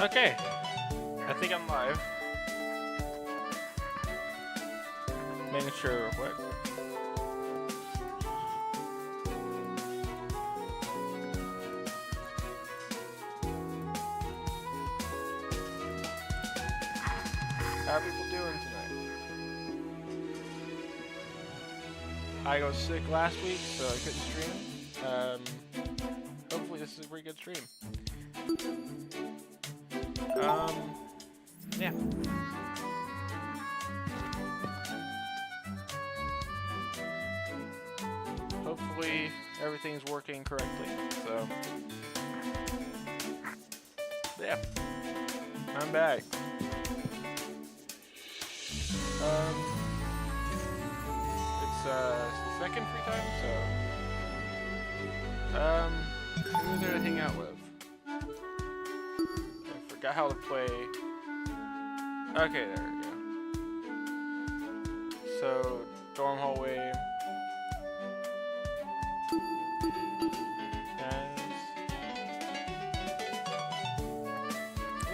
Okay, I think I'm live. Making sure real quick. How are people doing tonight? I got sick last week, so I couldn't stream. Hopefully this is a pretty good stream. Yeah. Hopefully everything's working correctly. So, yeah, I'm back. It's second free time, so who was there to hang out with? I forgot how to play. Okay, there we go. So, dorm hallway.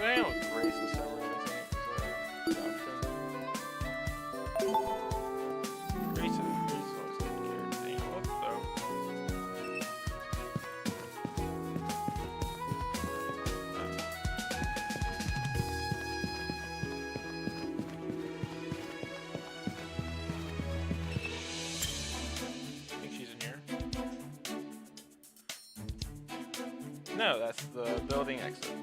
I hang out with Grace this summer, I think, is an option. Grace always good character to hang out with, though. I think she's in here. No, that's the building exit.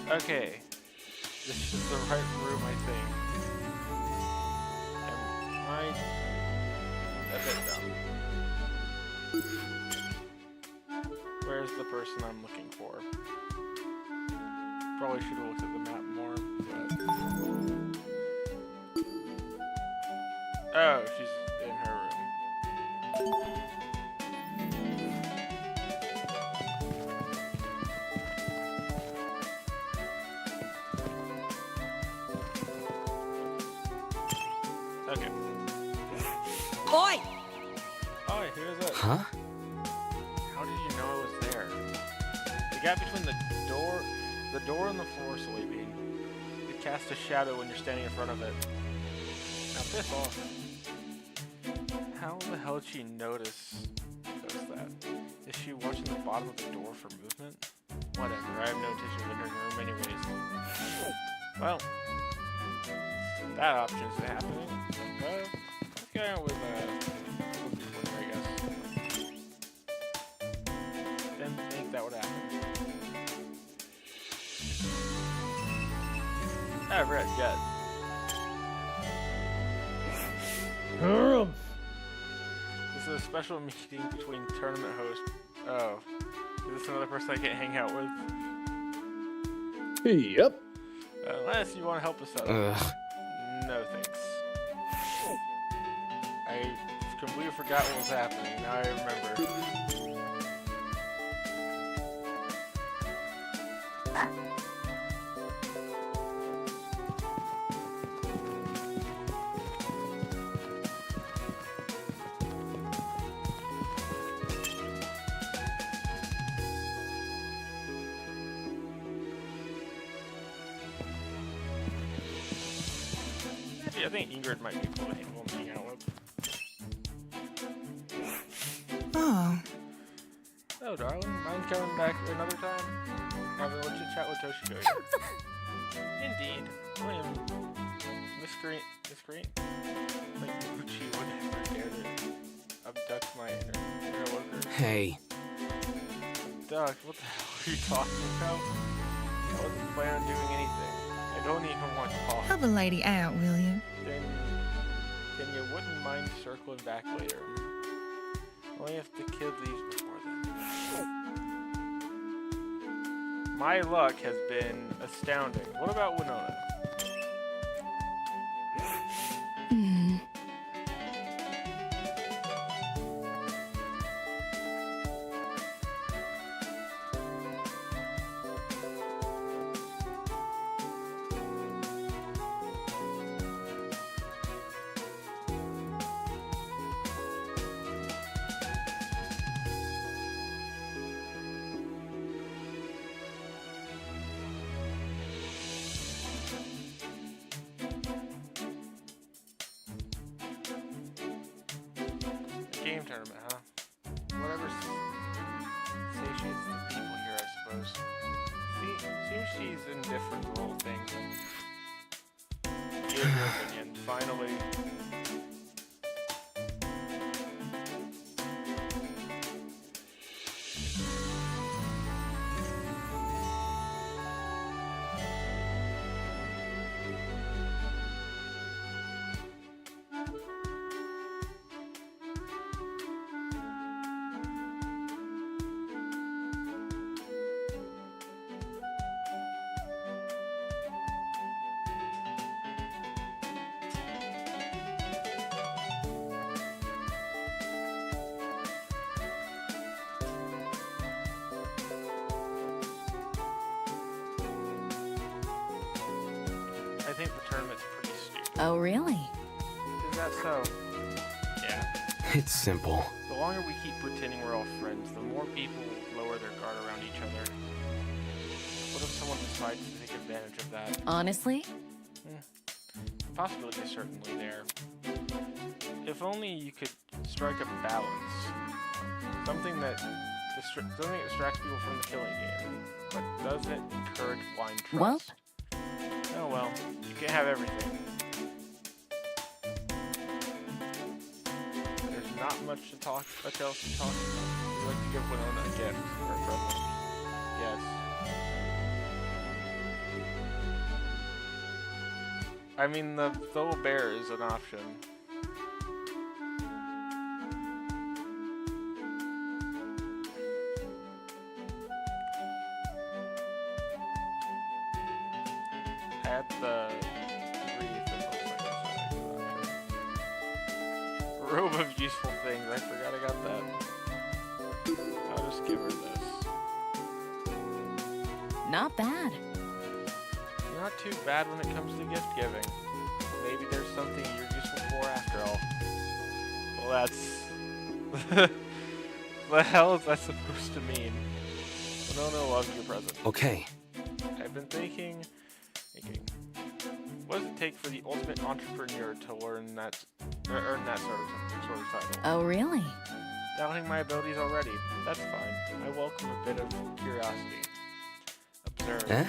Okay, this is the right room, I think. Am I a bit dumb? Where's the person I'm looking for? Probably should have looked at the map more, but... Oh, she's in her room. Okay. Oi! Oh, here's it. Huh? How did you know I was there? The gap between the door and the floor, Sleepy. It casts a shadow when you're standing in front of it. Now piss off. How the hell did she notice that? Is she watching the bottom of the door for movement? Whatever, I have no intention of entering her room anyways. Well, that option's happening. Let's go out with Twitter, I guess. Didn't think that would happen. I've read yet. This is a special meeting between tournament hosts. Oh, is this another person I can't hang out with? Yep. Unless you want to help us out. No thanks. I completely forgot what was happening. Now I remember. I think Ingrid might be cool to hang out with. Oh. Oh, darling, mind coming back another time? Having a little chit chat with Toshiko here. Indeed. William, Miss Green? Like Gucci would never dare to abduct my interloper. Hey. Duck, what the hell are you talking about? I wasn't planning on doing anything. I don't even want to talk. Help a lady out, will you? Then you wouldn't mind circling back later. Only if the kid leaves before then. My luck has been astounding. What about Winona? game tournament, huh? Whatever satiates the people here, I suppose. Seems she's indifferent to the whole thing. Give your opinion, finally. I think the tournament's pretty stupid. Oh, really? Is that so? Yeah. It's simple. The longer we keep pretending we're all friends, the more people lower their guard around each other. What if someone decides to take advantage of that? Honestly? The possibility is certainly there. If only you could strike a balance. Something that distracts people from the killing game, but doesn't encourage blind trust. Well? Oh well, you can't have everything. There's not much else to talk about. Would you like to give Winona a gift or a present? Yes. I mean, the little bear is an option. At the wreath, it looks like that's an option. Robe of useful things. I forgot I got that. I'll just give her this. Not bad. Not too bad when it comes to gift giving. Maybe there's something you're useful for after all. Well, that's... the hell is that supposed to mean? Winona loves your present. Okay. I've been thinking... What does it take for the ultimate entrepreneur to earn that sort of title? Oh, really? Doubting my abilities already. That's fine. I welcome a bit of curiosity. Observe. Eh?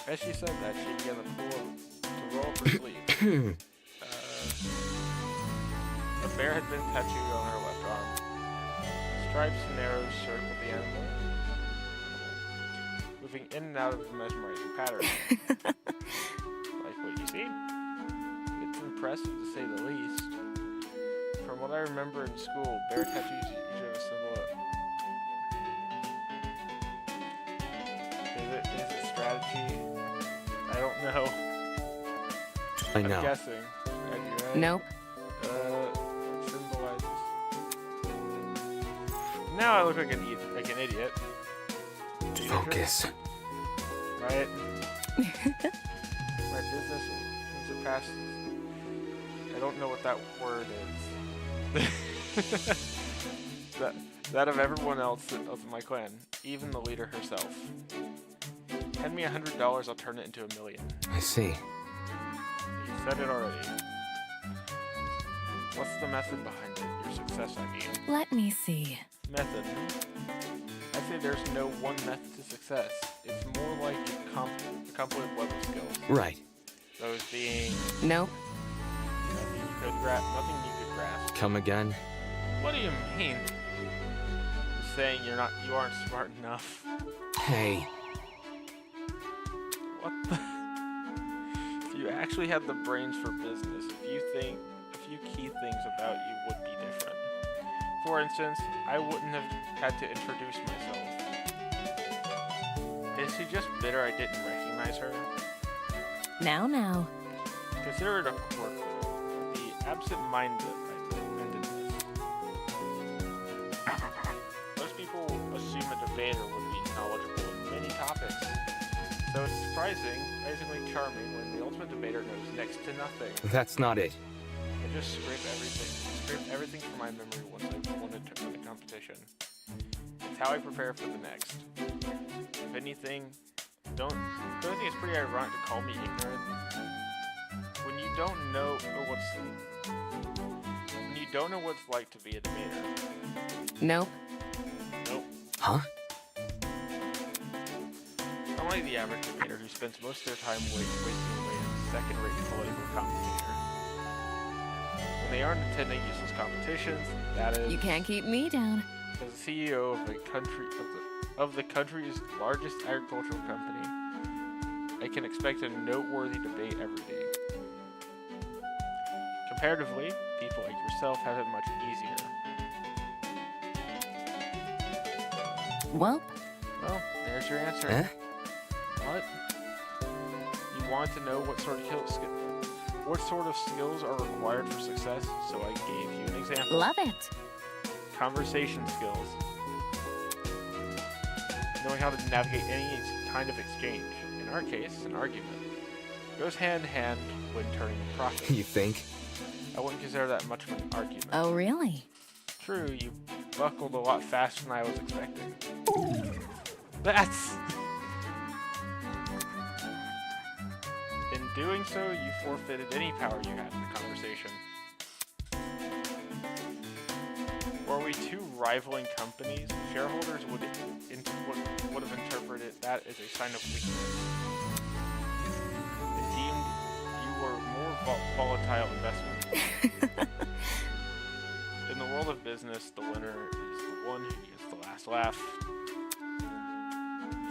As she said that, she began to roll up her sleeve. A bear had been tattooed on her left arm. Stripes and arrows circled the animal, moving in and out of the mesmerizing pattern. Like what you see? It's impressive to say the least. From what I remember in school, bear tattoos usually have a symbol of... Is it strategy? I don't know. I know. I'm guessing. Strategy, right? Nope. Symbolizes... Now I look like an idiot. Focus. Right? My business surpasses... I don't know what that word is. that of everyone else of my clan, even the leader herself. Hand me $100, I'll turn it into $1 million. I see. You said it already. What's the method behind it? Your success, I mean. Let me see. Method. I'd say there's no one method to success. It's more like a completed web of skills. Right. Those being Nope. nothing you could grasp. Come again? What do you mean? I'm saying you aren't smart enough. Hey. What the? If you actually had the brains for business, a few key things about you would be different. For instance, I wouldn't have had to introduce myself. Is she just bitter I didn't recognize her? Now. Consider it a quirk, though. The absent-mindedness. Most people assume a debater would be knowledgeable in many topics. So it's surprisingly charming when the ultimate debater knows next to nothing. That's not it. I just scrape everything from my memory once I've wanted to win a competition. It's how I prepare for the next. If anything, don't you think it's pretty ironic to call me ignorant? when you don't know what's like to be a debater. Nope. Nope. Huh? Unlike the average debater who spends most of their time wasting away as a second-rate political commentator. When they aren't attending useless competitions, that is, You can't keep me down. as the CEO of the country's largest agricultural company, I can expect a noteworthy debate every day. Comparatively, people like yourself have it much easier. Welp. Well, there's your answer. Eh? What? You want to know what sort of skills are required for success, so I gave you an example. Love it. Conversation skills. Knowing how to navigate any kind of exchange, in our case, an argument, goes hand in hand when turning a profit. You think? I wouldn't consider that much of an argument. Oh, really? True, you buckled a lot faster than I was expecting. That's... In doing so, you forfeited any power you had in the conversation. Were we two rivaling companies, shareholders would have interpreted that as a sign of weakness. It deemed you were more volatile investment. In the world of business, the winner is the one who gets the last laugh.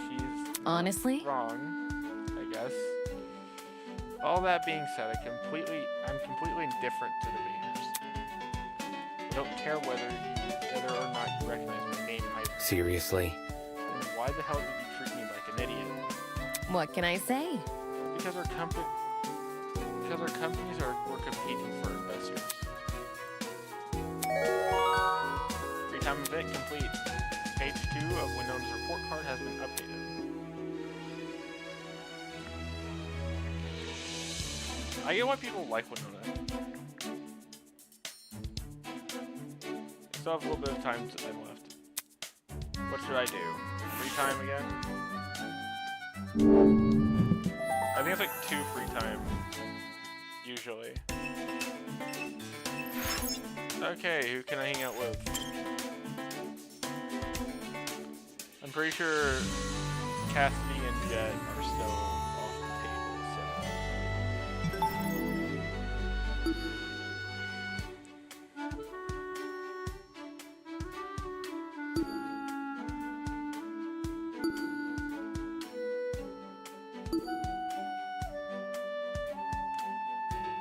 She's Honestly? wrong, I guess. All that being said, I'm completely indifferent to debaters. I don't care whether or not you recognize my name either. Seriously? Then why the hell did you treat me like an idiot? What can I say? Because our companies were competing for investors. Free time event complete. Page 2 of Winona's report card has been updated. I get why people like Winona. Still have a little bit of time left. What should I do? Free time again? I think it's like 2 free time, usually. Okay, who can I hang out with? I'm pretty sure Cassidy and Jet are still off the table, so...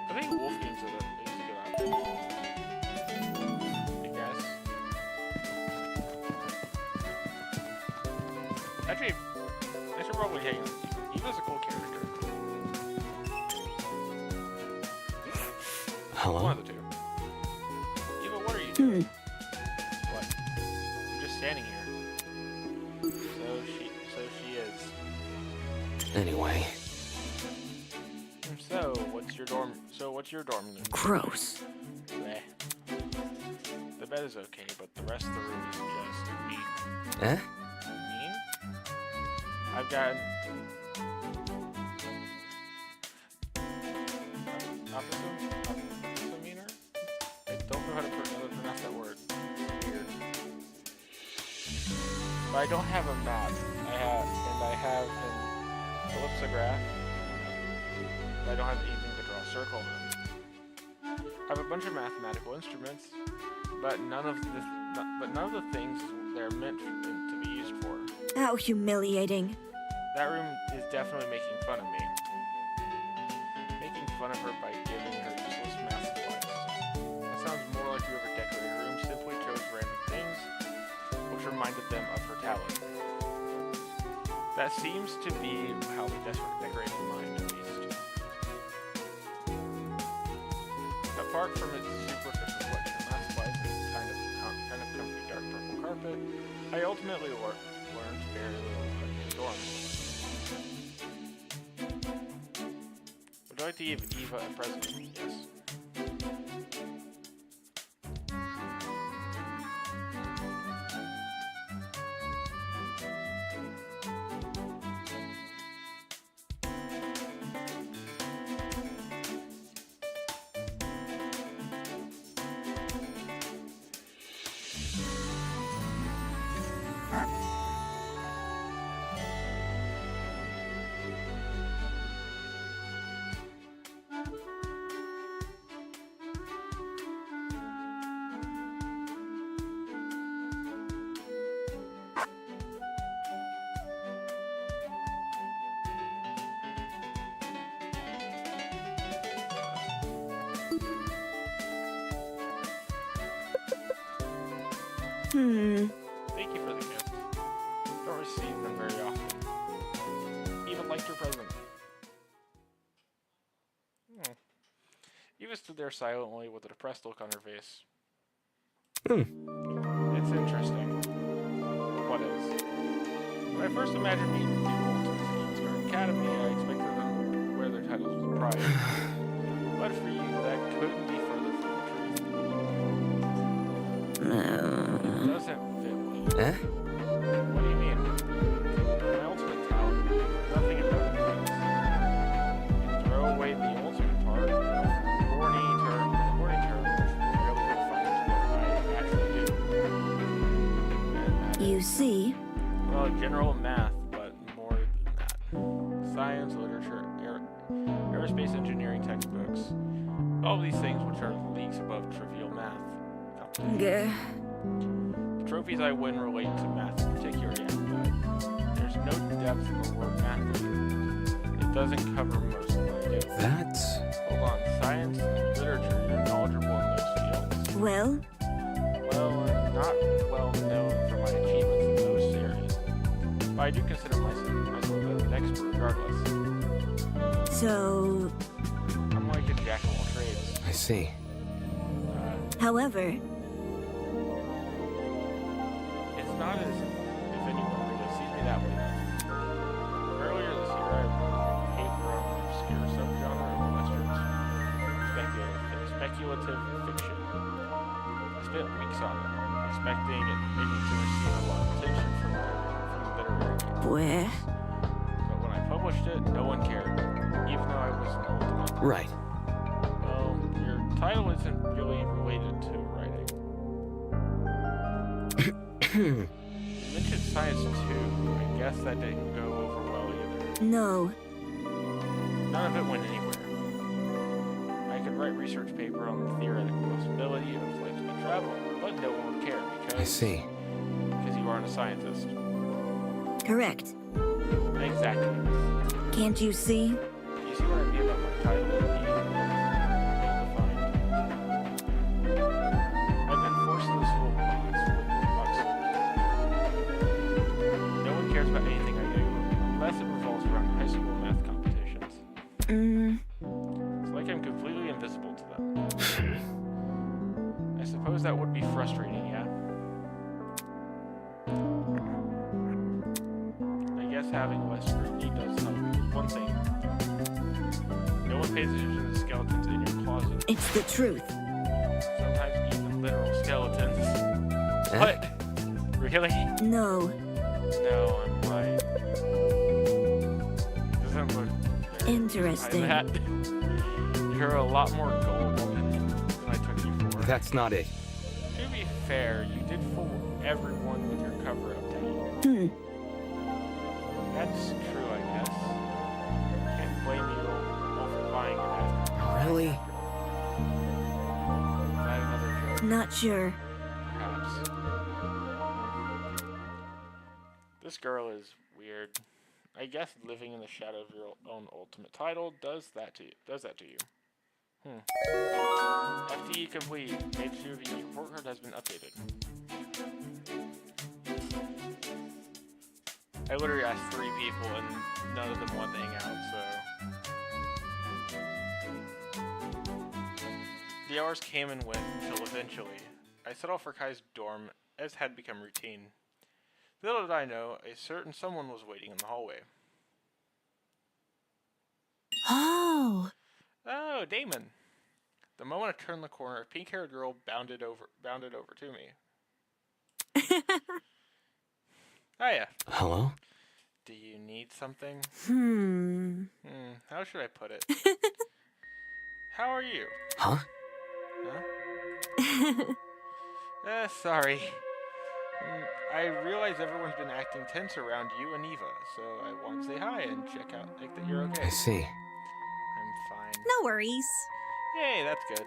I think Wolfgame's a good option. I guess. Actually, I should probably hang on. Eva's a cool character. Hello? One of the two. Eva, what are you doing? What? I'm just standing here. So she is. Anyway. What's your dorm room? Gross. Bleh. The bed is okay, but the rest of the room is just mean. Eh? Mean? I've got opposite I don't know how to pronounce that word. It's weird. But I don't have a map. I have an ellipsograph. But I don't have anything to draw a circle on. I have a bunch of mathematical instruments, but none of the things they're meant to be used for. How humiliating. That room is definitely making fun of me. Making fun of her by giving her useless math supplies. That sounds more like whoever decorated her room simply chose random things, which reminded them of her talent. That seems to be how they decorated mine, at least. Apart from its superficial collection of math supplies and kind of comfy dark purple carpet, I ultimately learned very little about the dorm. Would you like to give Eva a present? Yes. Thank you for the gift. Don't receive them very often. Even liked your present. Eva stood there silently with a depressed look on her face. It's interesting. What is? When I first imagined meeting people to the Skeenstar Academy, I expected them to wear their titles with pride. But for you, that couldn't be further from the truth. It doesn't fit well. Eh? What do you mean? My ultimate talent. Nothing about it fits. You throw away the ultimate part. Horny term, really defines what I actually do. And You see? well, general math, but more than that. Science, literature, aerospace engineering textbooks. All these things which are leagues above trivial math. Gah. The trophies I win relate to math in particular, yeah, but there's no depth in the word math. It doesn't cover most of what I do. That's... Hold on, science and literature, you're knowledgeable in those fields. Well, Well, I'm not well known for my achievements in those areas, but I do consider myself an expert regardless. so... I'm like a jack of all trades. I see. However, It's not as if anyone really sees me that way. Earlier this year, I wrote a paper on an obscure subgenre of westerns, speculative fiction. I spent weeks on it, expecting it maybe to receive a lot of attention from the literary community. where? But when I published it, no one cared, even though I was an ultimate. Right. Well, your title isn't really related to writing. You mentioned science too. I guess that didn't go over well either. No. None of it went anywhere. I could write research paper on the theoretical possibility of light speed travel, but no one would care I see. because you aren't a scientist. Correct. Exactly. Can't you see? You see what I mean about my title being well-defined? I've been forced into this little box. No one cares about anything I do, unless it revolves around high school math competitions. It's like I'm completely invisible to them. I suppose that would be frustrating, yeah? I guess having less scrutiny does help. One thing. No one pays attention to the skeletons in your closet. It's the truth. Sometimes even literal skeletons. Eh? What? Really? No. No, I'm lying. Doesn't look very Interesting. like that. You're a lot more gullible than I took you for. That's not it. To be fair, you did fool everyone with your cover-up date. That's true, I guess. Can't blame you all for buying it after. Really? Is that another joke? Not sure. Perhaps. This girl is weird. I guess living in the shadow of your own ultimate title does that to you. FTE complete. Page 2 of your report card has been updated. I literally asked 3 people and none of them wanted to hang out, so... The hours came and went until eventually I set off for Kai's dorm as had become routine. Little did I know, a certain someone was waiting in the hallway. Oh. Oh, Damon. The moment I turned the corner, a pink-haired girl bounded over to me. Hiya. Hello? Do you need something? How should I put it? How are you? Huh? Huh? Sorry. I realize everyone's been acting tense around you and Eva, so I want to say hi and check out like that you're okay. I see. I'm fine. No worries. Yay, that's good.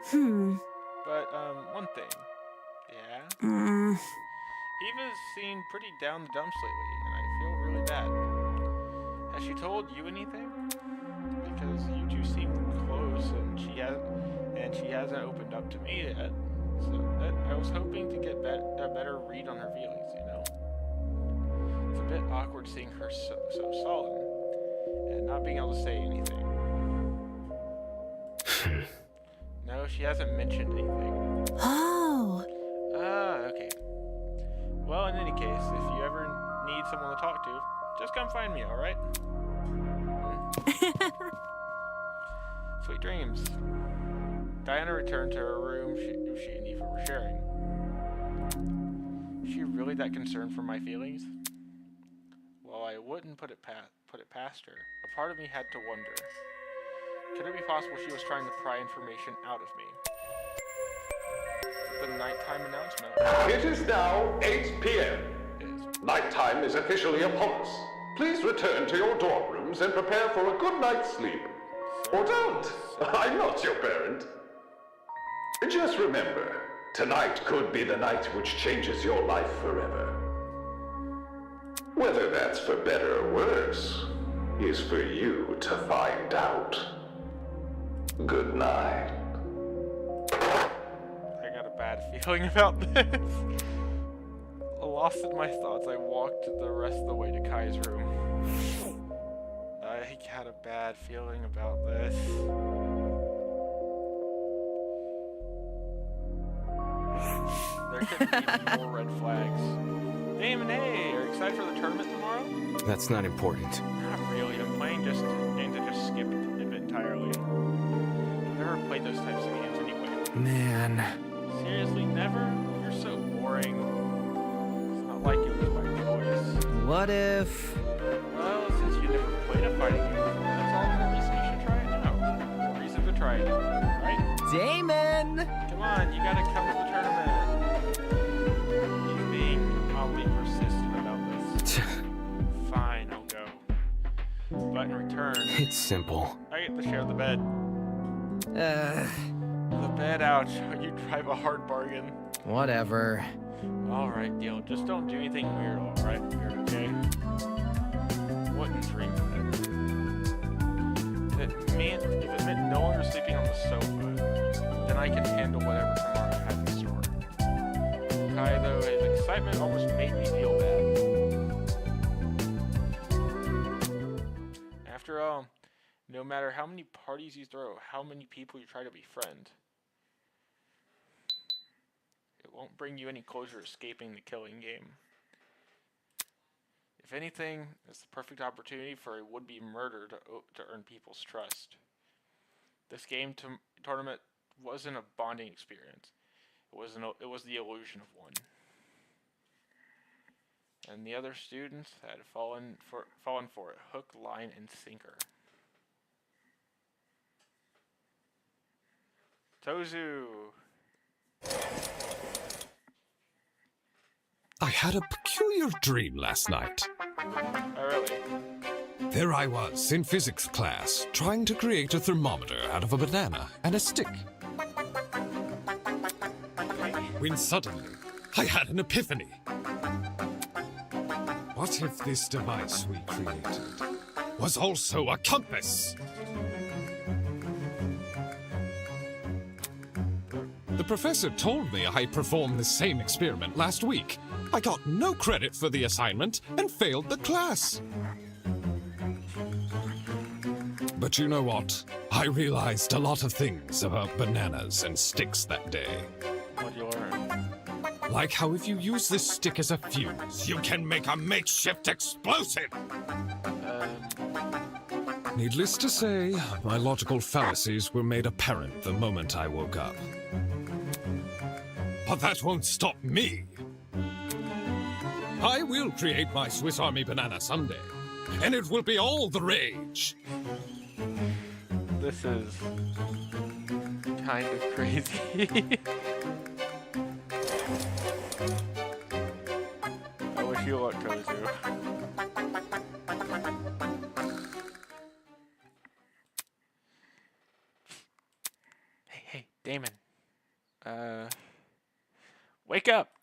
But, one thing. Yeah? Eva's seemed pretty down the dumps lately, and I feel really bad. Has she told you anything? Because you two seem close, and she hasn't opened up to me yet. I was hoping to get a better read on her feelings, you know? It's a bit awkward seeing her so sullen and not being able to say anything. No, she hasn't mentioned anything. Oh. Ah, okay. Well, in any case, if you ever need someone to talk to, just come find me, alright? Sweet dreams. Diana returned to her room she and Eva were sharing. Is she really that concerned for my feelings? Well, I wouldn't put it past her. A part of me had to wonder. Could it be possible she was trying to pry information out of me? The nighttime announcement. It is now 8 p.m. Is Nighttime is officially upon us. Please return to your dorm rooms and prepare for a good night's sleep. Or don't. I'm not your parent. Just remember, tonight could be the night which changes your life forever. Whether that's for better or worse is for you to find out. Good night. I got a bad feeling about this. Lost in my thoughts, I walked the rest of the way to Kai's room. I had a bad feeling about this. There could be more red flags. Damon, hey, are you excited for the tournament tomorrow? That's not important. Not really. I'm playing just to skip it entirely. I've never played those types of games anyway. Man. Seriously, never? You're so boring. It's not like it was my choice. What if... Well, since you never played a fighting game, that's all the reason you should try it now. A reason to try it, right? Damon! Come on, you gotta come to the tournament. He's being oddly persistent about this. Fine, I'll go. But in return, It's simple. I get to share the bed. The bed, ouch. You drive a hard bargain. Whatever. Alright, deal. Just don't do anything weird, alright? Weird, okay? Wouldn't dream of it. If it meant no longer sleeping on the sofa, then I can handle whatever tomorrow has in store. Kai, though, his excitement almost made me feel bad. After all, no matter how many parties you throw, how many people you try to befriend, it won't bring you any closer to escaping the killing game. If anything, it's the perfect opportunity for a would-be murderer to earn people's trust. This tournament wasn't a bonding experience. It was the illusion of one. And the other students had fallen for it, hook, line, and sinker. Tozu! I had a peculiar dream last night. Oh, really? There I was, in physics class, trying to create a thermometer out of a banana and a stick. When suddenly, I had an epiphany. What if this device we created was also a compass? The professor told me I performed the same experiment last week. I got no credit for the assignment and failed the class. But you know what? I realized a lot of things about bananas and sticks that day. What'd you learn? Like how if you use this stick as a fuse, you can make a makeshift explosive! Needless to say, my logical fallacies were made apparent the moment I woke up. But that won't stop me! I will create my Swiss Army banana someday, and it will be all the rage! This is kind of crazy. I wish you luck, Kozu. Hey, Damon. Wake up!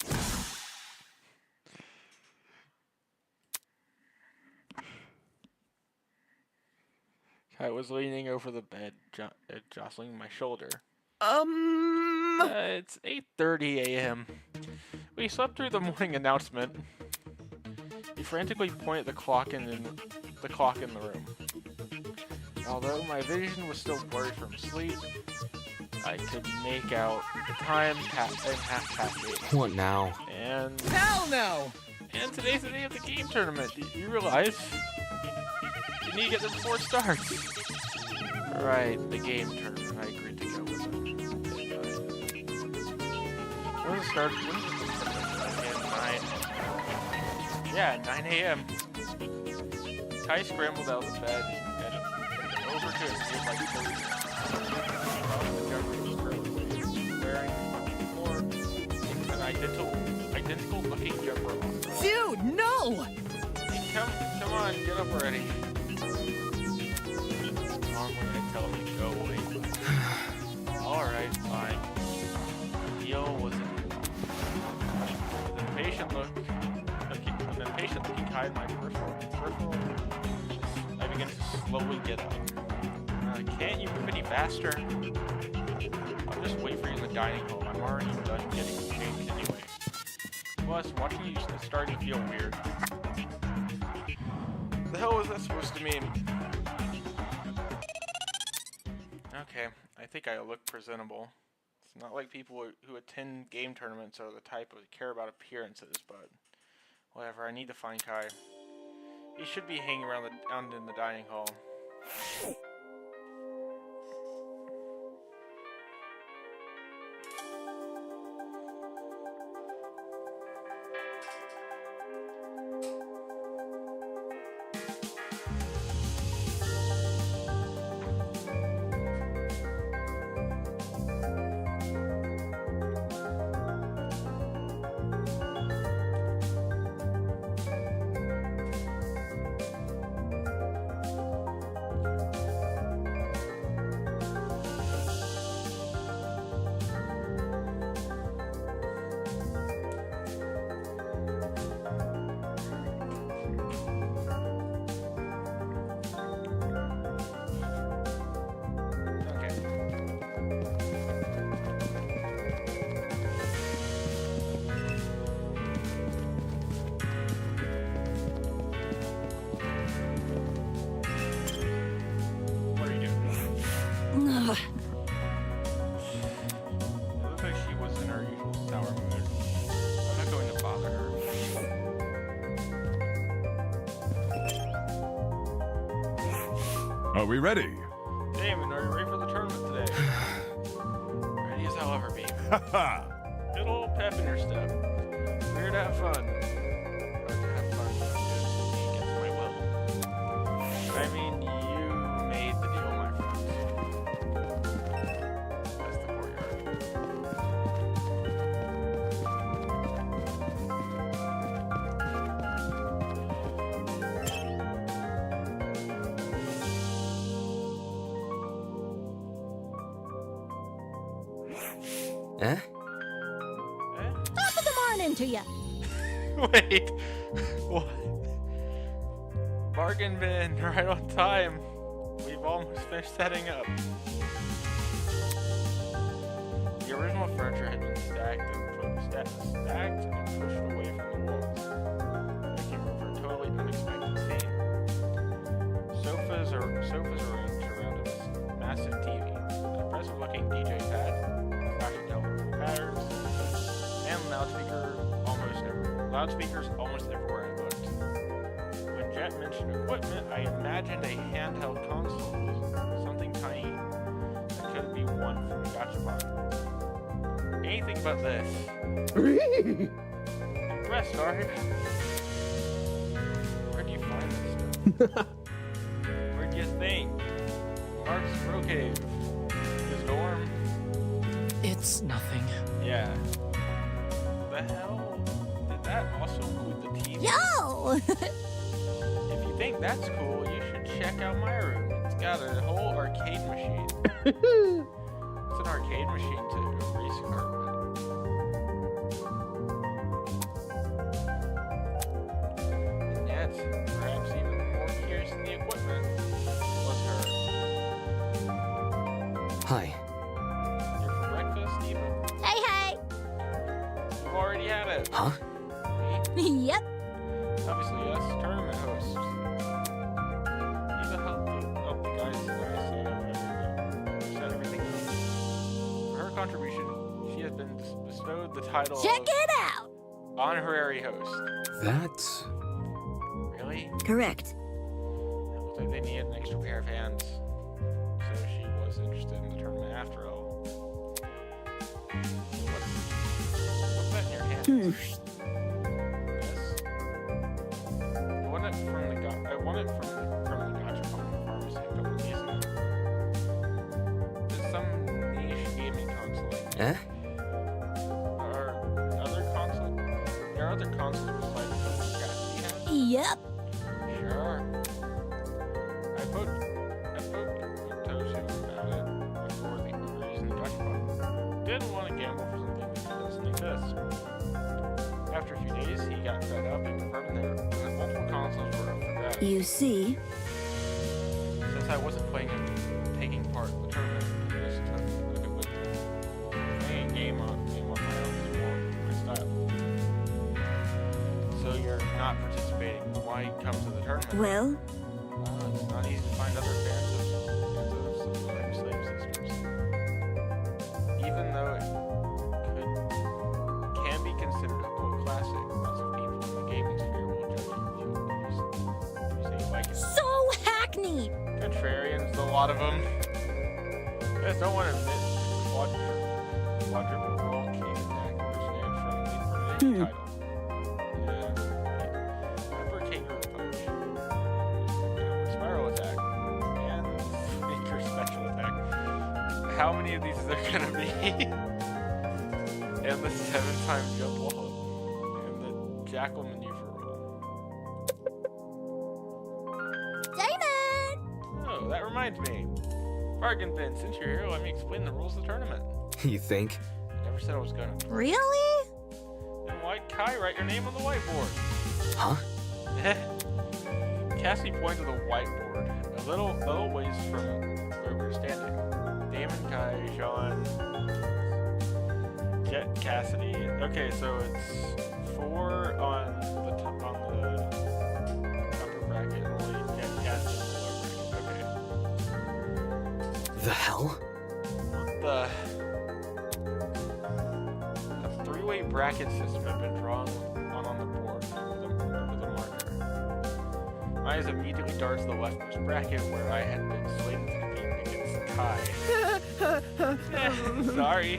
I was leaning over the bed, jostling my shoulder. a.m. It's 8:30 a.m. We slept through the morning announcement. You frantically point at the clock in the room. Although my vision was still blurry from sleep, I could make out the time at 8:30. What now? And Hell no! today's the day of the game tournament. Do you realize? You need to get there before it starts. Right, the game tournament. I agreed to go with it. When does it start? When does it start? 9. Yeah, 9 a.m. Kai scrambled out of the bed and over to his nearby clothing. Wearing an identical looking jumper. Dude, no! Hey, come on, get up already. Normally I tell him to go away. Alright, fine. Neil was an impatient looking Kai in my peripheral. I began to slowly get up. Can't you move any faster? I'll just wait for you in the dining hall. I'm already done getting changed anyway. Plus, watching you is starting to feel weird. The hell was that supposed to mean? Okay, I think I look presentable. It's not like people who attend game tournaments are the type of care about appearances, but whatever, I need to find Kai. He should be hanging around in the dining hall. Are we ready? Damon, are you ready for the tournament today? Ready as I'll ever be. Haha! Little pep in your step. We're to have fun. Or to have fun against my will. I mean, you made the deal, my friends. That's the courtyard. Eh? Top of the morning to ya. Wait, what? Bargain bin, right on time. We've almost finished setting up. The original furniture had been stacked and pushed away from the walls, making room for a totally unexpected scene. Sofas arranged around a massive TV, an impressive-looking DJ pad, flashing colorful patterns, and loudspeakers almost everywhere I looked. When Jet mentioned equipment, I imagined a handheld console, something tiny that could be won from a gachapon. Anything but this. Impressed, are you? Where'd you find this stuff? Where'd you think? Mark's Bro Cave. His dorm? It's nothing. Yeah. The hell? Did that also include the TV? Yo! If you think that's cool, you should check out my room. It's got a whole arcade machine. It's an arcade machine to erase carpet. And yet, perhaps even more curious than the equipment was her. Hi. Here for breakfast, Eva? contribution, she has been bestowed the title Check of it out. honorary host. That. Really? Correct. Looks like they needed an extra pair of hands. So she was interested in the tournament after all. What's that in your hand? This? I won it from the gacha pharmacy a couple of days ago. It's some niche gaming console. Eh? There are other consoles besides the one Cassidy has? Yep. Sure. I poked Toshi about it before the reason to talk about it. Didn't want to gamble for something that doesn't exist. After a few days, he got fed up and confirmed there that multiple consoles were up for grabs. You see? Since I wasn't taking part in the tournament, I just took it with me. Playing a game on my own is more my style. So you're not participating. Why come to the tournament? Well, It's not easy to find other fans of Slave Sisters. Even though it can be considered a cult classic, lots of people in the gaming sphere will judge you if you say you like it. So hackneyed. Contrarians, a lot of them. Guys don't want to admit quadruple world king attack originated from the Infinity title. Yeah. Emperor Kangaroo Punch. Spiral attack. And Maker special attack. How many of these is there gonna be? And the 7-time jump wall. And the jackal maneuver roll. Damon! Oh, that reminds me. Bargain bin, since you're here, let me explain the rules of the tournament. You think? I never said I was gonna. Really? Then why Kai write your name on the whiteboard? Huh? Cassie pointed to the whiteboard, a little ways from where we were standing. Damon, Kai, Sean, Jet, Cassidy. Okay, so it's 4 on the upper bracket, and only Jet, Cassidy on the lower bracket. Okay. The hell? The three-way bracket system had been drawn on the board with a marker. My eyes immediately darted to the leftmost bracket where I had been slated to compete against Kai. Sorry.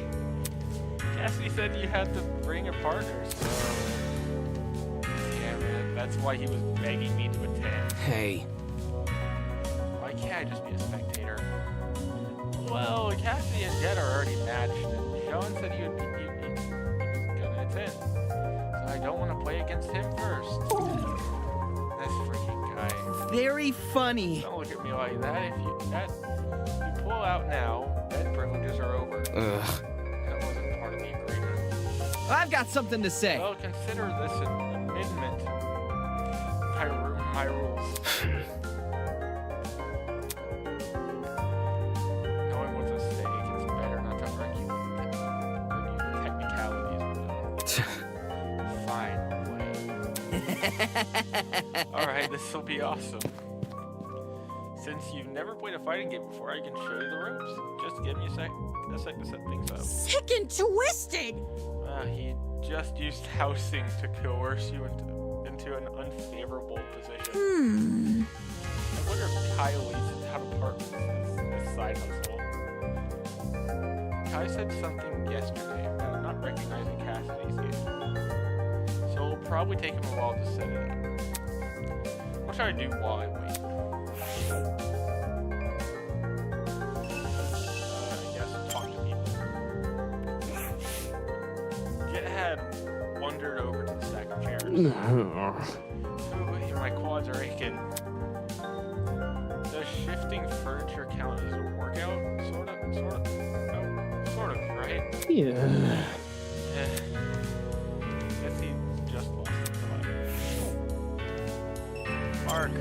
Cassidy said you had to bring a partner, so... Damn it, that's why he was begging me to attend. Hey. Why can't I just be a spectator? Well, Cassidy and Jet are already matched, and Sean said he was gonna attend. So I don't want to play against him first. This freaking guy. Very funny. Don't look at me like that. If you pull out now, bed privileges are over. Ugh. That wasn't part of the agreement. I've got something to say. Well, consider this an amendment. My rules. Knowing what's at stake, it's better not to argue technicalities with them. Fine, play. Alright, this will be awesome. Since you've never played a fighting game before, I can show you the ropes. Just give me a sec to set things up. Sick and twisted. He just used housing to coerce you into an unfavorable position. I wonder if Kai leads how to part with this side hustle. Kai said something yesterday about not recognizing Cassidy's game. So it'll probably take him a while to set it up. What should I do while I wait? I guess talk to people. Jet had wandered over to the stack of chairs. Ooh, my quads are aching. Does shifting furniture count as a workout? Sort of, right? Yeah. Guess he just lost his thought. Mark.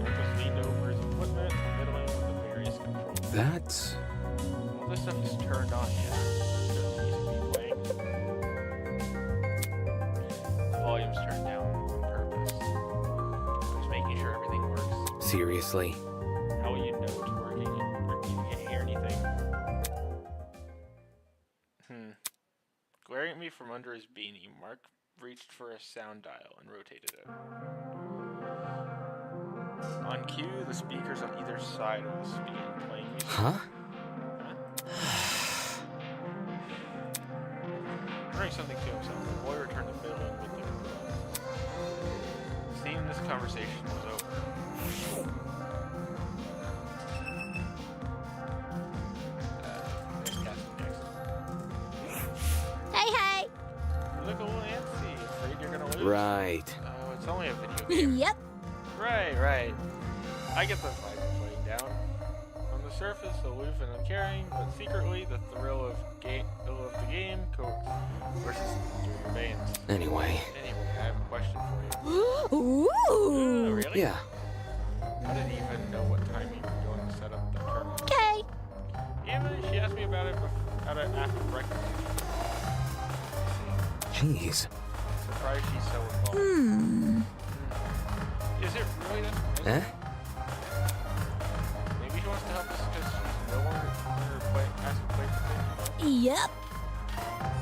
Marcus leaned over his equipment, fiddling with the various controls. That. All this stuff is turned on, yeah. Doesn't need to be playing. The volume's turned down on purpose. Just making sure everything works. Seriously. How will you know it's working or can you hear anything? under his beanie, Mark reached for a sound dial and rotated it. On cue, the speakers on either side of us began playing music. Huh? Muttering something to himself, the boy returned to fiddling with the girl. Seeing this conversation was over. There's Cassie next. Hey, hey. You look a little antsy, afraid you're gonna lose. Right. Oh, it's only a video game. Yep. Right. I get the vibe you're playing down. On the surface, aloof and uncaring, but secretly the thrill of the game versus through your veins. Anyway. Anyway, I have a question for you. Ooh. Oh, really? Yeah. I didn't even know what time you were going to set up the tournament. Okay. Eva, she asked me about it after breakfast. Jeez. Surprised she's so involved. Is it really that surprising? Eh? Maybe she wants to help us because she's no longer has to play for things. Yep.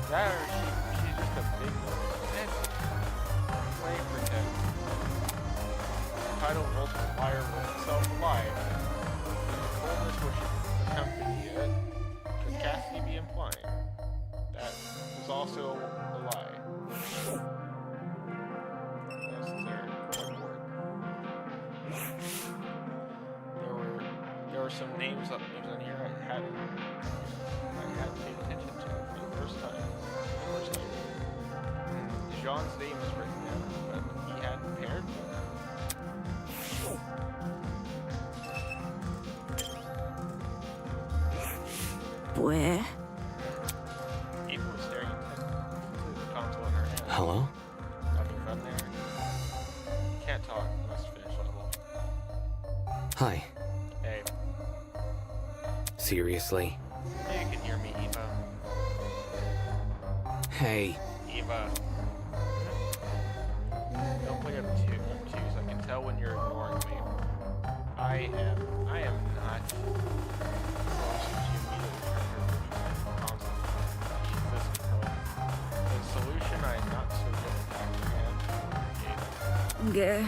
That or she's just a big play pretend. The title Ultimate Liar was itself a lie. The coldness which accompanied it could Cassidy be implying. That was also a lie. Necessary. One word. There were some names on here I hadn't paid attention to for the first time. Jean's name is written down, but he hadn't paired. Where? Eva was staring intently into the console in her hand. Hello? Nothing fun there. Can't talk unless finish level. Hi. Hey, Seriously? you can hear me, Eva. Hey. Eva. Don't play up twos. I can tell when you're ignoring me. I am not. The solution I am not so good at apprehend. Gah.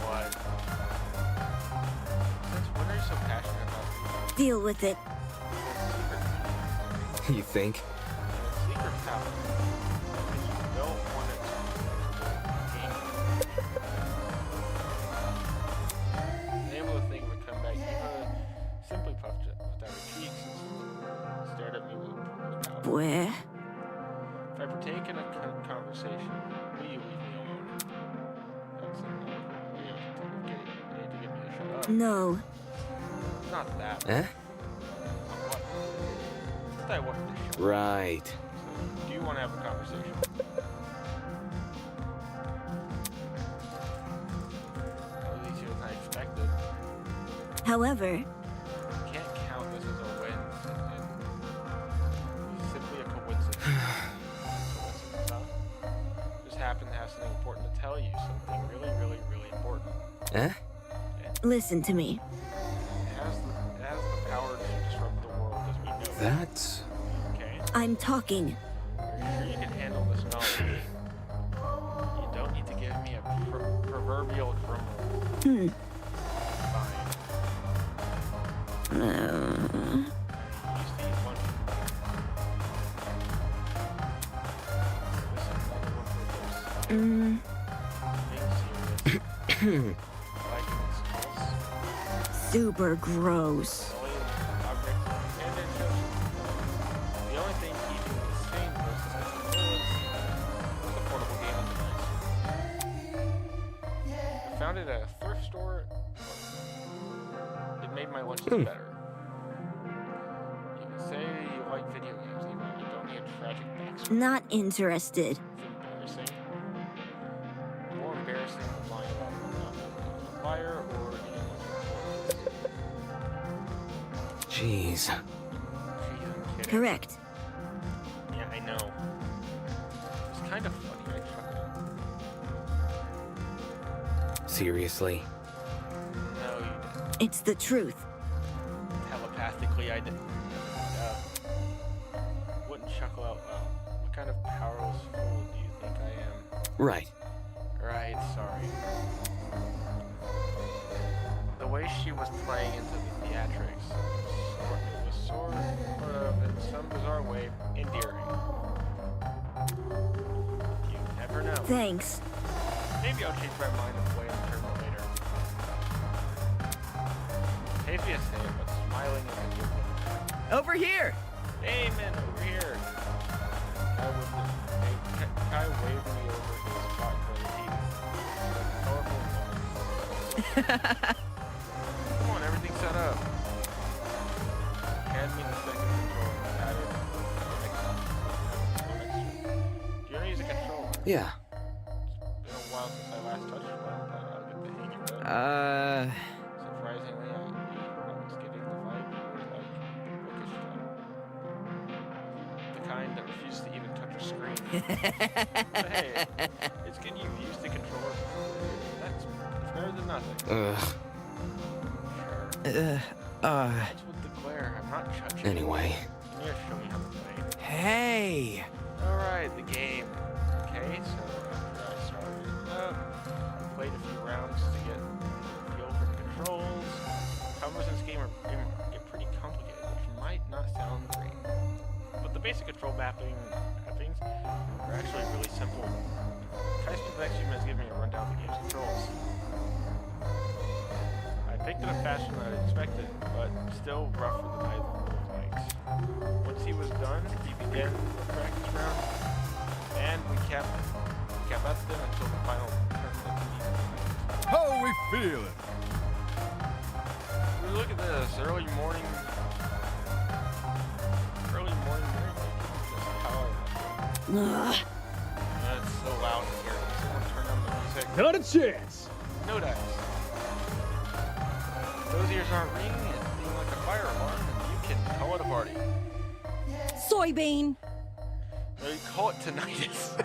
What? Since when are you so passionate about Deal with it. You think? secret power? Because you don't want it to Unable to think of a comeback, Eva simply puffed it without her cheeks and stared at me with power. Where? If I partake in a conversation, will you leave me alone? That's enough. You need to get me to shut up. No. Not that. Eh? What? I want to shut up. Right. So, do you want to have a conversation? At least you than I expected. However, You can't count this as a win. It's simply a coincidence. Coincidence, huh? Just happened to have something important to tell you. Something really, really, really important. Eh? listen to me. It has the power to disrupt the world as we know it. That's... Okay? I'm talking. Are you sure you can handle this knowledge? You don't need to give me a proverbial drum roll. Fine. You used to eat lunch. Listen, another one for this. Being serious. Liking smells. Super gross. The only thing keeping me sane was a portable game on the device. I found it at a thrift store. It made my lunches better. You can say you like video games, even if you don't need a tragic backstory. Not interested. It's embarrassing. More embarrassing than lying about a fire or eating lunch with toys. Jeez. Jeez, I'm kidding. Correct. Yeah, I know. It's kind of funny, I chuckled. Seriously? No, you didn't. It's the truth. Telepathically, I didn't. Wouldn't chuckle out loud. What kind of powerless Right. Right, sorry. The way she was playing into the theatrics was sort of, in some bizarre way, endearing. You never know. Thanks. Maybe I'll change my mind and play in Terminal later. Tavius name, but smiling in the good one. Over here! Hey man, over here. Kai waved me over his spot for the team. Come on, everything's set up. Hand me the second controller. Do you know use a controller? Yeah. It's been a while since I last touched one, but I'll get the hang of it. Surprisingly, I was getting the vibe like the bookish type. The kind that refuses to even touch a screen. But hey, it's getting you used to controller. That's better than nothing. Ugh. Sure. What's with the glare? I'm not judging. Anyway. Can you show me how to play? Hey! Alright, the game. Okay, so after I started up, I played a few rounds to get a feel for the controls. Combos in this game get pretty complicated, which might not sound great. But the basic control mappings are actually really simple. Can I spend the next few minutes giving me a rundown of the game's controls? I picked it up faster than I expected, but still rougher than I would have liked. Once he was done, he began the practice round, and we kept at them until the final tournament meeting. How we feeling? Look at this, early morning. Just how I like it. Ugh. It's so loud in here. Someone turn on the music. Not a chance! No dice. Those ears aren't ringing and being like a fire alarm, and you can call it a party. Soybean. No, you call it tinnitus.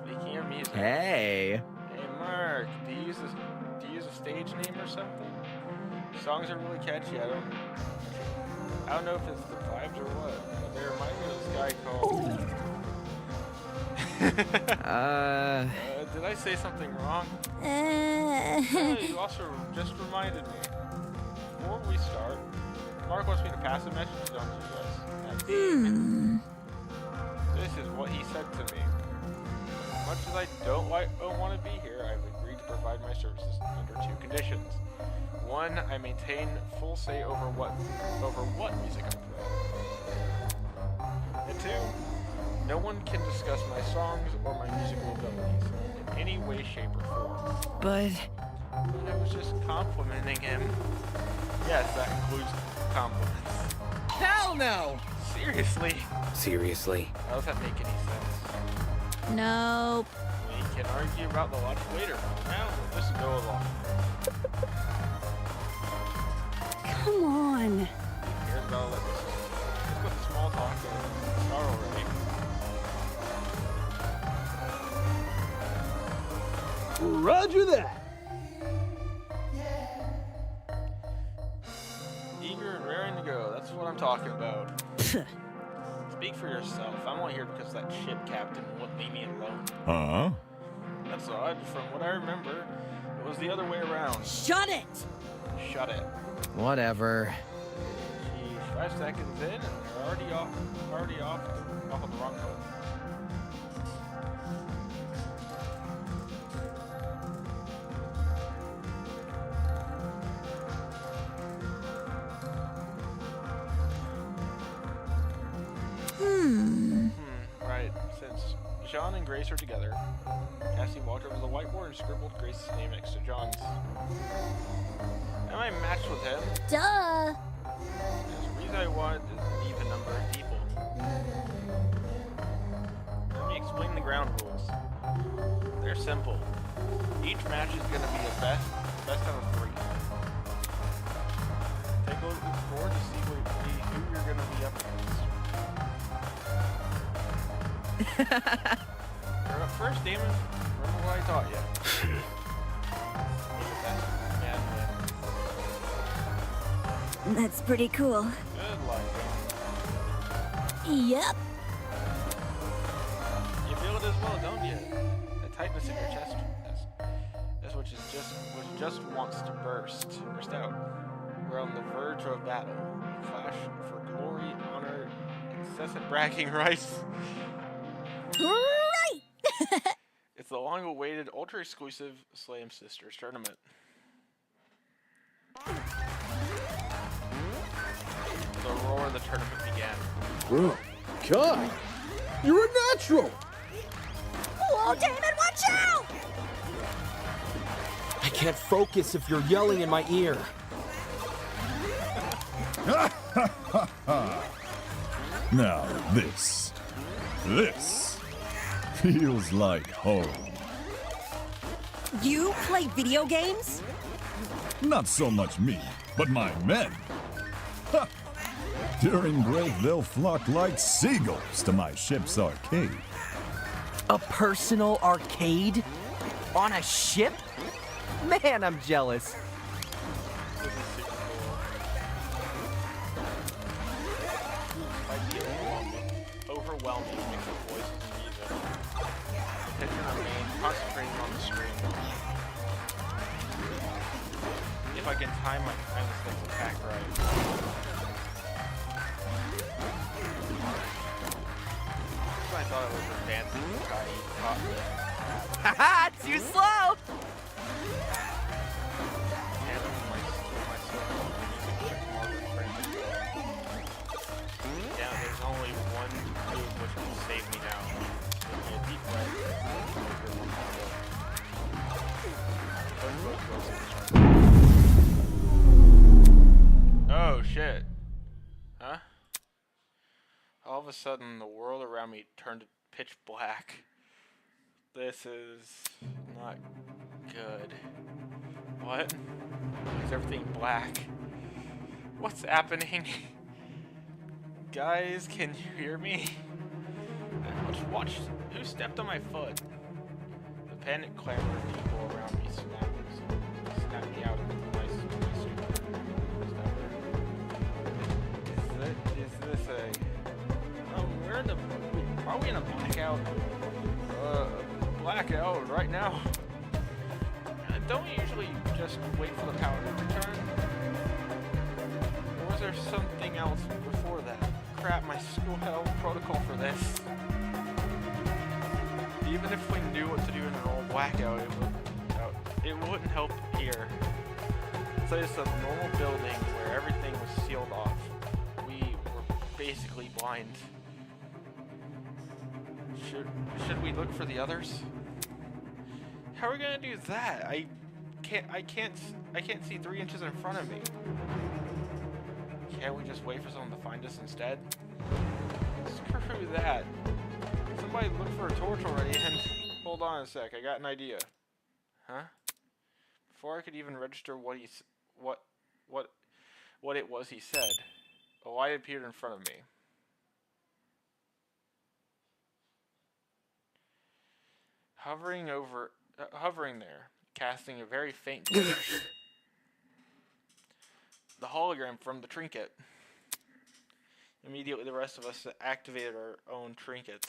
Speaking of music. Hey! Hey Mark, do you use a stage name or something? Songs are really catchy. I don't know if it's the vibes or what, but they remind me of this guy called. Did I say something wrong? No, you also just reminded me. Before we start, Mark wants me to pass a message on to you guys. This is what he said to me. As much as I don't want to be here, I've agreed to provide my services under two conditions. One, I maintain full say over what music I play. And two, no one can discuss my songs or my musical abilities in any way, shape, or form. But... I was just complimenting him. Yes, that includes compliments. Hell no! Seriously? Seriously. How does that make any sense? Nope. We can argue about the logic later. Now, we'll just go along. Come on. Who cares about all that? Let's put the small talk and start already. Roger that! Eager and raring to go. That's what I'm talking about. Speak for yourself. I'm only here because that ship captain wouldn't leave me alone. Huh? That's odd. From what I remember, it was the other way around. Shut it. Shut it. Whatever. Sheesh, 5 seconds in and they're already off on the wrong foot. Right. Since Jean and Grace are together, Cassie walked over to the whiteboard and scribbled Grace's name next to John's. Am I matched with him? Duh. There's a reason I wanted an even number of people. Let me explain the ground rules. They're simple. Each match is going to be a best out of 3. Take a look at the board to see who you're going to be up against. You're up first, Damon. Remember what I taught you. May the best man win. That's pretty cool. Good luck. Yep. well, don't you? The tightness in your chest, that's which just wants to burst out. We're on the verge of a battle, clash for glory, honor, incessant bragging rights. Right! It's the long-awaited, ultra-exclusive Slam Sisters tournament. The roar of the tournament began. Oh, God! You're a natural! Oh, Damon, watch out! I can't focus if you're yelling in my ear. Now, this feels like home. You play video games? Not so much me, but my men. Ha! During break, they'll flock like seagulls to my ship's arcade. A personal arcade? On a ship? Man, I'm jealous. This is super cool. Might be overwhelming mix of voices and music. Attention remains concentrating on the screen. If I can time my next attack right. I thought it was advancing the guy he caught me. Haha, too slow! And my circle music gets more frantic. Yeah, there's only one move which will save me now. Give me a deep breath. Oh shit. Huh? All of a sudden, the world around me turned pitch black. This is not good. What? Why is everything black? What's happening? Guys, can you hear me? Watch. Who stepped on my foot? The panic clamor of people around me snapped me out of my Is this a... Are we in a blackout? Blackout right now? Don't we usually just wait for the power to return? Or was there something else before that? Crap, my school had a protocol for this. Even if we knew what to do in an old blackout, it wouldn't help here. So it's a normal building where everything was sealed off. We were basically blind. Should we look for the others? How are we gonna do that? I can't see 3 inches in front of me. Can't we just wait for someone to find us instead? Screw that. Somebody look for a torch already and hold on a sec, I got an idea. Huh? Before I could even register what it was he said, a light appeared in front of me. Hovering there, casting a very faint glare. The hologram from the trinket. Immediately, the rest of us activated our own trinkets.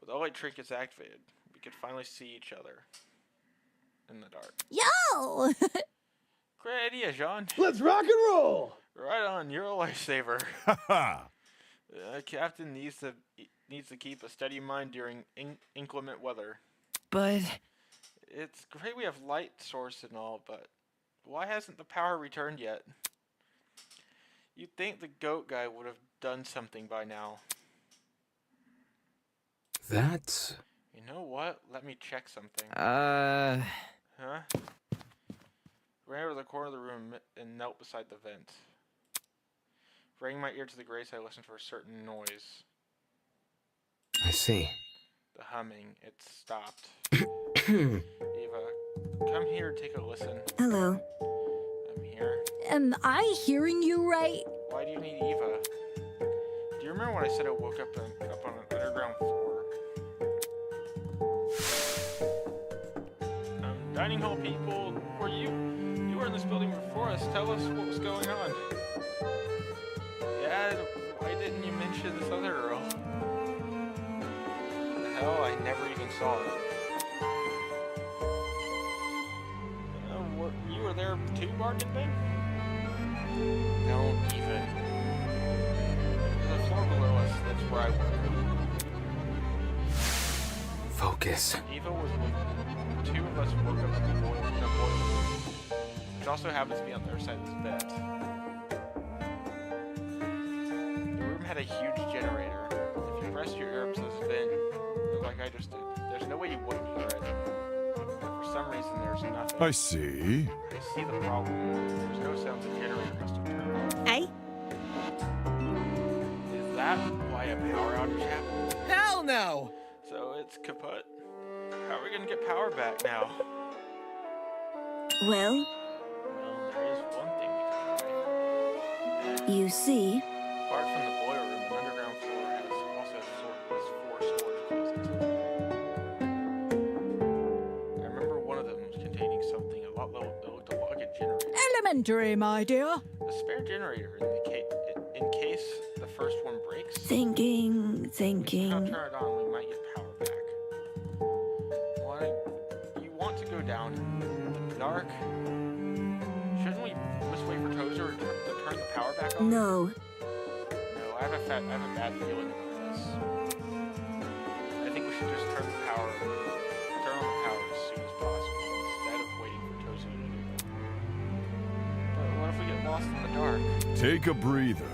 With all our trinkets activated, we could finally see each other in the dark. Yo! Great idea, Jean. Let's rock and roll! Right on, you're a lifesaver. Ha! Captain needs to keep a steady mind during inclement weather. But... It's great we have light source and all, but why hasn't the power returned yet? You'd think the goat guy would have done something by now. That's... You know what? Let me check something. Uh... Huh? Ran over the corner of the room and knelt beside the vent. Bringing my ear to the grates, I listened for a certain noise. I see. The humming. It stopped. Eva, come here, take a listen. Hello. I'm here. Am I hearing you right? Why do you need Eva? Do you remember when I said I woke up on an underground floor? Dining hall people, were you were in this building before us. Tell us what was going on. Yeah, why didn't you mention this other girl? hell? I never even saw it. You were there too, Bargain Bin? Don't even. The floor below us, that's where I work. Focus. Eva was with two of us work up in the boiler room, which also happens to be on the other side of this vent. The room had a huge generator. If you pressed your ear up to this vent, like I just did, there's no way you wouldn't hear it. But for some reason, there's nothing. I see. I see the problem. There's no sound the generator must have turned on. Eh? Is that why a power outage happened? Hell no! So it's kaput? How are we gonna get power back now? Well, Well, there is one thing we can try. you see, Apart from the boiler room, the underground floor has four storage closets. I remember one of them was containing something a lot lower that looked a lot like a generator. elementary, my dear. A spare generator in case the first one breaks. Thinking. If we turn it on, we might get power back. You want to go down in the dark? Shouldn't we just wait for Tozer to turn the power back on? No. No, I have a bad feeling about this. I think we should just turn on the power as soon as possible instead of waiting for Tozer to do it. But what if we get lost in the dark? Take a breather.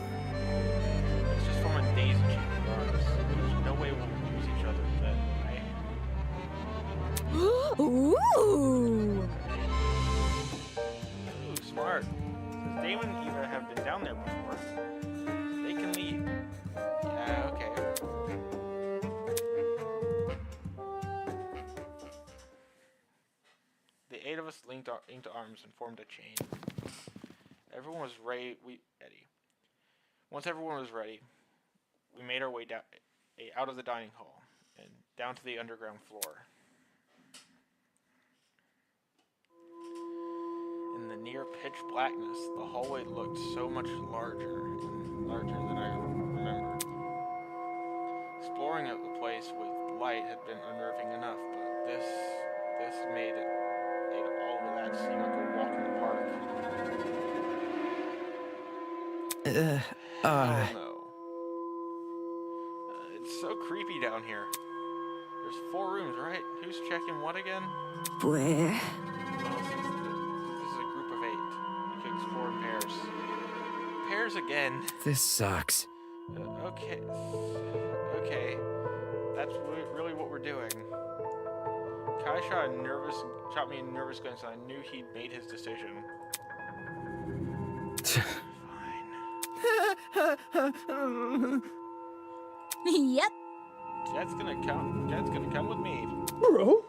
It's just from a daisy chain of arms. There's no way we'll lose each other then, right? Ooh. Ooh, smart. Since Damon and Eva have been down there before, they can lead. Yeah, okay. The eight of us linked arms and formed a chain. Everyone was ready. Once everyone was ready, we made our way down, out of the dining hall and down to the underground floor. In the near pitch blackness, the hallway looked so much larger than I remembered. Exploring the place with light had been unnerving enough, but this made all of that seem like a walk in the park. Oh no. It's so creepy down here. There's 4 rooms, right? Who's checking what again? Where? Well, this is a group of 8. You can explore in pairs. Pairs again. This sucks. Okay. Okay. That's really what we're doing. Kai shot me a nervous glance, and I knew he'd made his decision. Yep. Jed's gonna come with me. Bro?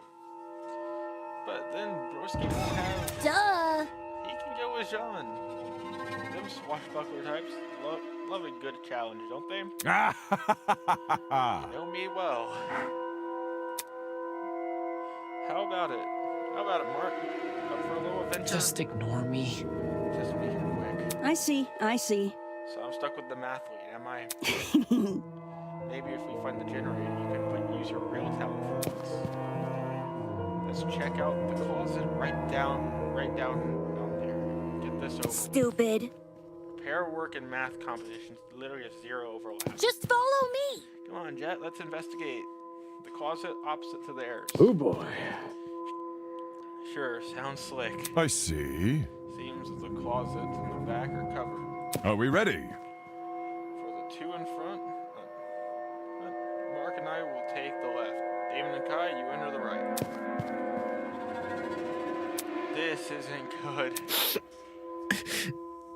But then Broski won't have. Duh. He can go with Jean. Them swashbuckler types love a good challenge, don't they? You know me well. How about it? How about it, Mark? Up for a little adventure? Just ignore me. Just be here quick. I see. So I'm stuck with the math lead, am I? Maybe if we find the generator, you can use your real talent for once. Let's check out the closet right down there. Get this over. Stupid. Pair work and math competitions literally have 0 overlap. Just follow me. Come on, Jet, let's investigate. The closet opposite to theirs. Oh boy. Sure, sounds slick. I see. Seems the closets in the back are covered. Are we ready? For the 2 in front, Mark and I will take the left. Damon and Kai, you enter the right. This isn't good.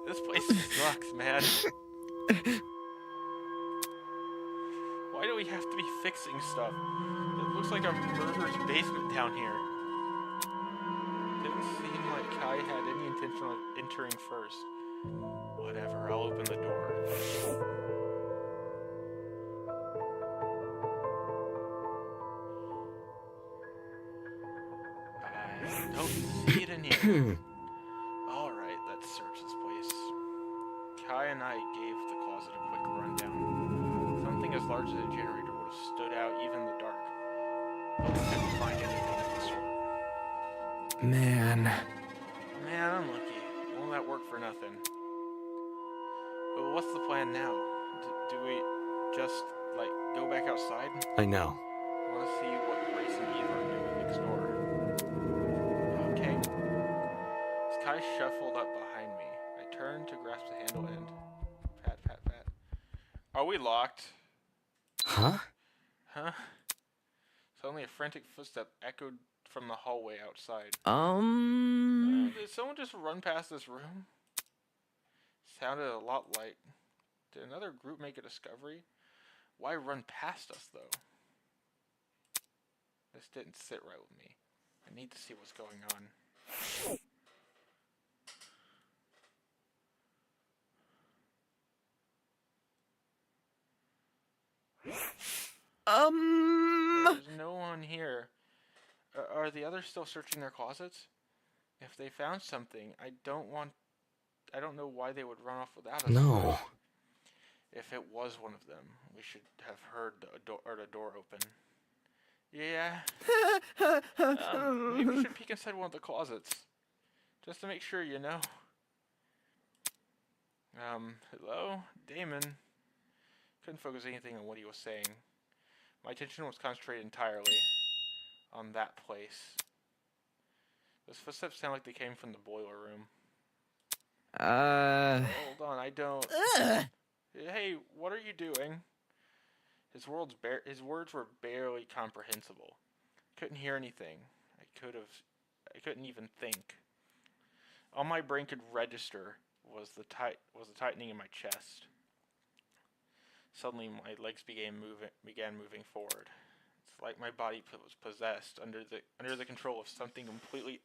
This place sucks, man. Why do we have to be fixing stuff? It looks like a murderer's basement down here. Didn't seem like Kai had any intention of entering first. Whatever, I'll open the door. I don't see it in here. Alright, let's search this place. Kai and I gave the closet a quick rundown. Something as large as a generator would have stood out even in the dark. man. Man, unlucky. All that work for nothing. Well, what's the plan now? Do we just, like, go back outside? I know. I want to see what Grace and Eve are doing next door. Okay. Sky shuffled up behind me. I turned to grasp the handle end. Pat, pat, pat. Are we locked? Huh? Huh? Suddenly a frantic footstep echoed from the hallway outside. Did someone just run past this room? Sounded a lot like... Did another group make a discovery? Why run past us, though? This didn't sit right with me. I need to see what's going on. There's no one here. Are the others still searching their closets? If they found something, I don't know why they would run off without us. No. If it was one of them, we should have heard the door open. Yeah. Maybe we should peek inside one of the closets. Just to make sure, you know. Hello? Damon. Couldn't focus anything on what he was saying. My attention was concentrated entirely on that place. Those footsteps sound like they came from the boiler room. Hold on, I don't... Hey, what are you doing? His words were barely comprehensible. Couldn't hear anything. I couldn't even think. All my brain could register was the tightening in my chest. Suddenly, my legs began moving forward. It's like my body was possessed under the control of something completely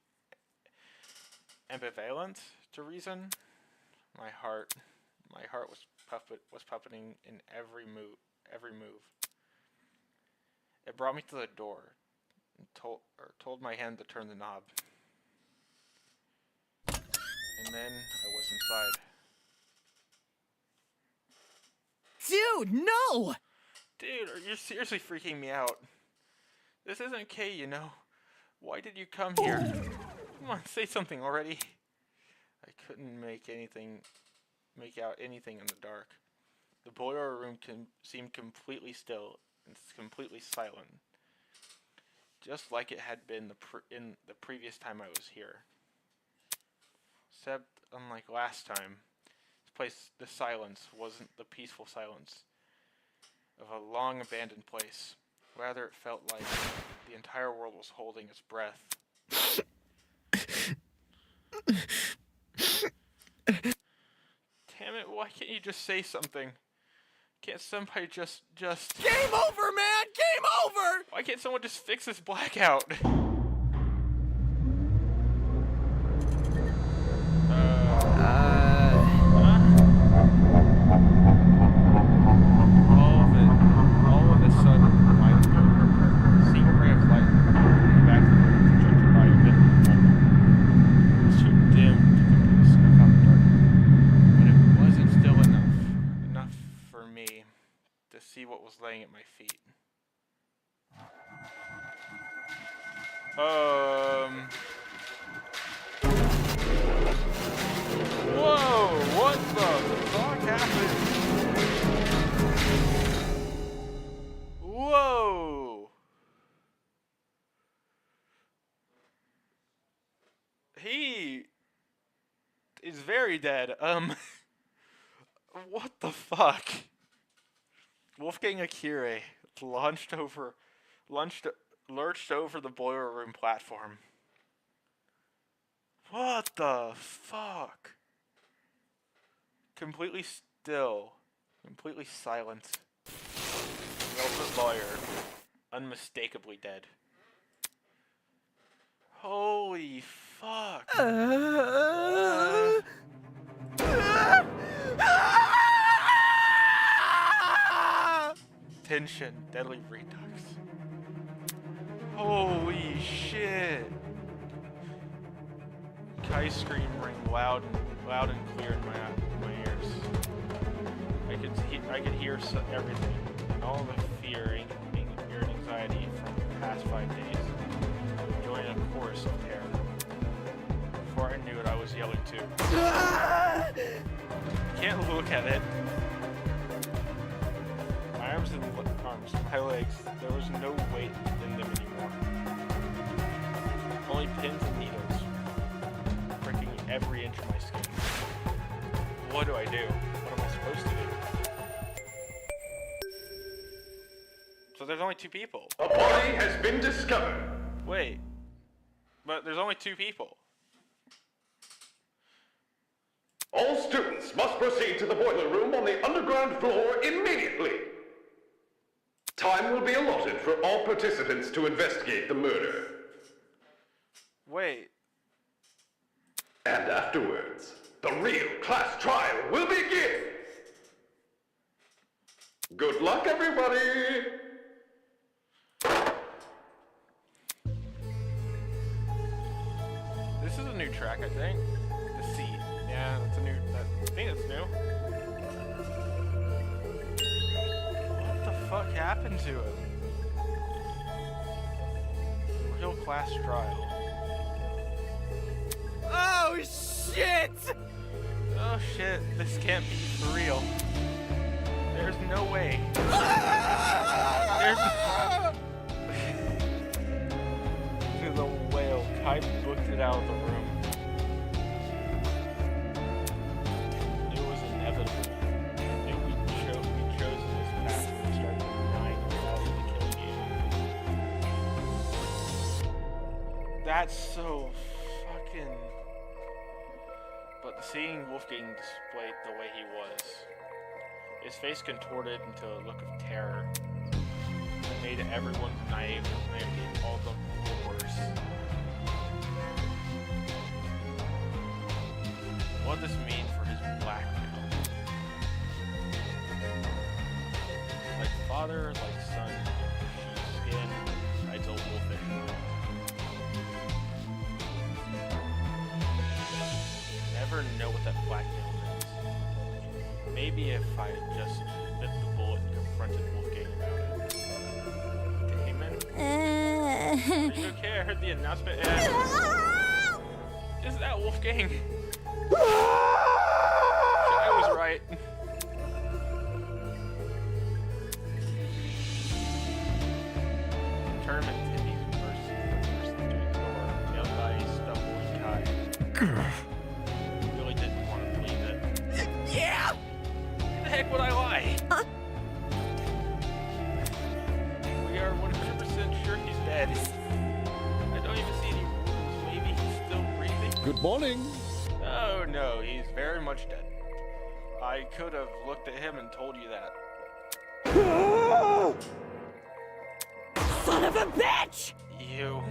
ambivalent to reason. My heart was puppeting in every move. It brought me to the door and told my hand to turn the knob. And then I was inside. Dude, no! Dude, you're seriously freaking me out. This isn't okay, you know. Why did you come here? Come on, say something already. I couldn't make out anything in the dark. The boiler room seemed completely still and completely silent, just like it had been in the previous time I was here. Except, unlike last time, the silence wasn't the peaceful silence of a long abandoned place. Rather, it felt like the entire world was holding its breath. Damn it, why can't you just say something? Can't somebody just... Game over, man! Game over! Why can't someone just fix this blackout? All of a sudden, my seeing ray of light in the back of the projected by a bit was too dim to completely snuff out the darkness. But it wasn't still enough for me to see what was laying at my feet. Whoa! What the fuck happened? Whoa! He is very dead. What the fuck? Wolfgang Akira lurched over the boiler room platform. What the fuck? Completely still, completely silent. Velvet lawyer, unmistakably dead. Holy fuck. Tension, deadly redux. Holy shit. Kai's scream rang loud and clear in my ears. I could hear everything, and all the fear and anxiety from the past 5 days joined a chorus of terror. was yelling too. Can't look at it. My arms, my legs, there was no weight in them anymore. Only pins and needles. Pricking every inch of my skin. What do I do? What am I supposed to do? So there's only 2 people. A body has been discovered. Wait. But there's only 2 people. All students must proceed to the boiler room on the underground floor immediately. Time will be allotted for all participants to investigate the murder. Wait. And afterwards, the real class trial will begin. Good luck, everybody! This is a new track, I think. The seat. Yeah, that's a new. I think it's new. What the fuck happened to it? Real class trial. Oh shit! Oh shit, this can't be for real. There's no way. There's the whale. Kai booked it out of the room. It was inevitable. If we'd chosen this path from the start of 9 without the killing game. That's so fucking... But seeing Wolfgang displayed the way he was, his face contorted into a look of terror. It made everyone naive and made all the worse. What does this mean for his blackmail? Like father, like son, sheepskin, I told Wolfish. Never know what that blackmail means. Maybe if I had just bit the bullet and confronted Wolfgang about it. Damon? Are you okay? I heard the announcement and... Is that Wolfgang? I was right. Tournament Timmy's first to the door, tailed by stumbling Kai. Really didn't want to believe it. Yeah! Why the heck would I lie? We are 100% sure he's dead. I don't even see any wounds. Maybe he's still breathing. Good morning. Oh no, he's very much dead. I could have looked at him and told you that. Son of a bitch! You.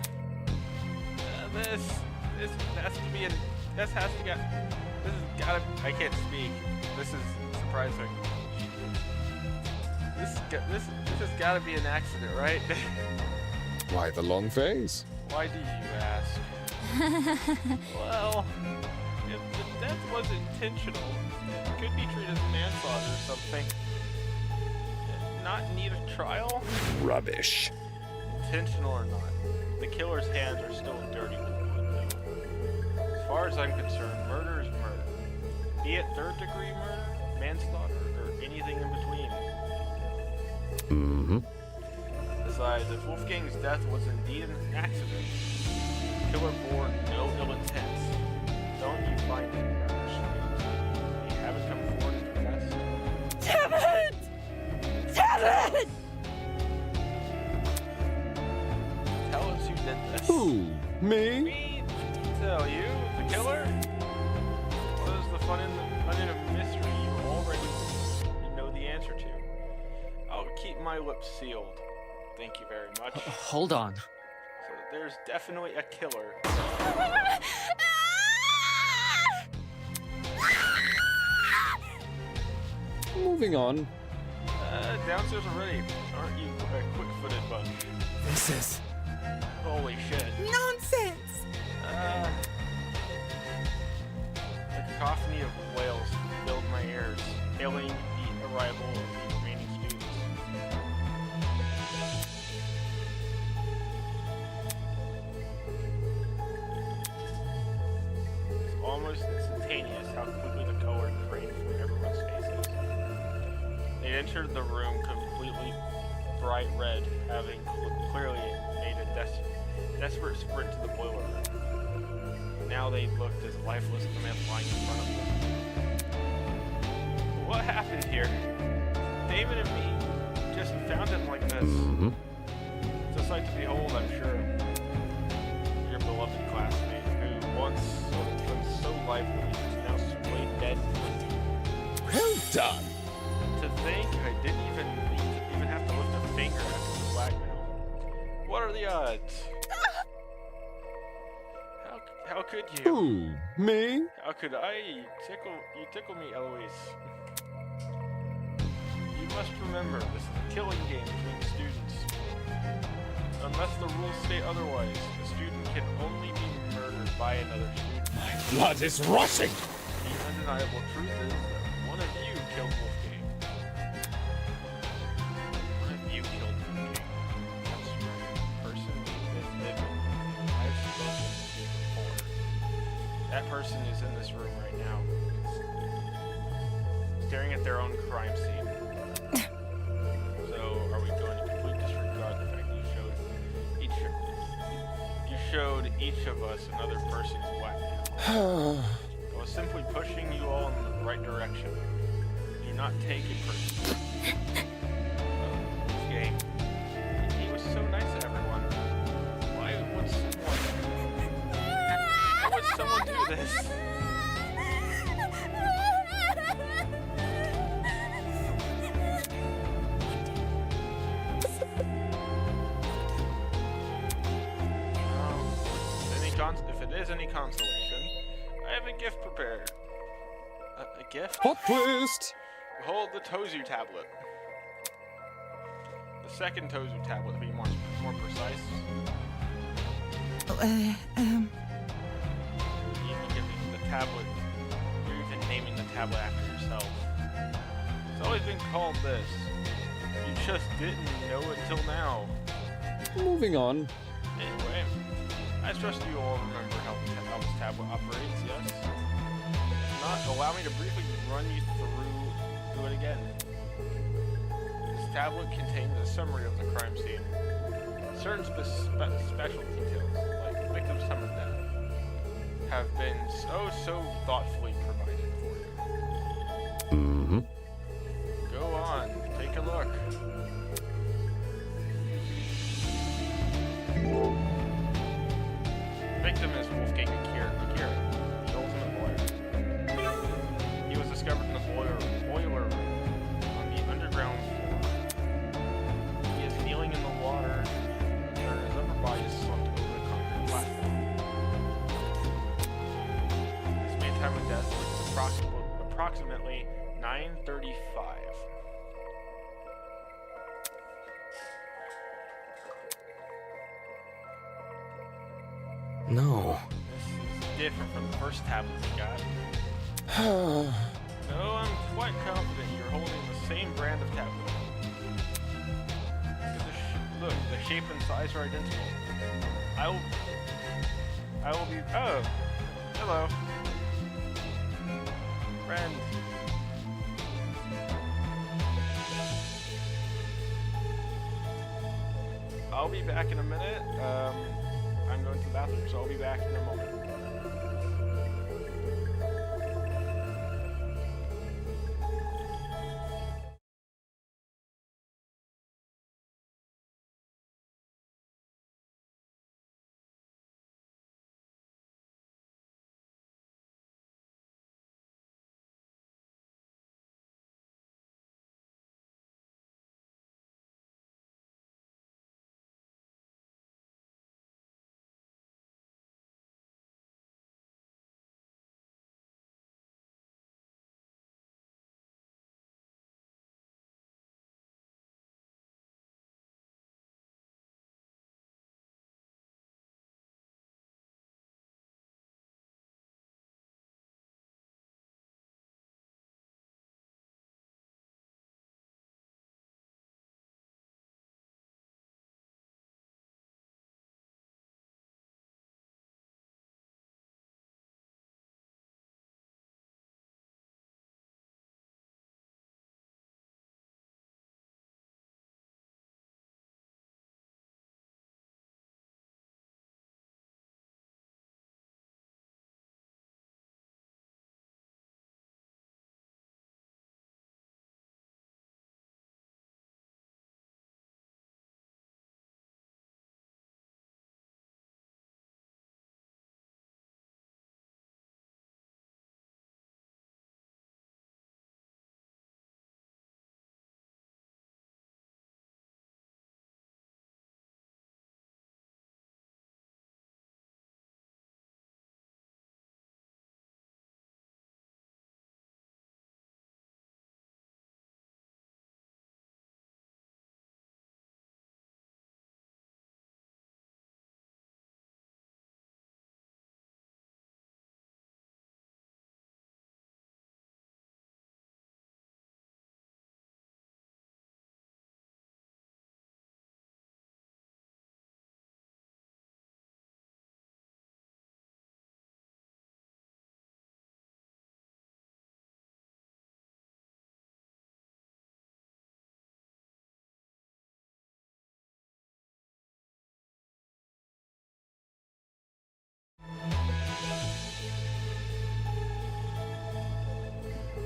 This has to be this has gotta, I can't speak. This is surprising. This has gotta be an accident, right? Why the long face? Why do you ask? Well, if the death was intentional, it could be treated as manslaughter or something. Not need a trial? Rubbish. Intentional or not, the killer's hands are still dirty with blood, though. As far as I'm concerned, murder is murder. Be it third-degree murder, manslaughter, or anything in between. Mm-hmm. Besides, if Wolfgang's death was indeed an accident, the killer bore no ill intent. Don't you find it rather strange? You haven't come forward and confessed? Damn it! Damn it! Tell us who did this. Who? Me? Me? Tell you? The killer? What is the fun in of mystery you already know the answer to? I'll keep my lips sealed. Thank you very much. Hold on. So there's definitely a killer. Moving on. Downstairs already. Aren't you a quick-footed bunch? This is... Holy shit. Nonsense! A cacophony of wails filled my ears, hailing the arrival of the remaining students. It's almost almost instantaneous how quickly the color drained from everyone's faces. They entered the room completely bright red, having clearly made a desperate sprint to the boiler room. Now they looked as lifeless as the man lying in front of them. What happened here? David and me just found him like this. It's a sight to behold, I'm sure. Your beloved classmate, who once was so lively, is now splayed dead. Well done. To think I didn't even have to lift a finger after the blackmail. What are the odds? How could you? Who? Me? How could I? You tickle me, Eloise. You must remember, this is a killing game between students. Unless the rules state otherwise, a student can only be murdered by another student. My blood is rushing. The undeniable truth is that one of you killed Wolfgang. One of you killed Wolfgang. That's right. Person is living. I've spoken to you before. That person is in this room right now. Staring at their own crime scene. So, are we going to completely disregard the fact that you showed each of us another person's blackmail? I was simply pushing you all in the right direction. Do not take it personally. This game, he was so nice to everyone. Why would someone do this? If it is any consolation, I have a gift prepared. A gift? Plot twist. Behold the Tozu tablet. The second Tozu tablet, to be more precise. Even giving the tablet, you're even naming the tablet after yourself. It's always been called this. You just didn't know it till now. Moving on. Anyway, I trust you all remember how this tablet operates, yes? If not, allow me to briefly run you through it again. This tablet contains a summary of the crime scene. Certain special details, like victim summary death, have been so thoughtfully provided for you. Go on, take a look. Victim is Wolfgang Akira, the ultimate lawyer. He was discovered in the boiler room on the underground floor. He is kneeling in the water, and his upper body is slumped over the concrete platform. His main time of death is approximately 9:35. No. This is different from the first tablet we got. No, I'm quite confident you're holding the same brand of tablet. Look, the shape and size are identical. I will be. Oh, hello, friend. I'll be back in a minute. I'm going to the bathroom, so I'll be back in a moment.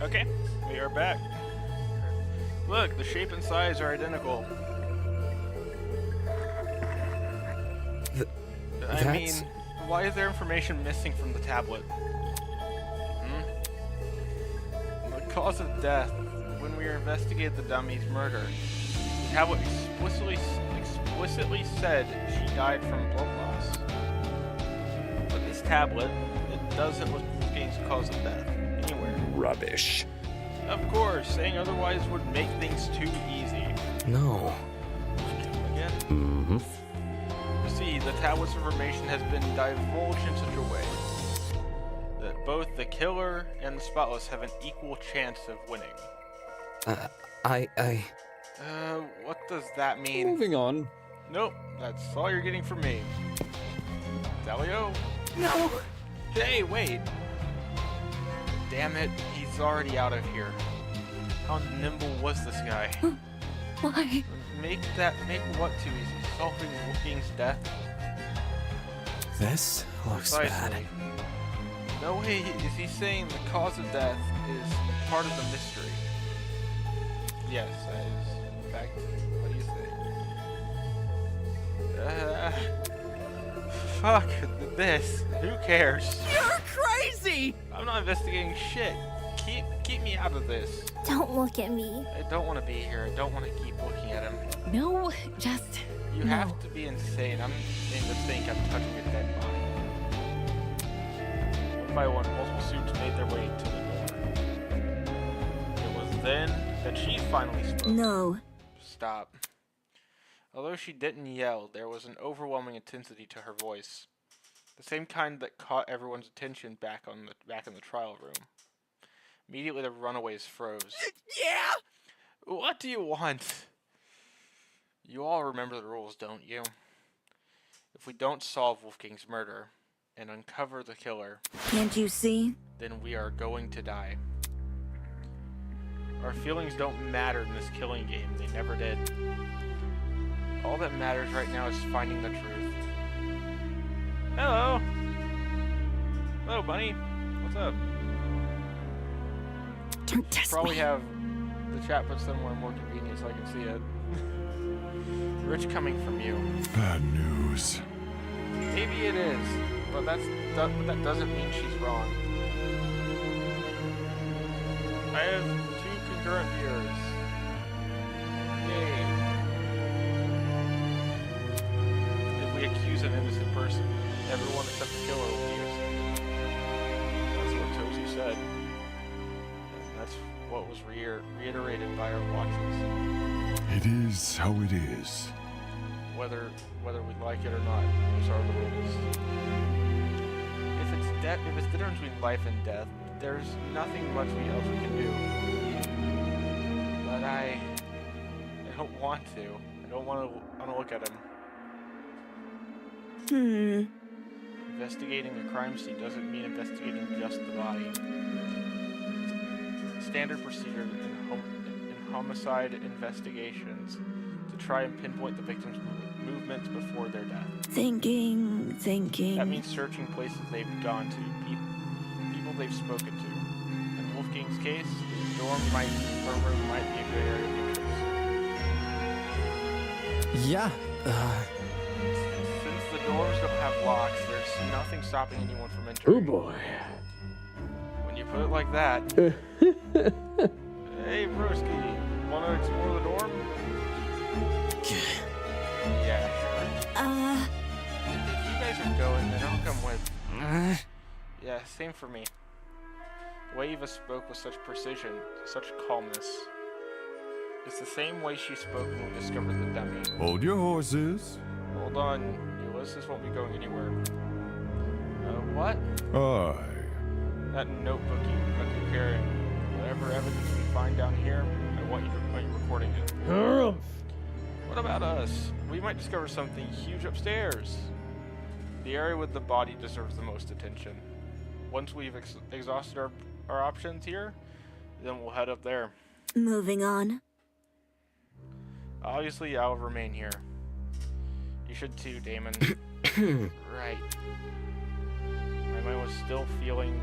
Okay, we are back. Look, the shape and size are identical. I mean, That's... why is there information missing from the tablet? The cause of death. When we investigated the dummy's murder, the tablet explicitly said she died from blood loss. But this tablet, it doesn't look Wolfgang's cause of death anywhere. Rubbish. Of course, saying otherwise would make things too easy. No. Again. Mm-hmm. You see, the tablet's information has been divulged in such a way that both the killer and the spotless have an equal chance of winning. What does that mean? Moving on. Nope, that's all you're getting from me. Dalio? No. Hey, wait! Damn it, he's already out of here. How nimble was this guy? Why? Make what too easy? Solving Wolfgang's death? This looks bad. Precisely. No way is he saying the cause of death is part of the mystery. Yes, that is. In fact, what do you think? Fuck this. Who cares? You're crazy. I'm not investigating shit. Keep me out of this. Don't look at me. I don't want to be here. I don't want to keep looking at him. No, just. You no. have to be insane. I'm in to think I'm touching a dead body. One by one, multiple suits made their way to the door. It was then that she finally spoke. No. Stop. Although she didn't yell, there was an overwhelming intensity to her voice. The same kind that caught everyone's attention back in the trial room. Immediately the runaways froze. Yeah. What do you want? You all remember the rules, don't you? If we don't solve Wolfgang's murder and uncover the killer, Can't you see? then we are going to die. Our feelings don't matter in this killing game. They never did. All that matters right now is finding the truth. Hello! Hello, bunny. What's up? Don't test Probably me. have the chat put somewhere more convenient so I can see it. Rich coming from you. Bad news. Maybe it is, but that doesn't mean she's wrong. I have 2 concurrent viewers. Yay. If we accuse an innocent person, everyone except the killer will be innocent. That's what Tozy said. And that's what was reiterated by our watchers. It is how it is. Whether we like it or not, those are the rules. If it's the difference between life and death, there's nothing much else we can do. But I don't want to. I don't want to look at him. Investigating the crime scene doesn't mean investigating just the body. Standard procedure in homicide investigations to try and pinpoint the victim's movements before their death. Thinking. That means searching places they've gone to, people they've spoken to. In Wolfgang's case, the dorm room might be a good area of interest. Yeah. Since the doors don't have locks, there's nothing stopping anyone from entering. Oh boy. When you put it like that. Hey, broski, wanna explore the dorm? Yeah, sure. If you guys are going, then I'll come with. Yeah, same for me. The way Eva spoke with such precision, such calmness. It's the same way she spoke when we discovered the dummy. Hold your horses. Hold on, Ulysses won't be going anywhere. What? Aye. That notebook you're carrying. Whatever evidence we find down here, I want you recording it. What about us? We might discover something huge upstairs. The area with the body deserves the most attention. Once we've exhausted our options here, then we'll head up there. Moving on. Obviously, I'll remain here. You should too, Damon. Right. My mind was still reeling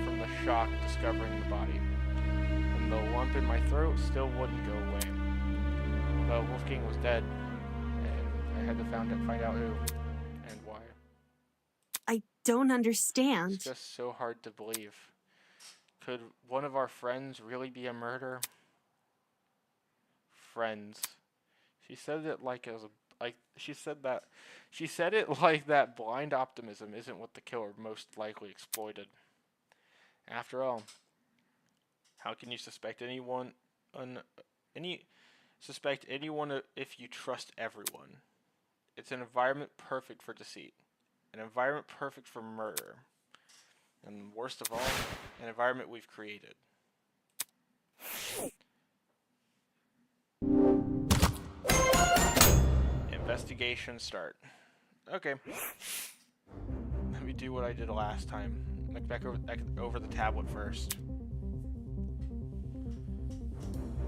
from the shock of discovering the body, and the lump in my throat still wouldn't go away. But Wolfgang was dead, and I had to find out who and why. I don't understand. It's just so hard to believe. Could one of our friends really be a murderer? Friends. She said it like it was she said it like that blind optimism isn't what the killer most likely exploited. After all, how can you suspect anyone if you trust everyone? It's an environment perfect for deceit, an environment perfect for murder, and worst of all, an environment we've created. Investigation start. Okay. Let me do what I did last time. Look back over the tablet first.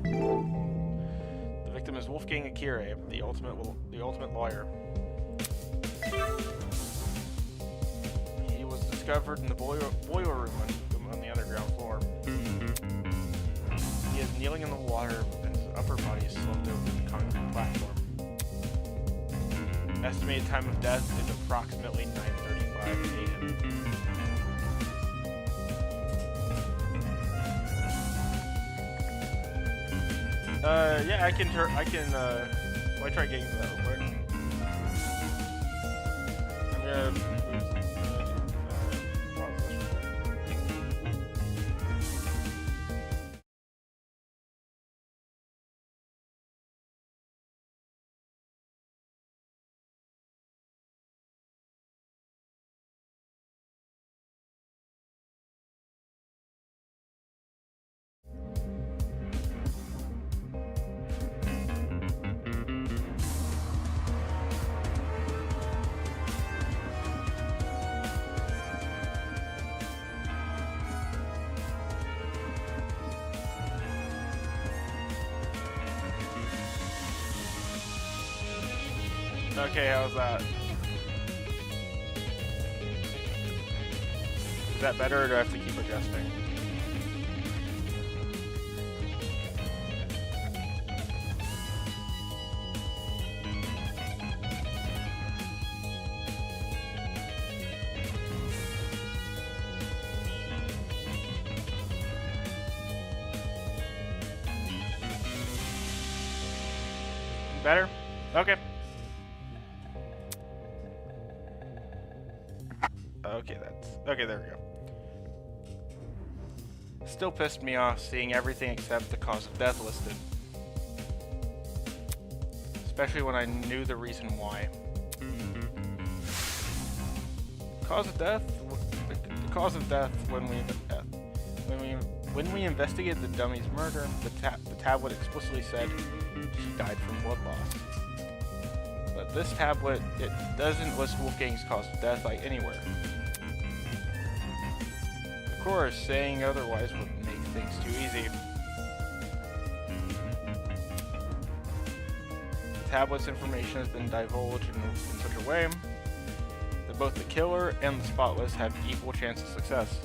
The victim is Wolfgang Akira, the ultimate lawyer. He was discovered in the boiler room on the underground floor. He is kneeling in the water and his upper body is slumped over the concrete platform. Estimated time of death is approximately 9:35 a.m. Yeah, I can, let me try getting to that real quick. I'm gonna pause this real quick. Okay, how's that? Is that better, or do I have to keep adjusting? Better? Okay. Okay, there we go. Still pissed me off seeing everything except the cause of death listed. Especially when I knew the reason why. Cause of death? The cause of death when we investigated the dummy's murder, the tablet explicitly said she died from blood loss. But this tablet, it doesn't list Wolfgang's cause of death like anywhere. Of course, saying otherwise would make things too easy. The tablet's information has been divulged in such a way that both the killer and the spotless have equal chance of success.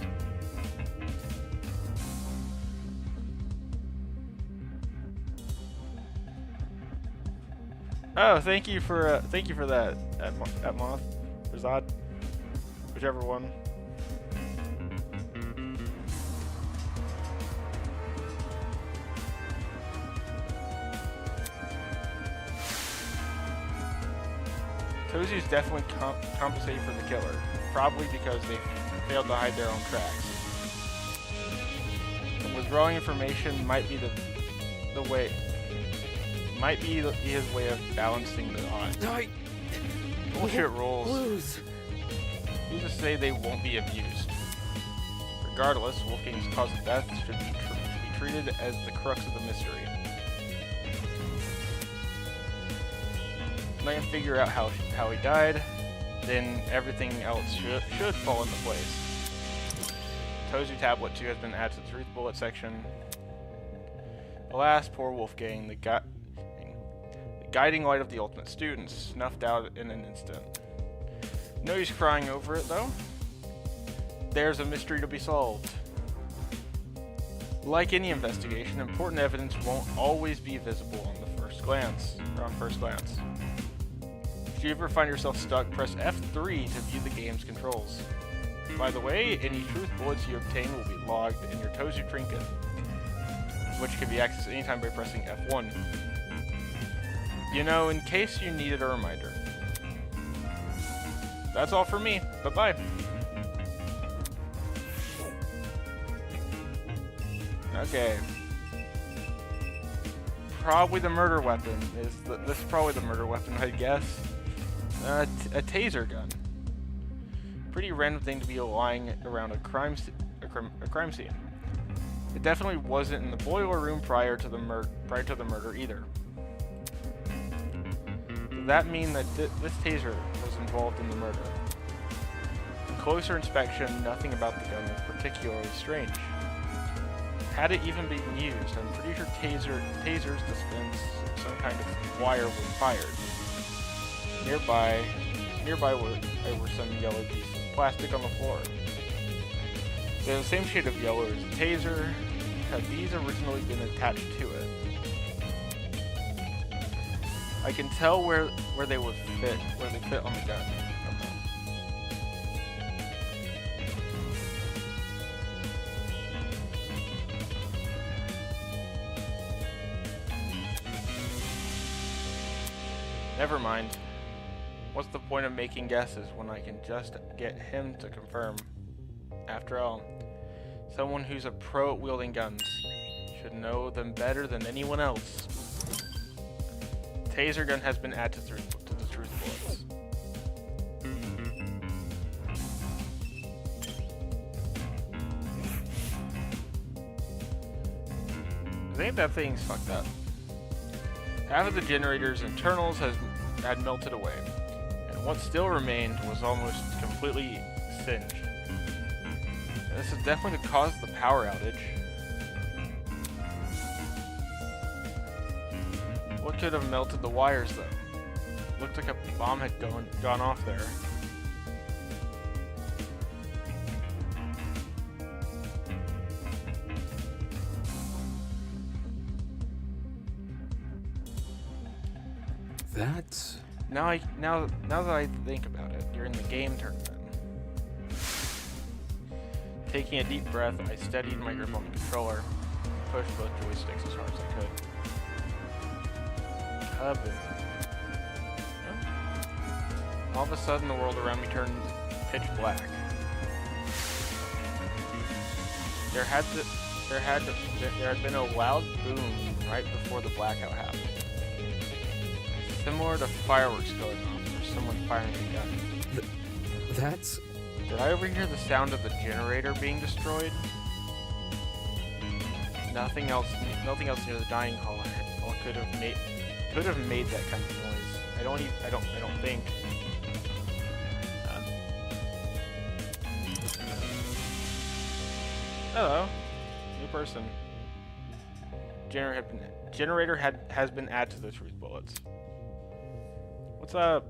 Oh, thank you for that, Atmoth, or Zod, whichever one. Tozu's definitely compensating for the killer, probably because they failed to hide their own tracks. And withdrawing information might be the way. Might be his way of balancing the odds. Bullshit rules. Who's to say they won't be abused? Regardless, Wolfgang's cause of death should be treated as the crux of the mystery. When I can figure out how he died, then everything else should fall into place. Tozu Tablet 2 has been added to the Truth Bullet section. Alas, poor Wolfgang, the guiding light of the ultimate student, snuffed out in an instant. No use crying over it, though. There's a mystery to be solved. Like any investigation, important evidence won't always be visible on the first glance, or on first glance. If you ever find yourself stuck, press F3 to view the game's controls. By the way, any truth bullets you obtain will be logged in your Tozu trinket, which can be accessed anytime by pressing F1. You know, in case you needed a reminder. That's all for me. Bye-bye. Okay. Probably the murder weapon this is probably the murder weapon, I guess. A taser gun. Pretty random thing to be lying around a crime scene. It definitely wasn't in the boiler room prior to the murder either. Does that mean that this taser was involved in the murder? On closer inspection, nothing about the gun was particularly strange. Had it even been used, I'm pretty sure tasers dispense some kind of wire when fired. Nearby were some yellow pieces of plastic on the floor. They're the same shade of yellow as the taser. Had these originally been attached to it? I can tell where they would fit, where they fit on the gun. Never mind. What's the point of making guesses when I can just get him to confirm? After all, someone who's a pro at wielding guns should know them better than anyone else. Taser gun has been added to the truth bullets. I think that thing's fucked up. Half of the generator's internals had melted away, and what still remained was almost completely singed. And this is definitely the cause of the power outage. What could have melted the wires, though? Looked like a bomb had gone off there. That's... Now that I think about it, you're in the game tournament. Taking a deep breath, I steadied my grip on the controller, pushed both joysticks as hard as I could. All of a sudden, the world around me turned pitch black. There had been a loud boom right before the blackout happened. Similar to fireworks going off, or someone firing a gun. That's... Did I overhear the sound of the generator being destroyed? Nothing else near the dining hall could have made that kind of noise. I don't think. Hello, new person. Generator has been added to the truth bullets. What's up?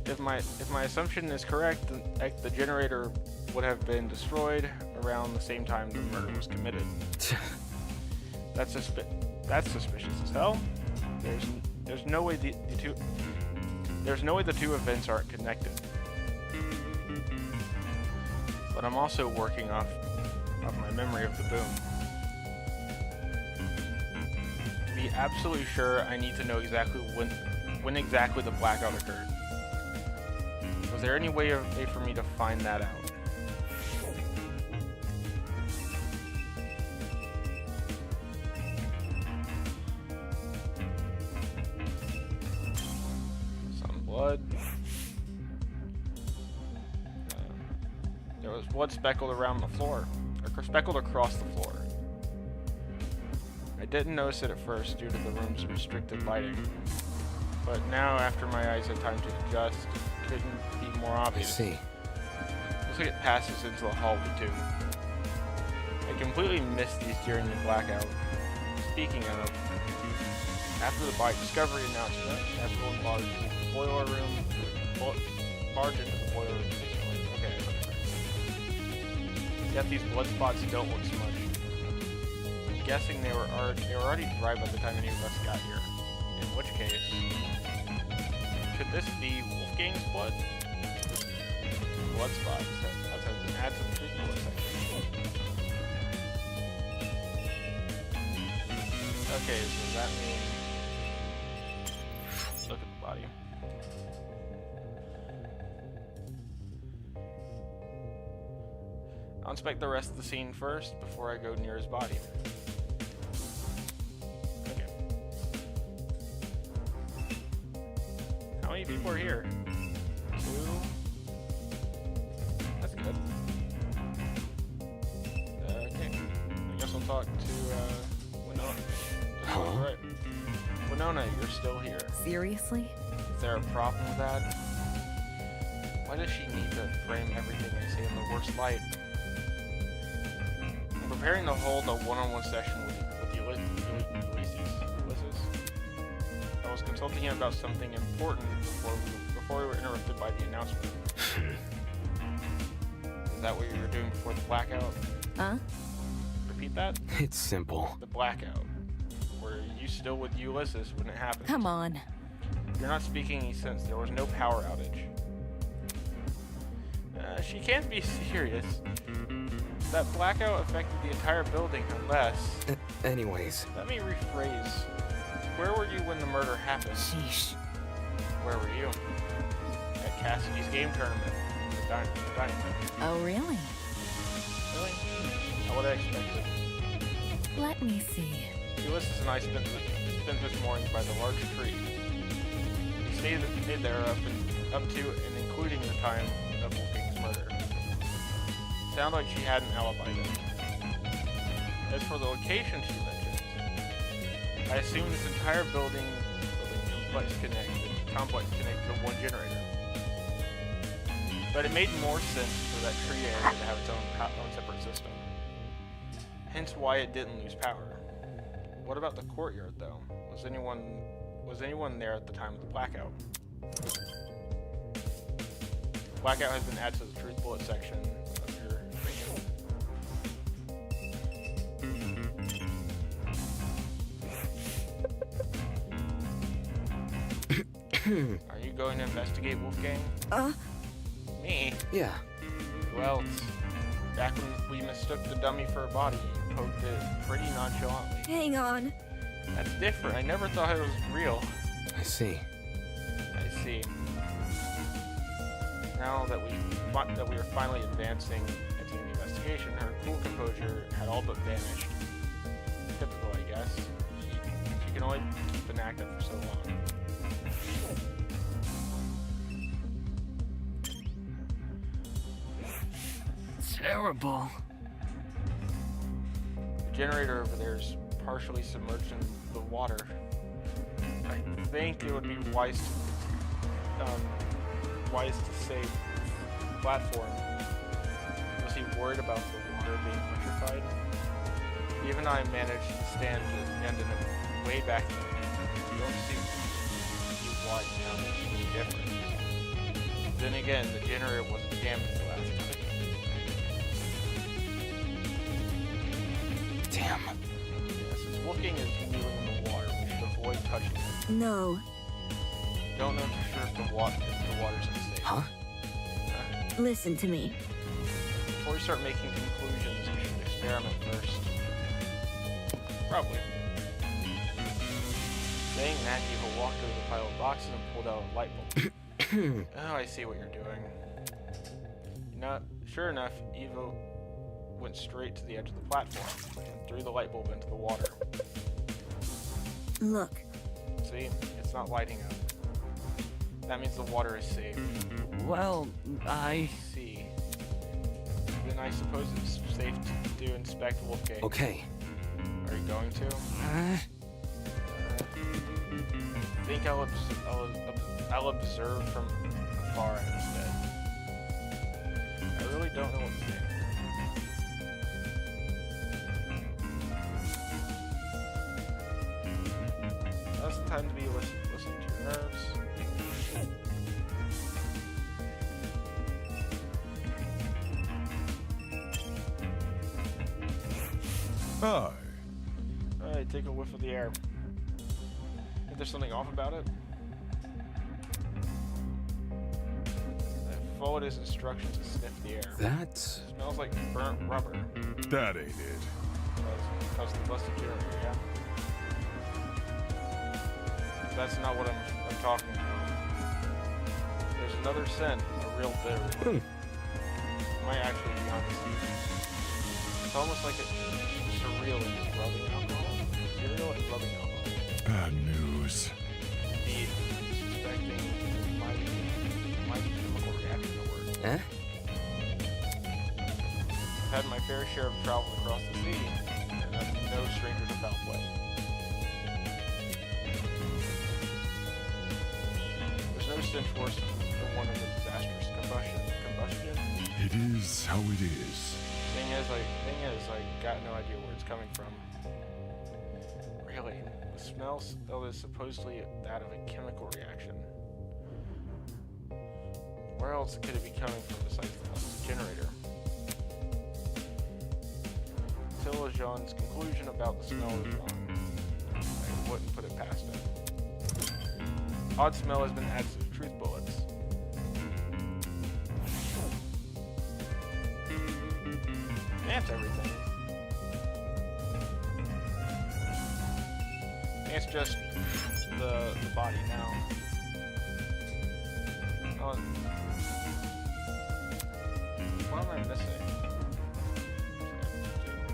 If my assumption is correct, the generator would have been destroyed around the same time the murder was committed. That's suspicious as hell. There's no way the two events aren't connected. But I'm also working off my memory of the boom. To be absolutely sure, I need to know exactly when exactly the blackout occurred. Was there any way for me to find that out? Some blood. There was blood speckled around the floor, or speckled across the floor. I didn't notice it at first due to the room's restricted lighting, but now after my eyes had time to adjust, it couldn't be more obvious. I see. Looks like it passes into the hallway too. I completely missed these during the blackout. Speaking of, after the bike discovery announcement, everyone largely boiler room, barge into the boiler room. Okay. Yet these blood spots don't look smudged. I'm guessing they were already dry by the time any of us got here. In which case, could this be Wolfgang's blood? Blood spots that has been added to the food bullet section. Okay, so does that mean... Look at the body. I'll inspect the rest of the scene first before I go near his body. Okay. How many people are here? 2? That's good. Okay. I guess I'll talk to Winona. Huh? Right. Winona, you're still here. Seriously? Is there a problem with that? Why does she need to frame everything I say in the worst light? I'm preparing to hold a one-on-one session with Ulysses. I was consulting him about something important before we were interrupted by the announcement. Is that what you were doing before the blackout? Huh? Repeat that? It's simple. The blackout. Were you still with Ulysses when it happened? Come on. You're not speaking any sense. There was no power outage. She can't be serious. That blackout affected the entire building unless... Anyways. Let me rephrase. Where were you when the murder happened? Sheesh. Where were you? At Cassidy's game tournament. The dining room. Oh, really? Really? Not what I expected. Let me see. Ulysses and I spent this morning by the large tree. We stayed there up to and including the time of Wolfgang's murder. Sounded like she had an alibi then. As for the location she mentioned, I assume this entire building complex connected to one generator. But it made more sense for that tree area to have its own separate system. Hence why it didn't lose power. What about the courtyard, though? Was anyone there at the time of the blackout? Blackout has been added to the truth bullet section of your video. Are you going to investigate Wolfgang? Me? Yeah. Who else? Back when we mistook the dummy for a body, you poked it pretty nonchalantly. Hang on. That's different. I never thought it was real. I see. I see. Now that we are finally advancing into the investigation, her cool composure had all but vanished. Typical, I guess. She can only keep an act up for so long. Terrible. The generator over there is partially submerged in the water. I think it would be wise to save the platform. Was he worried about the water being petrified? Even I managed to stand and in a way back then. You don't see why now it's different. Then again, the generator wasn't damaged the last time. Damn. Yeah, since Wolfgang is kneeling in the water, we should avoid touching him. No. Don't know for sure if the water's unsafe. Huh? Listen to me. Before we start making conclusions, we should experiment first. Probably. Saying that, Eva walked over the pile of boxes and pulled out a light bulb. Oh, I see what you're doing. Sure enough, Eva went straight to the edge of the platform and threw the light bulb into the water. Look. See? It's not lighting up. That means the water is safe. Well, I See. Then I suppose it's safe to inspect Wolfgang. Okay. Are you going to? I think I'll observe from afar instead. I really don't know what to say. Now's the time to be listening to your nerves. Aye. Alright, take a whiff of the air. Think there's something off about it? I followed his instructions to sniff the air. That... Smells like burnt rubber. That ain't it. How's the busted generator, yeah? That's not what I'm talking about. There's another scent, a real bitter one. Might actually be on the scene. It's almost like it's surreal and rubbing alcohol. Cereal and rubbing alcohol. Bad news. Indeed, suspecting a mighty chemical reaction to work. Eh? I've had my fair share of travel across the sea, and I'm no stranger to foul play. There's no stench worse than one of the disastrous combustion. It is how it is. Thing is, I got no idea where it's coming from. Really, the smell is supposedly that of a chemical reaction. Where else could it be coming from besides the generator? Attila Jean's conclusion about the smell is wrong. I wouldn't put it past him. Odd smell has been added to the truth bullets. That's everything. It's just the body now. Oh, what am I missing?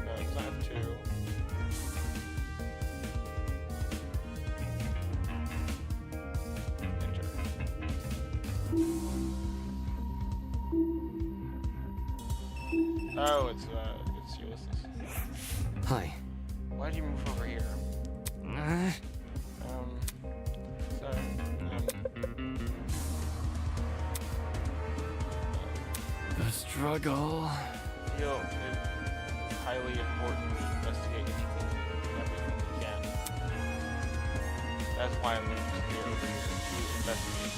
No, it's not F2. Enter. Oh, it's Ulysses. Hi. Why'd you move over here? The struggle. I feel it's highly important we investigate anything and everything we can. That's why I'm just here over here to investigate.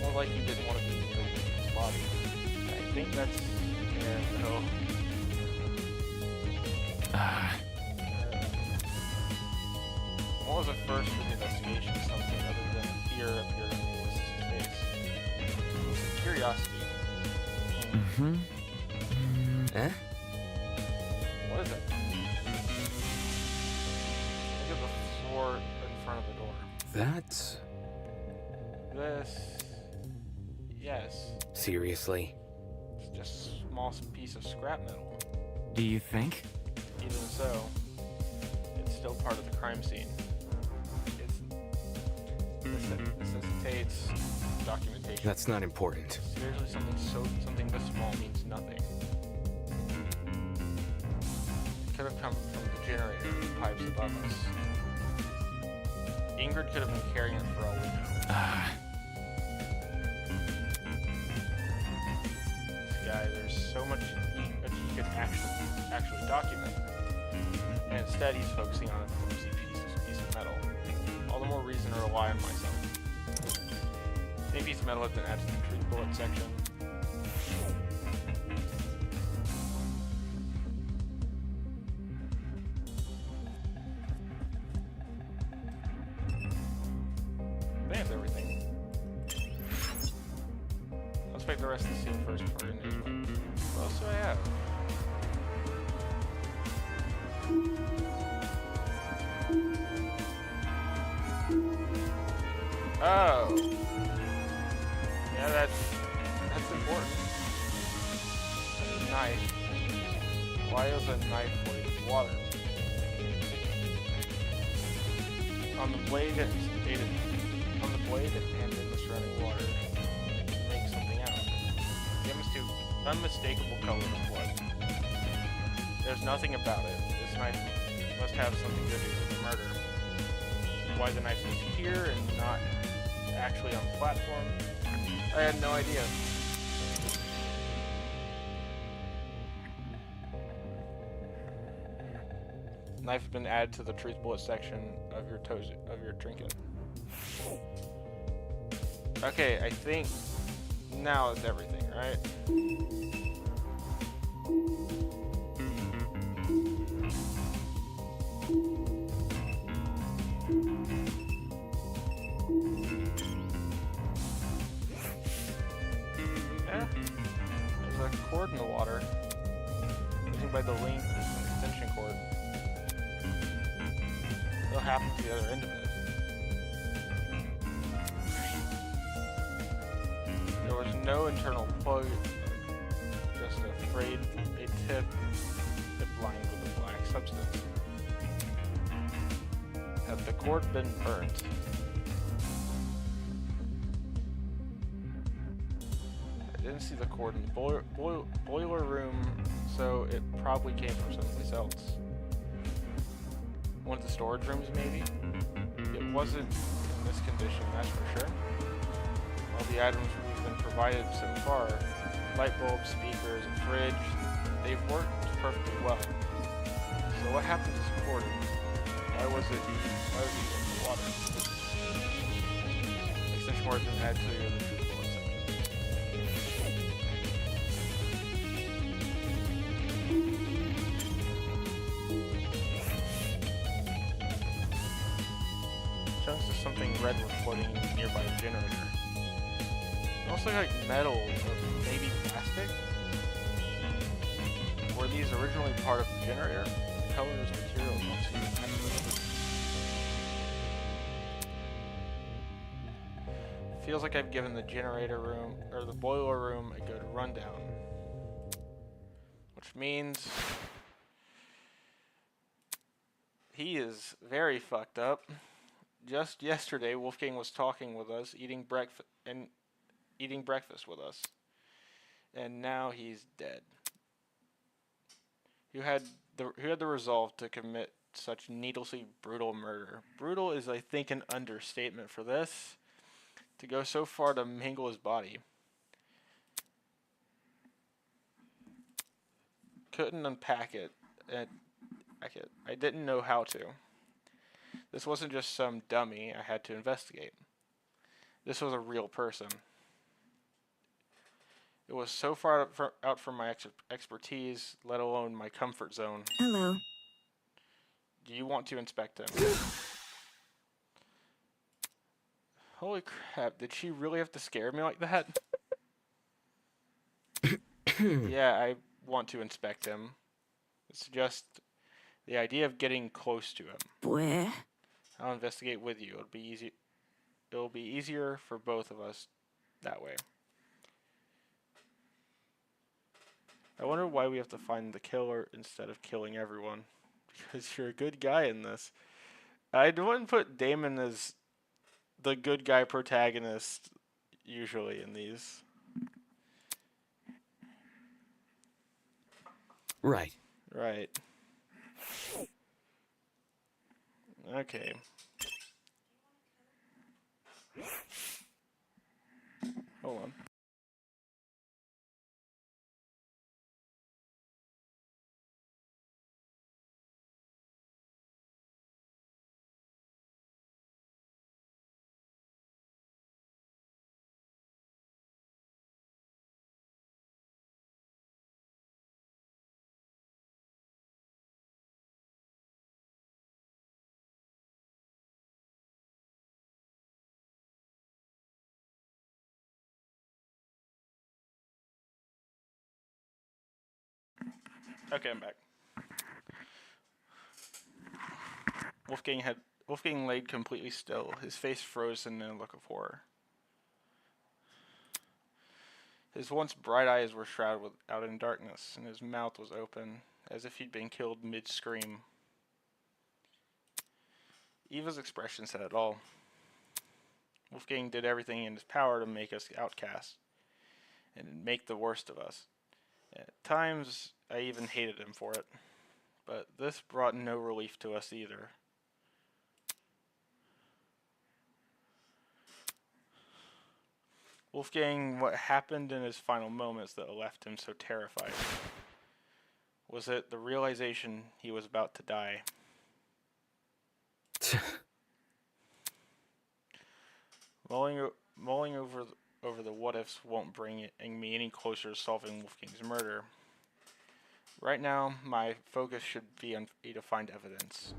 More like you didn't want to be near his body. I think that's no. What was the first for the investigation? Something other than fear appeared on Ulysses' face. It was curiosity. Eh? What is it? Look at the floor in front of the door. That... This... Yes. Seriously? It's just a small piece of scrap metal. Do you think? Even so, it's still part of the crime scene. It necessitates documentation. That's not important. Seriously, something this small means nothing. It could have come from the generator in the pipes above us. Ingrid could have been carrying it for all we know. This guy, there's so much that he could actually document. And instead he's focusing on a flimsy piece of metal. All the more reason to rely on myself. Any piece of metal has been added to the truth bullet section. They have everything. Let's pick the rest of the scene first before we get into it. What else do I have? Oh. Yeah, that's important. A knife. Why is a knife with water? On the blade and in the surrounding water, make something out. The unmistakable color of blood. There's nothing about it. This knife must have something to do with the murder. Why the knife is here and not actually on the platform, I had no idea. Knife has been added to the truth bullet section of your trinket. Okay, I think now is everything, right? Yeah, there's a cord in the water. Judging by the length, it's an extension cord. What happened to the other end of it? There was no internal plug, just a tip lined with a black substance. Had the cord been burnt? I didn't see the cord in the boiler room, so it probably came from someplace else. One of the storage rooms, maybe? It wasn't in this condition, that's for sure. All the items we've been provided so far, light bulbs, speakers, a fridge, they've worked perfectly well. So what happened to this cord? Why was it in the water? Extension cord didn't add to the truthful Chunks of something red were floating in the nearby generator. It almost looked like metal or maybe plastic. Were these originally part of the generator? Colors, materials, once you feels like I've given the generator room or the boiler room a good rundown. Which means he is very fucked up. Just yesterday, Wolfgang was talking with us, eating breakfast with us, and now he's dead. Who had the resolve to commit such needlessly brutal murder? Brutal is, I think, an understatement for this. To go so far to mangle his body. Couldn't unpack it. I didn't know how to. This wasn't just some dummy I had to investigate. This was a real person. It was so far out from my expertise, let alone my comfort zone. Hello. Do you want to inspect him? Holy crap, did she really have to scare me like that? Yeah, I want to inspect him. It's just the idea of getting close to him. Where? I'll investigate with you. It'll be easier for both of us that way. I wonder why we have to find the killer instead of killing everyone. Because you're a good guy in this. I wouldn't put Damon as the good guy protagonist usually in these. Right. Right. Okay. Hold on. Okay, I'm back. Wolfgang laid completely still, his face frozen in a look of horror. His once bright eyes were shrouded out in darkness, and his mouth was open, as if he'd been killed mid-scream. Eva's expression said it all. Wolfgang did everything in his power to make us outcasts, and make the worst of us. At times, I even hated him for it, but this brought no relief to us either. Wolfgang, what happened in his final moments that left him so terrified? Was it the realization he was about to die? Mulling over the what-ifs won't bring me any closer to solving Wolfgang's murder. Right now, my focus should be on to find evidence.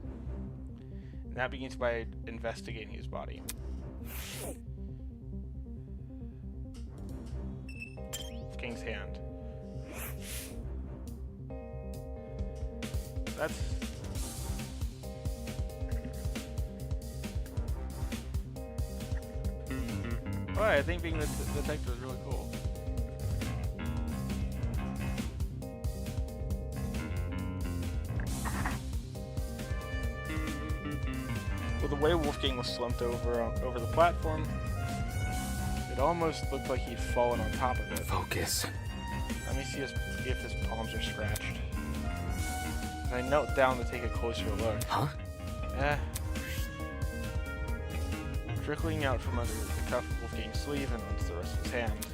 And that begins by investigating his body. King's hand. That's... Oh, I think being the detective is really cool. Well, the way Wolfgang was slumped over the platform, it almost looked like he'd fallen on top of it. Focus. Let me see if his palms are scratched. And I knelt down to take a closer look. Huh? Trickling out from under the cuff of Wolfgang's sleeve and onto the rest of his hand.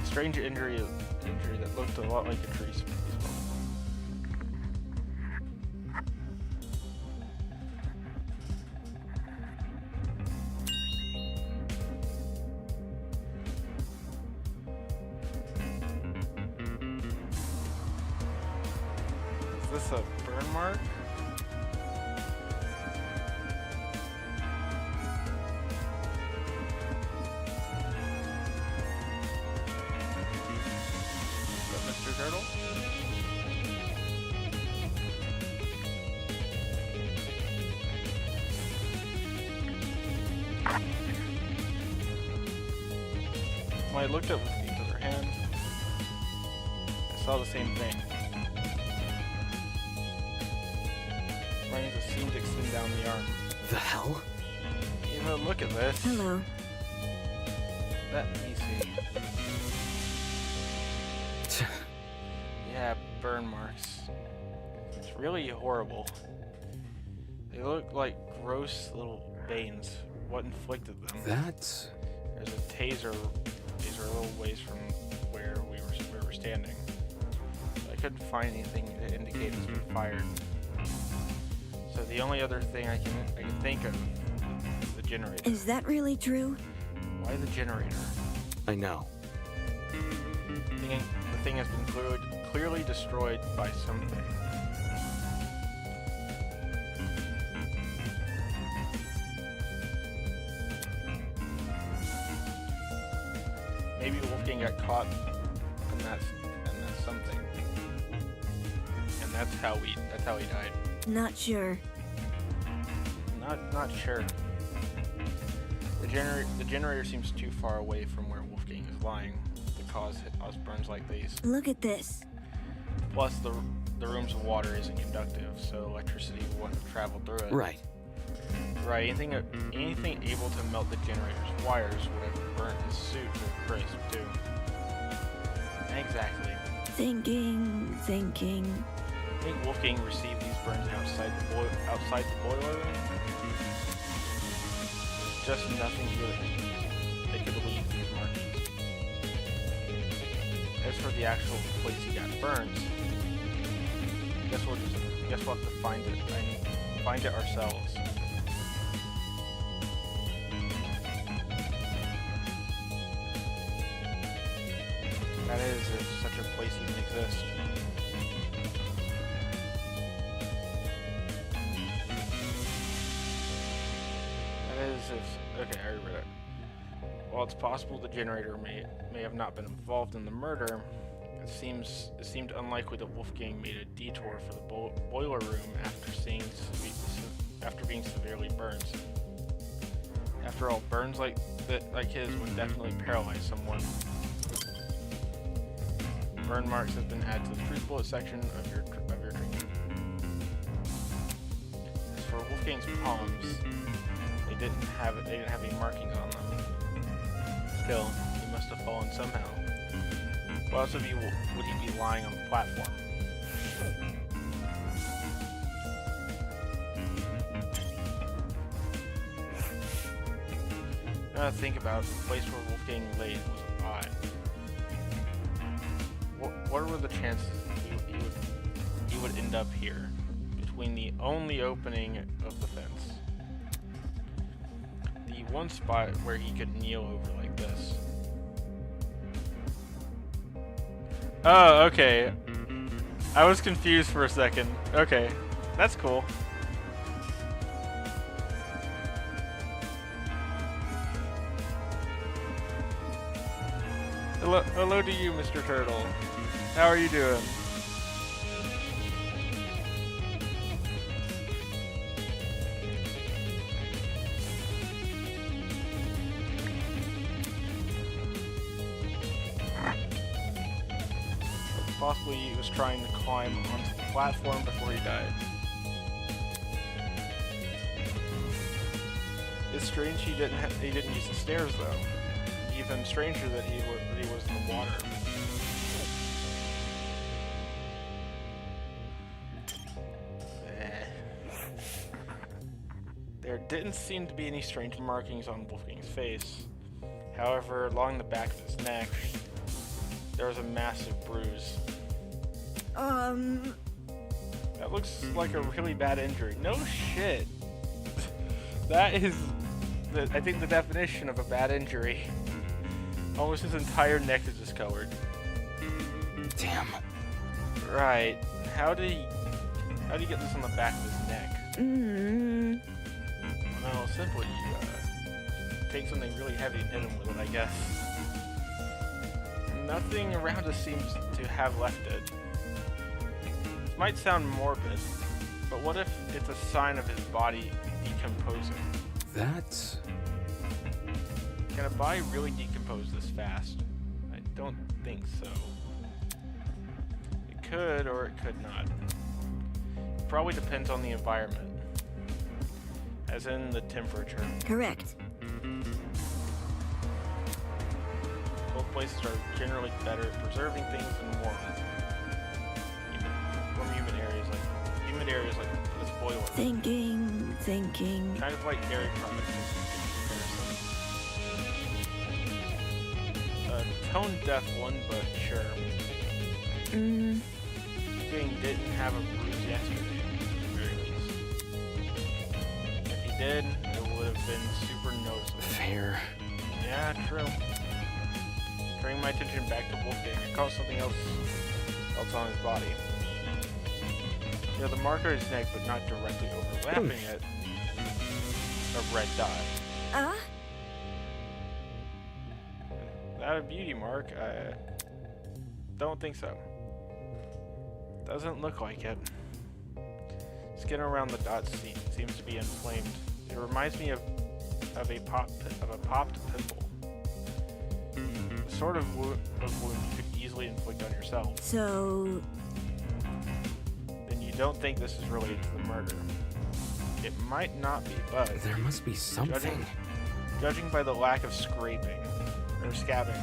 A strange injury that looked a lot like a tree smoke. Is this a burn mark? Is that Mr. Turtle? When I looked at Wolfgang's other hand, I saw the same thing. Running a seam to extend down the arm. The hell? Even look at this. Hello. Let me see. Yeah, burn marks. It's really horrible. They look like gross little veins. What inflicted them? That's... There's a taser a little ways from where we were standing. I couldn't find anything to indicate it's been fired. So the only other thing I can think of is the generator. Is that really true? Why the generator? I know. The thing has been clearly destroyed by something. Maybe Wolfgang got caught, and that's something. And that's how he died. Not sure. Not sure. The generator seems too far away from where Wolfgang is lying to cause burns like these. Look at this. Plus, the room's water isn't conductive, so electricity wouldn't have traveled through it. Right. Right. Anything able to melt the generator's wires would have burnt his suit to a crisp too. Exactly. Thinking. I think Wolfgang received these burns outside the boiler room. There's just nothing good that could leave these markings. As for the actual place he got burns, guess we'll have to find it ourselves. That is, if such a place even exists. Okay, I read it. While it's possible the generator may have not been involved in the murder, it seemed unlikely that Wolfgang made a detour for the boiler room after being severely burned. After all, burns like his would definitely paralyze someone. Burn marks has been added to the truth bullet section of your drinking. As for Wolfgang's palms, they didn't have any markings on them. Still, he must have fallen somehow. Why else would he be lying on the platform? Now to think about it, the place where Wolfgang laid was odd. What were the chances he would end up here, between the only opening of the fence? The one spot where he could kneel over like this. Oh, okay. I was confused for a second. Okay, that's cool. Hello to you, Mr. Turtle. How are you doing? Possibly he was trying to climb onto the platform before he died. It's strange he didn't use the stairs though. Even stranger that he was in the water. There didn't seem to be any strange markings on Wolfgang's face. However, along the back of his neck, there was a massive bruise. That looks like a really bad injury. No shit. That is, I think, the definition of a bad injury. Almost his entire neck is discolored. Damn. Right. How do you get this on the back of his neck? Well, simply, take something really heavy and hit him with it, I guess. Nothing around us seems to have left it. This might sound morbid, but what if it's a sign of his body decomposing? That's... Can a body really decompose this fast? I don't think so. It could or it could not. It probably depends on the environment. As in the temperature. Correct. Cold places are generally better at preserving things than warm. Humid areas like this boiler. Thinking. Kind of like dairy products in comparison. Tone deaf one, but sure. Wolfgang didn't have a bruise yesterday, at the very least. If he did, it would have been super noticeable. fair. Yeah, true. Turning my attention back to Wolfgang, I caught something else on his body. You know, the marker is neck, but not directly overlapping it. A red dot. That a beauty mark? I don't think so. Doesn't look like it. Skin around the dot seems to be inflamed. It reminds me of a popped pimple. The sort of wound you could easily inflict on yourself. So... Then you don't think this is related to the murder. It might not be, but... There must be something. Judging by the lack of scraping, or scabbing,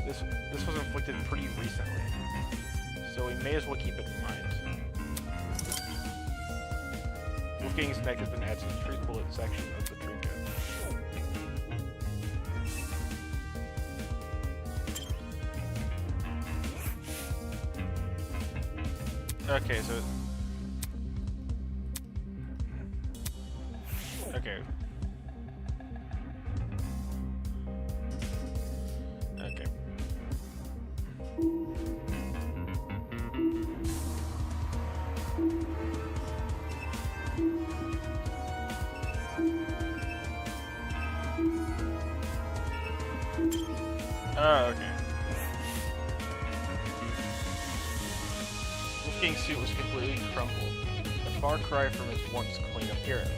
this was inflicted pretty recently, so we may as well keep it in mind. Wolfgang's neck has been added to the truth bullet section of the trinket. Okay, so... Okay. Okay. Oh, okay. Wolfgang's suit was completely crumpled, a far cry from his once clean appearance.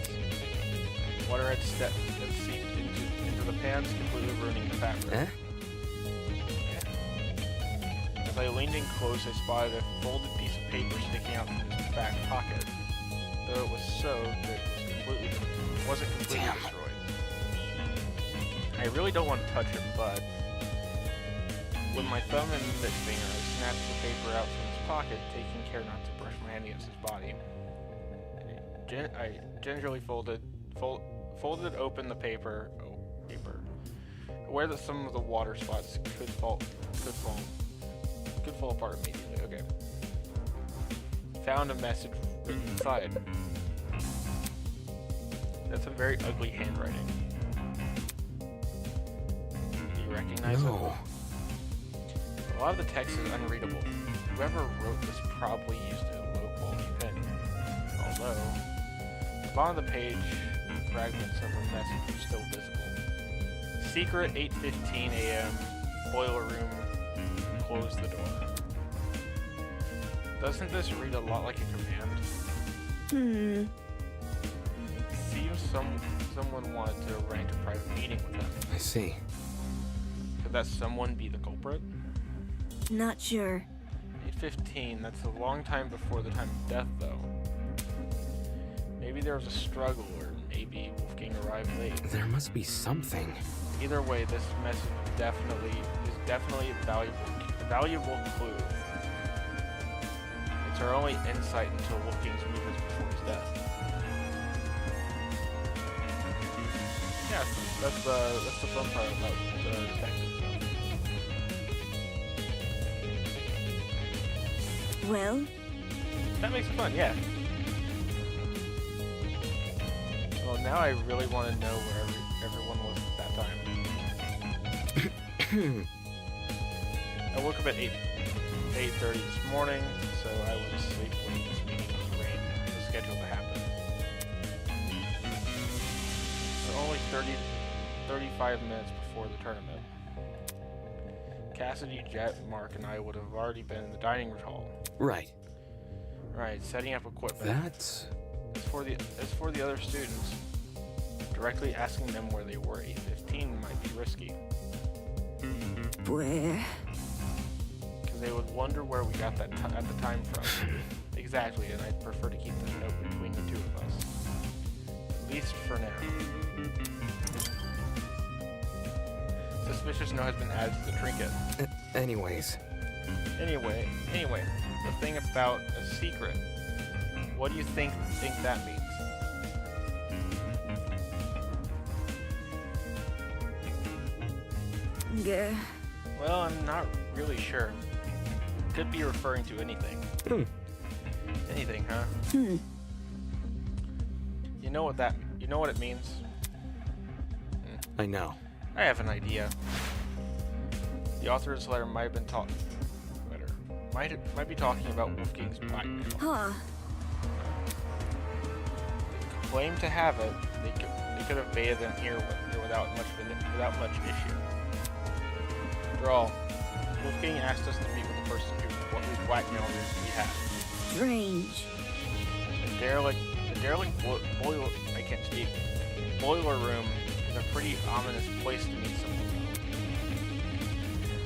Water had seeped into the pans, completely ruining the fabric. As I leaned in close, I spotted a folded piece of paper sticking out from his back pocket. Though it was sewed, it wasn't completely destroyed. I really don't want to touch it, but with my thumb and index finger, I snatched the paper out from his pocket, taking care not to brush my hand against his body. I gingerly folded open the paper, aware that some of the water spots could fall apart immediately. Okay. Found a message written inside. That's a very ugly handwriting. Do you recognize it? A lot of the text is unreadable. whoever wrote this probably used a low-quality pen. Although, at the bottom of the page, fragments of a message are still visible. Secret 8:15 a.m. Boiler room. Close the door. Doesn't this read a lot like a command? Seems someone wanted to arrange a private meeting with them. I see. Could that someone be the culprit? Not sure. 8:15, that's a long time before the time of death, though. Maybe there was a struggle, or maybe Wolfgang arrived late. There must be something. Either way, this message is definitely a valuable clue. It's our only insight into Wolfgang's movements before his death. Yeah, that's the fun part about the detective stuff. Well? That makes it fun, yeah. Well, now I really want to know where everyone was at that time. I woke up at 8:30 this morning, so I was asleep when this meeting was scheduled to happen. So only 35 minutes before the tournament. Cassidy, Jet, Mark, and I would have already been in the dining room hall. Right. Right, setting up equipment. That's... As for the other students, directly asking them where they were 8:15 might be risky. Where? Because they would wonder where we got that at the time from. Exactly, and I'd prefer to keep the note between the two of us. At least for now. Suspicious note has been added to the trinket. Anyways. Anyway, the thing about a secret. What do you think that means? Well, I'm not really sure. Could be referring to anything. Anything, huh? You know what it means? I know. I have an idea. The author of this letter might be talking about Wolfgang's blackmail. Huh. They claim to have it. They could have baited them here without much issue. After all, Wolfgang asked us to meet with the person whose blackmail we have. Strange. The derelict boiler room is a pretty ominous place to meet someone.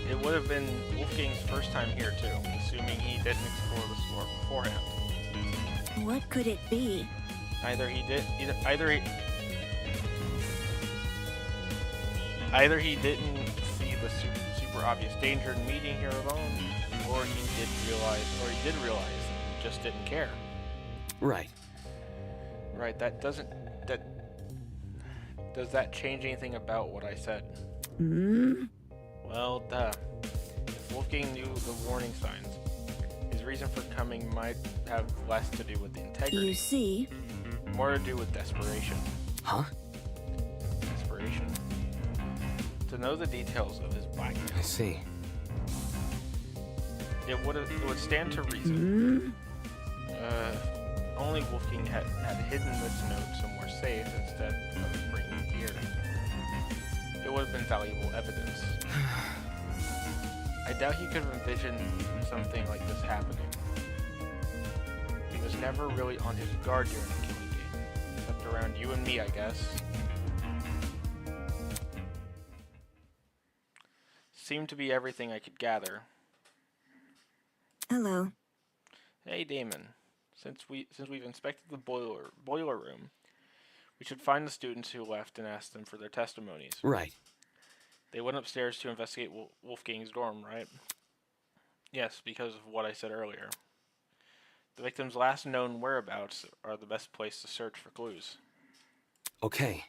It would have been Wolfgang's first time here too, assuming he didn't explore the store beforehand. What could it be? Either he didn't see the super obvious danger in meeting here alone, or he did realize, and just didn't care. Right. Right. Does that change anything about what I said? Well, duh. If Wolfgang knew the warning signs, his reason for coming might have less to do with the integrity. You see? More to do with desperation. Huh? Desperation. To know the details of his blackmail. I see. It would stand to reason. Only Wolfgang had hidden this note somewhere safe instead of bringing it here. It would have been valuable evidence. I doubt he could have envisioned something like this happening. He was never really on his guard during the killing game, except around you and me, I guess. Seemed to be everything I could gather. Hello. Hey, Damon. Since we've inspected the boiler room, we should find the students who left and ask them for their testimonies. Right. They went upstairs to investigate Wolfgang's dorm, right? Yes, because of what I said earlier. The victim's last known whereabouts are the best place to search for clues. Okay.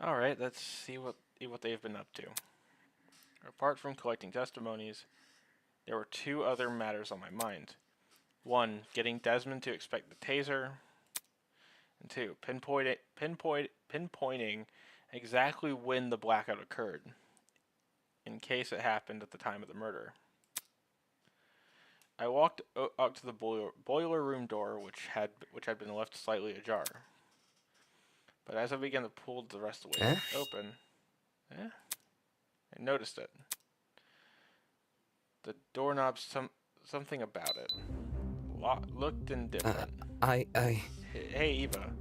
All right, let's see what they've been up to. Apart from collecting testimonies, there were two other matters on my mind. One, getting Desmond to expect the taser. And two, pinpointing exactly when the blackout occurred, in case it happened at the time of the murder. I walked up to the boiler room door, which had been left slightly ajar. But as I began to pull the rest of the way open, I noticed it. The doorknob, something about it looked indifferent. Hey Eva,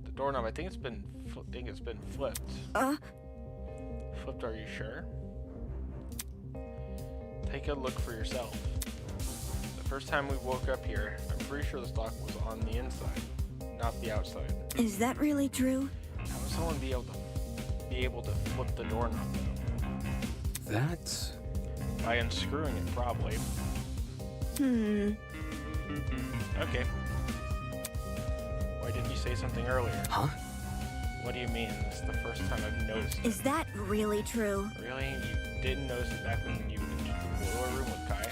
the doorknob. I think it's been flipped. Flipped? Are you sure? Take a look for yourself. The first time we woke up here, I'm pretty sure this lock was on the inside, not the outside. Is that really true? How would someone be able to flip the doorknob though? That's... By unscrewing it, probably. Okay. Why didn't you say something earlier? Huh? What do you mean? This is the first time I've noticed it. Is that really true? Really? You didn't notice it back when you entered the boiler room with Kai?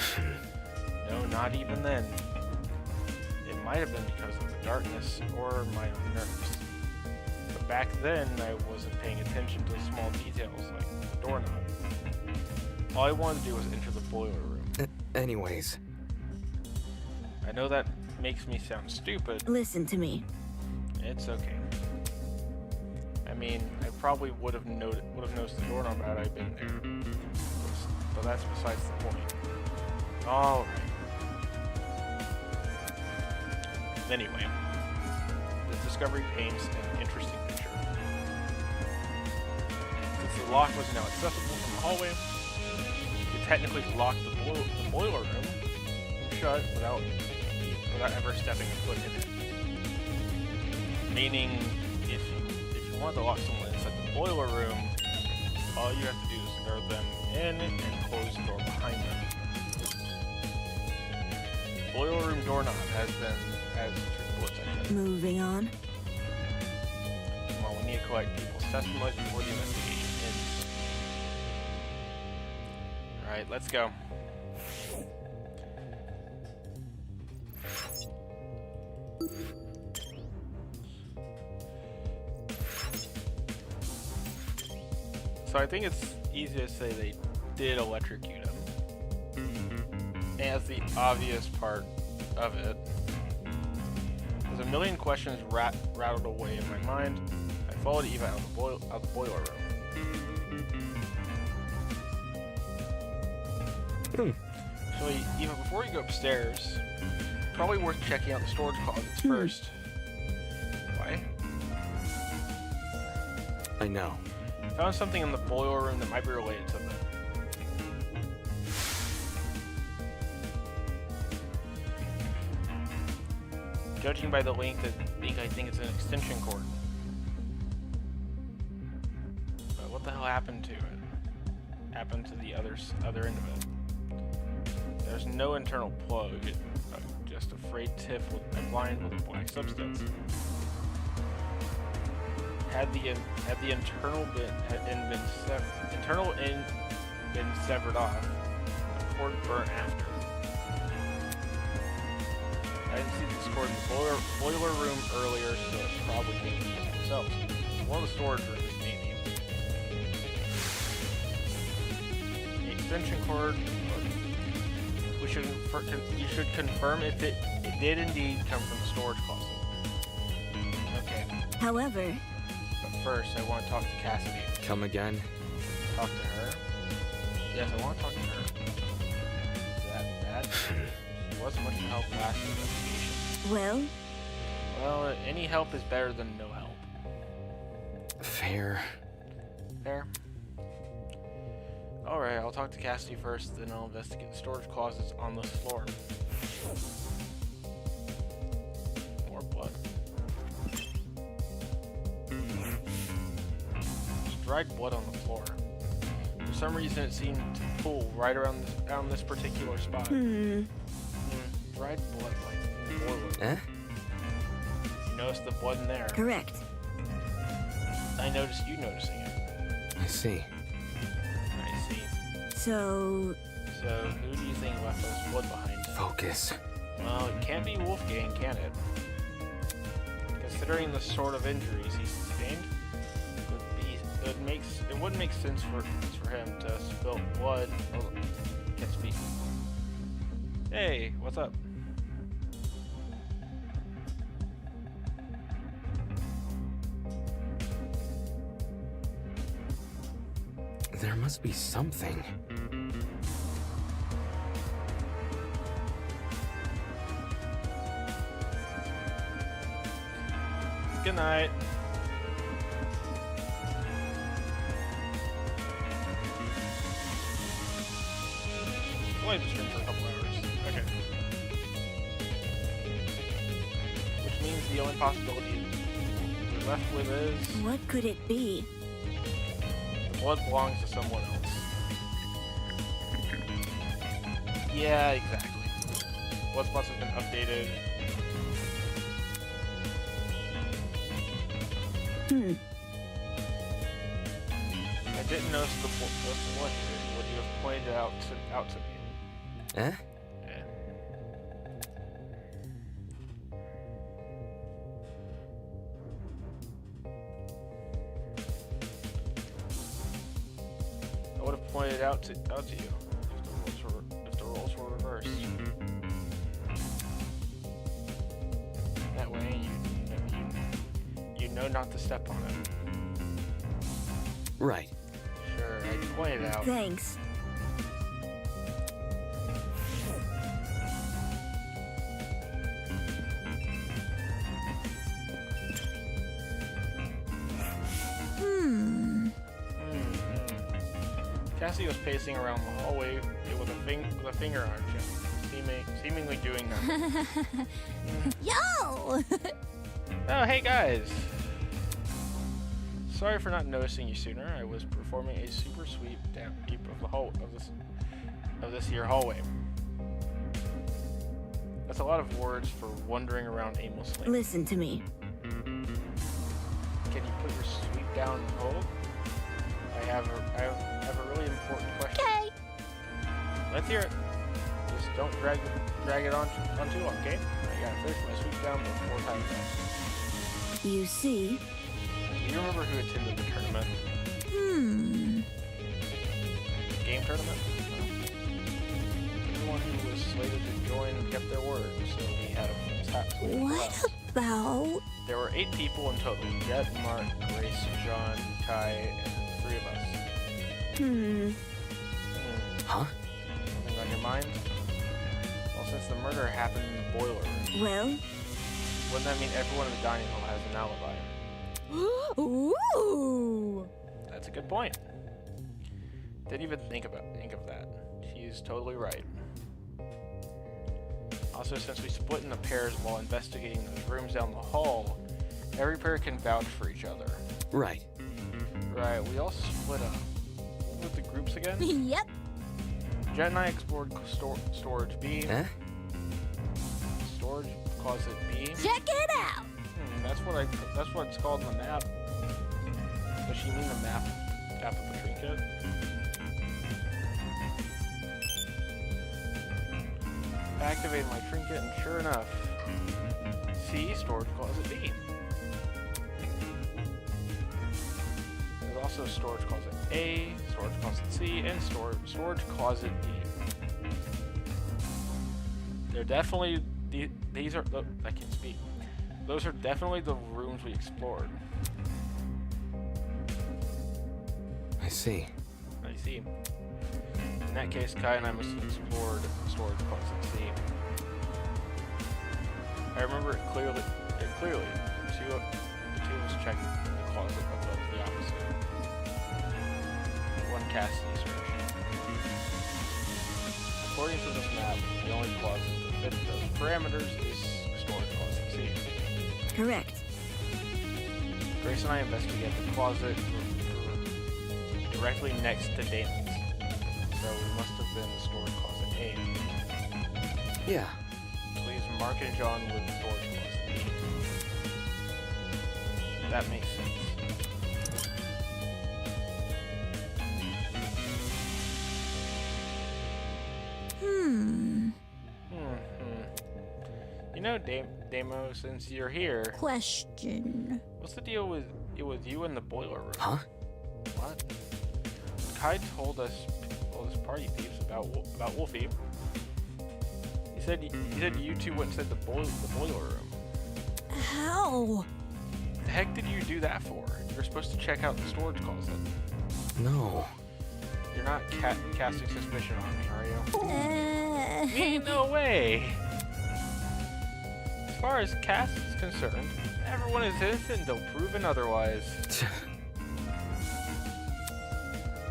No, not even then. It might have been because of the darkness or my own nerves. But back then, I wasn't paying attention to the small details like the doorknob. All I wanted to do was enter the boiler room. Anyways. I know that makes me sound stupid. Listen to me. It's okay. I mean, I probably would have noticed the doorknob had I been there. But that's besides the point. Alright. Anyway, this discovery paints an interesting picture. Since the lock was now accessible from the hallway, you could technically lock the boiler room shut without ever stepping a foot in it. Meaning, if you want to lock someone inside the boiler room, all you have to do is lure them in and close the door behind them. Boiler room doorknob has bullet section. Moving on. Come on, we need to collect people's testimonies before the investigation ends. Alright, let's go. So I think it's easy to say they did electrocute him. As the obvious part of it. There's a million questions rattled away in my mind. I followed Eva out of the boiler room. So Eva, before you go upstairs, probably worth checking out the storage closets first. Why? I know. Found something in the boiler room that might be related to them. Judging by the length, I think it's an extension cord. But what the hell happened to it? Happened to the other end of it? There's no internal plug, just a frayed tip lined with a black substance. Had the internal end been severed off, the cord burnt after. I didn't see this cord in the boiler room earlier, so it's probably maybe themselves. One of the storage rooms, maybe. The extension cord. You should confirm if it did indeed come from the storage closet. Okay. However. But first, I want to talk to Cassidy. Come again? Talk to her? Yes, I want to talk to her. Is that bad? It wasn't much help last investigation. Well, any help is better than no help. Fair. Alright, I'll talk to Cassidy first, then I'll investigate the storage closets on this floor. More blood. There's dried blood on the floor. For some reason it seemed to pool right around this particular spot. Dried blood like in the boiler. You noticed the blood in there. Correct. I noticed you noticing it. I see. So who do you think left those blood behind? Focus. Well, it can't be Wolfgang, can it? Considering the sort of injuries he sustained, it wouldn't make sense for him to spill blood. Oh, can't speak. Hey, what's up? There must be something. Good night. I'll leave the stream for a couple hours. Okay. Which means the only possibility we're left with is What could it be? the blood belongs to someone else. Yeah, exactly. Blood spots have been updated. I didn't notice the blood here. Would you have pointed it out to me? Eh? Yeah. I would have pointed it out to you if the roles were reversed. That way you know not to step on it. Right. Sure, I pointed out. Thanks. Cassie was pacing around the hallway with a finger on her chest, seemingly doing nothing. Yo! Oh, hey guys! Sorry for not noticing you sooner. I was performing a super sweep down deep of this here hallway. That's a lot of words for wandering around aimlessly. Listen to me. Can you put your sweep down and hold? I have a really important question. Okay. Let's hear it. Just don't drag it on too long, okay? I gotta finish my sweep down before time ends. You see? Do you remember who attended the tournament? Game tournament? Everyone who was slated to join kept their word, so we had a full tap. What about? There were 8 people in total. Jet, Mark, Grace, John, Kai, and 3 of us. Huh? Something on your mind? Well, since the murder happened in the boiler room, Well? wouldn't that mean everyone in the dining hall has an alibi? Ooh! That's a good point. Didn't even think of that. She's totally right. Also, since we split into pairs while investigating those rooms down the hall, every pair can vouch for each other. Right. Right, we all split up. What were the groups again? Yep. Jet and I explored storage B. Eh? Storage closet B. Check it out! That's what it's called in the map. Does she mean the map of the trinket? I activated my trinket and sure enough, C, storage closet B. There's also storage closet A, storage closet C, and storage closet D. They're definitely these are I can't speak. Those are definitely the rooms we explored. I see. I see. In that case, Kai and I must have explored storage closet C. I remember it clearly. The two of us checked the closet above the opposite. One Cassidy search. According to this map, the only closet that fits those parameters is storage closet C. Correct. Grace and I investigated the closet directly next to Damon's, so we must have been storage closet A. Yeah. Please Mark and John with storage closet B. That makes sense. You know, Damo, since you're here, Question. what's the deal with you in the boiler room? Huh? What? Kai told us party thieves about Wolfie. He said you two went inside the boiler room. How? The heck did you do that for? You're supposed to check out the storage closet. No. You're not casting suspicion on me, are you? Me? No way! As far as Cass is concerned, everyone is innocent until proven otherwise.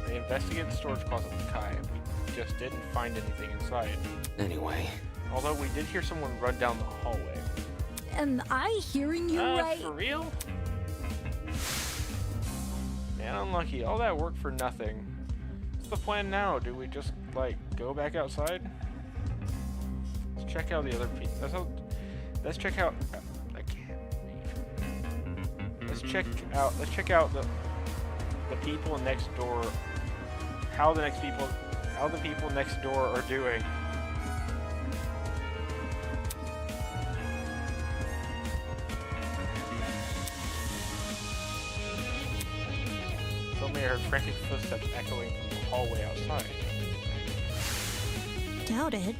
They investigated the storage closet with Kai. We just didn't find anything inside. Anyway. Although we did hear someone run down the hallway. Am I hearing you right? For real? Man, unlucky. All that work for nothing. What's the plan now? Do we just, like, go back outside? Let's check out the other people. Let's check out... I can't read. Let's check out the people next door. How the people next door are doing. Suddenly I heard frantic footsteps echoing from the hallway outside. Doubt it.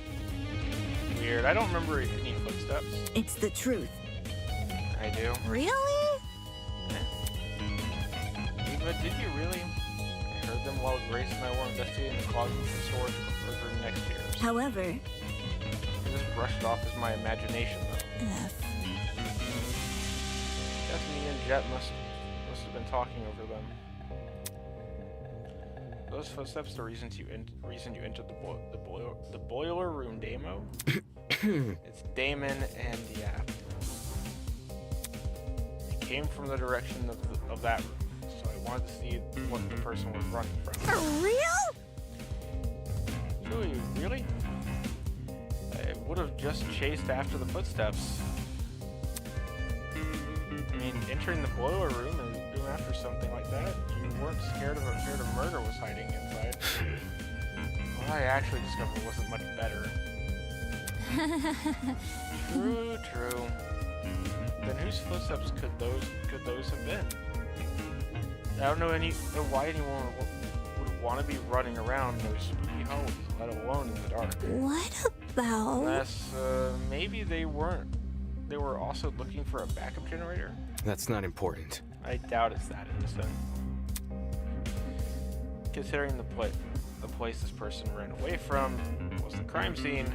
Weird. I don't remember any footsteps. It's the truth. I do. Really? Eva, did you really? I heard them while Grace and I were investigating the closet in the storage room next to yours. However... I just brushed it off as my imagination, though. F. Guess me and Jet must have been talking over them. Those footsteps, the reason you entered the boiler room, Damo. It's Damon, and yeah, it came from the direction of that room. So I wanted to see what the person was running from. For real? Really? I would have just chased after the footsteps. I mean, entering the boiler room and going after something like that, you weren't scared of a murder was hiding inside. What I actually discovered wasn't much better. True. Then whose footsteps could those have been? I don't know why anyone would want to be running around those spooky hallways, let alone in the dark. What about... Unless maybe they were also looking for a backup generator. That's not important. I doubt it's that innocent. Considering the place this person ran away from was the crime scene,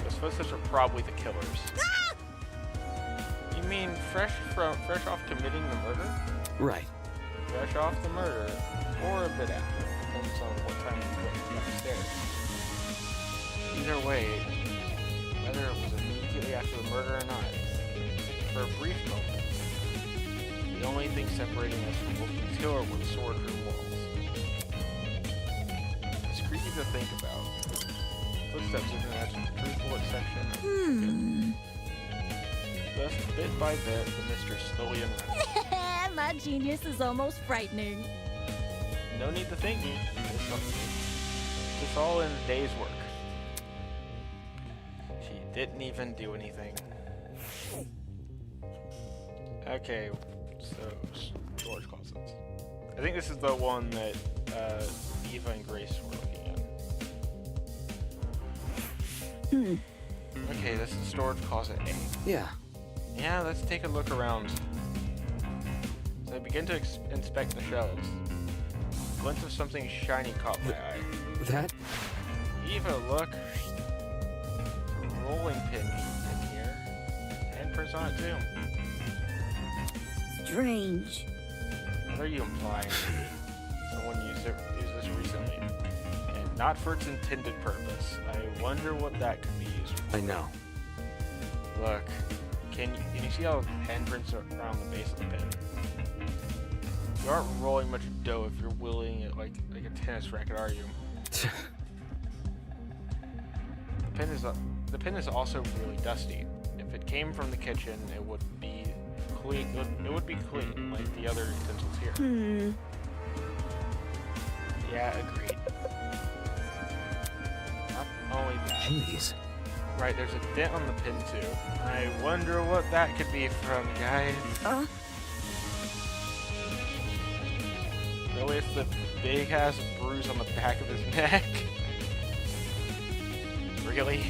those footsteps are probably the killers. Ah! You mean fresh off committing the murder? Right. Fresh off the murder, or a bit after. Depends on what time you went upstairs. Either way, whether it was immediately after the murder or not, for a brief moment, the only thing separating us from Wolfie's killer were the storage room walls. It's creepy to think about. Footsteps isn't as truthful exception. Thus, bit by bit, the mystery slowly unravels. My genius is almost frightening. No need to thank me. It's all in the day's work. She didn't even do anything. Okay, so storage closets. I think this is the one that Eva and Grace were looking at. Okay, this is storage closet A. Yeah, let's take a look around. So I begin to inspect the shelves. A glint of something shiny caught my eye. That? Eva, look. A rolling pin in here. Handprints on it too. Strange. What are you implying? Someone used this recently. And not for its intended purpose. I wonder what that could be used for. I know. Look. Can you see how handprints are around the base of the pin? You aren't rolling much dough if you're wielding it like a tennis racket, are you? The pin is also really dusty. If it came from the kitchen, it would be clean. It would be clean, like the other utensils here. Yeah, agreed. Not only that. Jeez. Right, there's a dent on the pin too. I wonder what that could be from, guys. Really, it's the big ass bruise on the back of his neck. Really?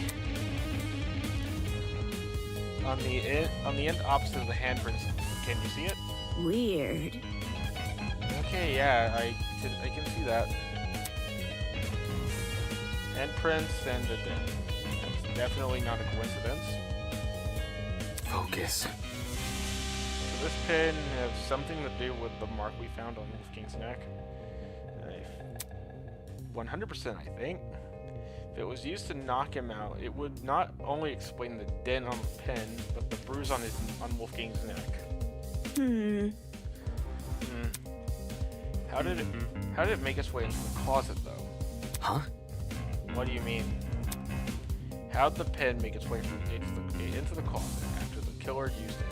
On the end opposite of the handprints, can you see it? Weird. Okay, yeah, I can see that. Handprints and a dent. That's definitely not a coincidence. Focus. So this pin has something to do with the mark we found on Wolfking's neck. 100%, I think. If it was used to knock him out, it would not only explain the dent on the pin, but the bruise on Wolfgang's neck. How did it make its way into the closet, though? Huh? What do you mean? How'd the pin make its way into the closet after the killer used it?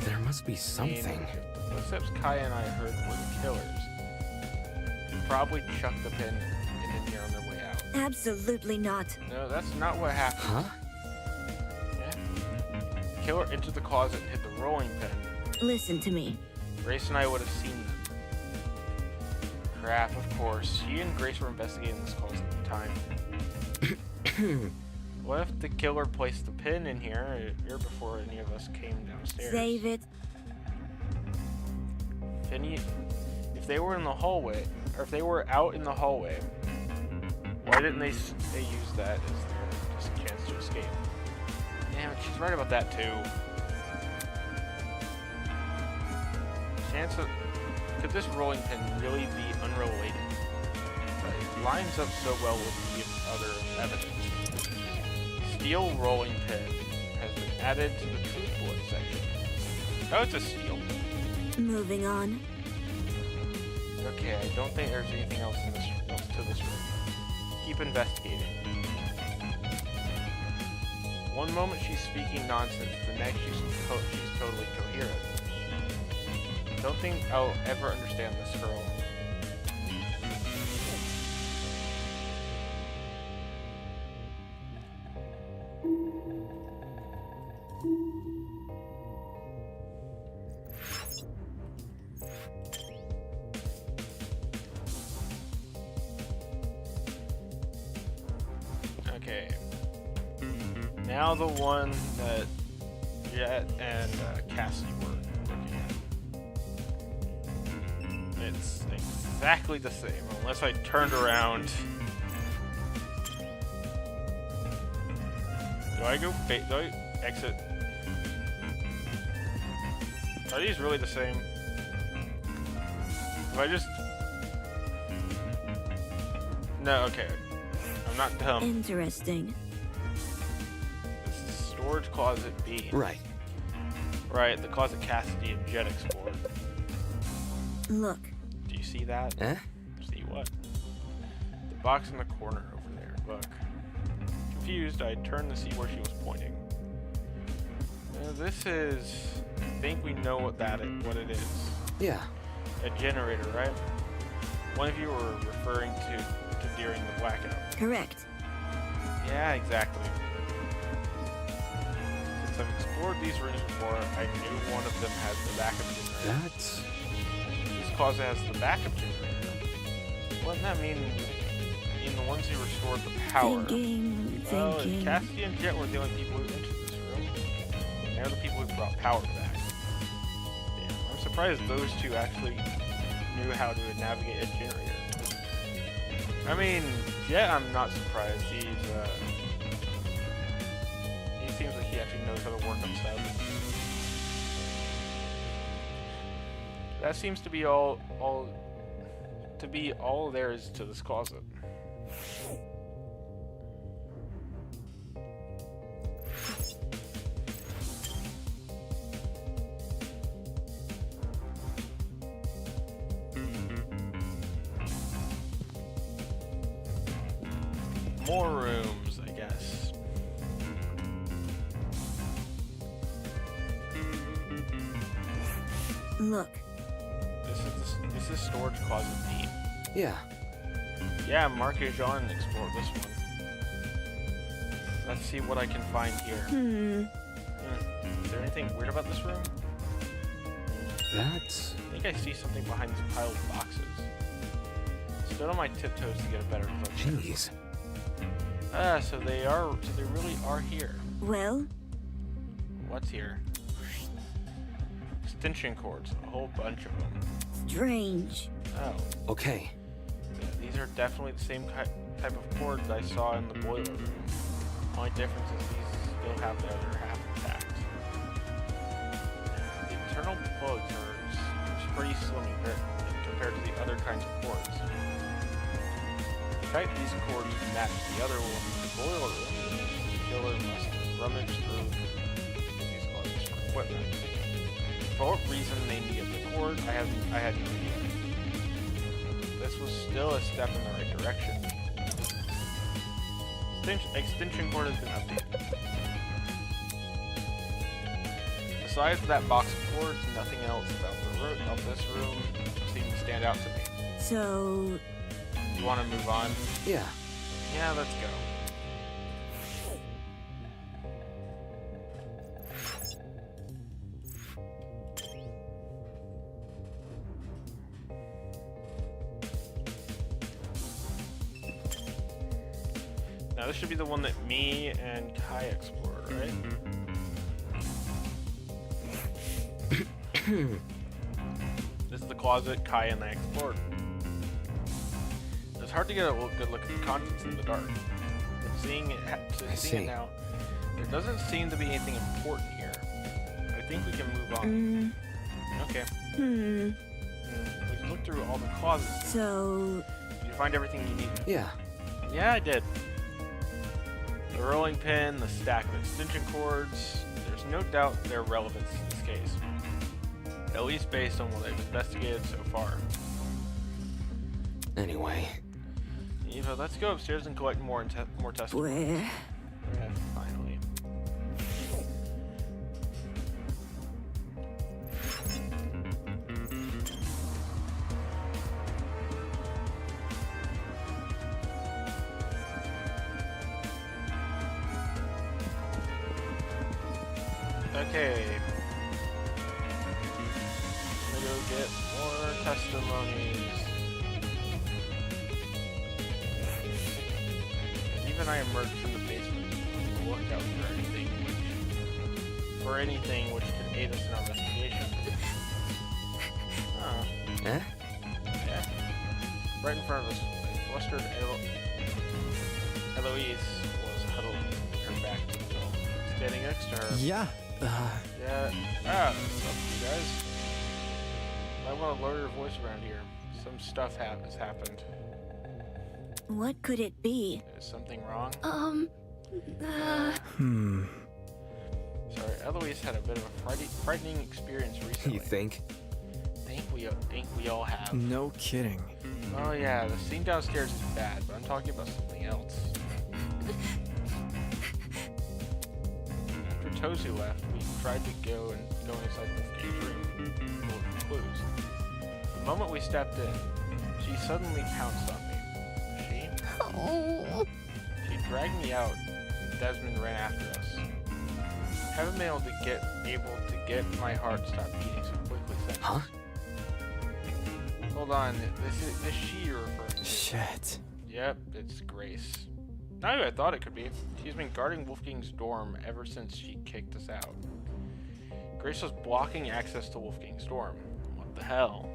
There must be something. If the footsteps Kai and I heard were the killers, they probably chucked the pin in here on their way out. Absolutely not. No, that's not what happened. Huh? Yeah. The killer entered the closet and hit the rolling pin. Listen to me. Grace and I would have seen them. Crap, of course. She and Grace were investigating this closet at the time. What if the killer placed the pin in here before any of us came downstairs? Save it. If they were in the hallway, or if they were out in the hallway, why didn't they use that as their chance to escape? Damn it, she's right about that too. Could this rolling pin really be unrelated? It lines up so well with the other evidence. Steel rolling pin has been added to the truth bullet section. Oh, it's a steel. Moving on. Okay, I don't think there's anything else to this room. Keep investigating. One moment she's speaking nonsense, the next she's totally coherent. Don't think I'll ever understand this girl. Okay. Now the one that Jet and Cassie were looking at. It's exactly the same, unless I turned around. Do I exit? Are these really the same? If I just... No, okay. I'm not dumb. Interesting. This is storage closet B. Right. Right, the closet Cassidy and Jet explored. Look. Do you see that? Eh? See what? The box in the corner over there. Look. Confused, I turned to see where she was pointing. This is... I think we know what it is. Yeah. A generator, right? One of you were referring to during the blackout. Correct. Yeah, exactly. Since I've explored these rooms before, I knew one of them has the backup generator. That's... This closet has the backup generator. Wouldn't that mean the ones who restored the power? Thinking. Oh, Cassie and Jet were the only people who entered this room. And they're the people who brought power back. Damn, I'm surprised those two actually knew how to navigate a generator. I mean, Jet, I'm not surprised. He seems like he actually knows how to work on stuff. That seems to be all there is to this closet. More rooms, I guess. Look. This is storage closet D. Yeah. Yeah, Mark and Jean explored this one. Let's see what I can find here. Is there anything weird about this room? That's... I think I see something behind this pile of boxes. Stood on my tiptoes to get a better look. Jeez. So they really are here. Well, What's here? Extension cords, a whole bunch of them. strange. Oh, Okay. yeah, these are definitely the same type of cords I saw in the boiler room. Only difference is these still have the other half intact. The internal plugs are pretty slim compared to the other kinds of cords. The fact that these cords match the other one in the boiler room, the killer must rummage through these closets for equipment. For what reason they needed the cord, I had no idea. This was still a step in the right direction. Extension cord has been updated. Besides that box of cords, nothing else about this room seemed to stand out to me. So, You want to move on? Yeah. Yeah, let's go. Now this should be the one that me and Kai explored, right? This is the closet Kai and I explored. It's hard to get a good look at the contents in the dark. But seeing it now, there doesn't seem to be anything important here. I think we can move on. Okay. We've looked through all the closets. So, Did you find everything you need? Yeah. Yeah, I did. The rolling pin, the stack of extension cords. There's no doubt their relevance in this case. At least based on what I've investigated so far. Anyway. Eva, let's go upstairs and collect more testimony. where? Yeah, finally. Okay. I'm gonna go get more testimonies. Even I emerged from the basement to look out for anything which could aid us in our investigation. Oh, Eh? yeah. Right in front of us, a flustered Eloise was huddled with her back to the wall. Standing next to her. Yeah. Yeah. What's up, you guys? I want to lower your voice around here. Some stuff has happened. What could it be? Is something wrong? Sorry, Eloise had a bit of a frightening experience recently. You think? Think we all have. No kidding. Oh yeah, the scene downstairs is bad, but I'm talking about something else. After Tozu left, we tried to go inside Wolfgang's room full of clues. The moment we stepped in, she suddenly pounced on me. She dragged me out, and Desmond ran after us. Haven't been able to get my heart stop beating so quickly since. Huh? Hold on, this she you're referring to. Shit. Yep, it's Grace. Not who I thought it could be. She's been guarding Wolfgang's dorm ever since she kicked us out. Grace was blocking access to Wolfgang's dorm. What the hell?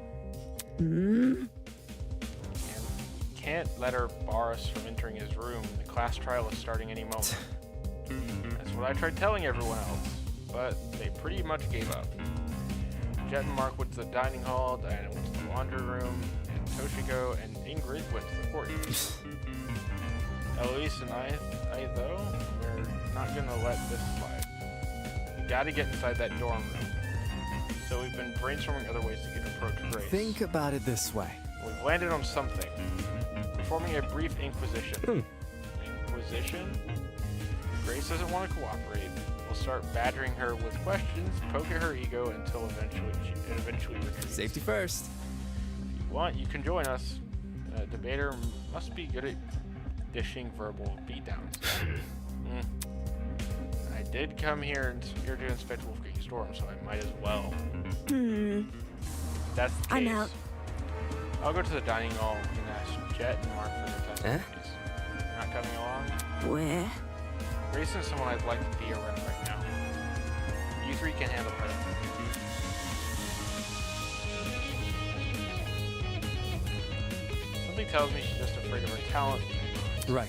Can't let her bar us from entering his room. The class trial is starting any moment. That's what I tried telling everyone else, but they pretty much gave up. Jet and Mark went to the dining hall, Diana went to the laundry room, and Toshiko and Ingrid went to the courtyard. Eloise and I though, we're not gonna let this slide. We gotta get inside that dorm room. So we've been brainstorming other ways to get approach Grace. Think about it this way. We've landed on something. Performing a brief inquisition. Inquisition? Grace doesn't want to cooperate. We'll start badgering her with questions, poke at her ego until it eventually retreats. Safety first. If you want, you can join us. A debater must be good at dishing verbal beatdowns. I did come here to inspect Wolfgang's dorm, so I might as well. That's the case. I'm out. I'll go to the dining hall and ask Jet and Mark for their testimonies. not coming along. Where? Grace is someone I'd like to be around right now. You three can handle her. Something tells me she's just afraid of her talent. Right.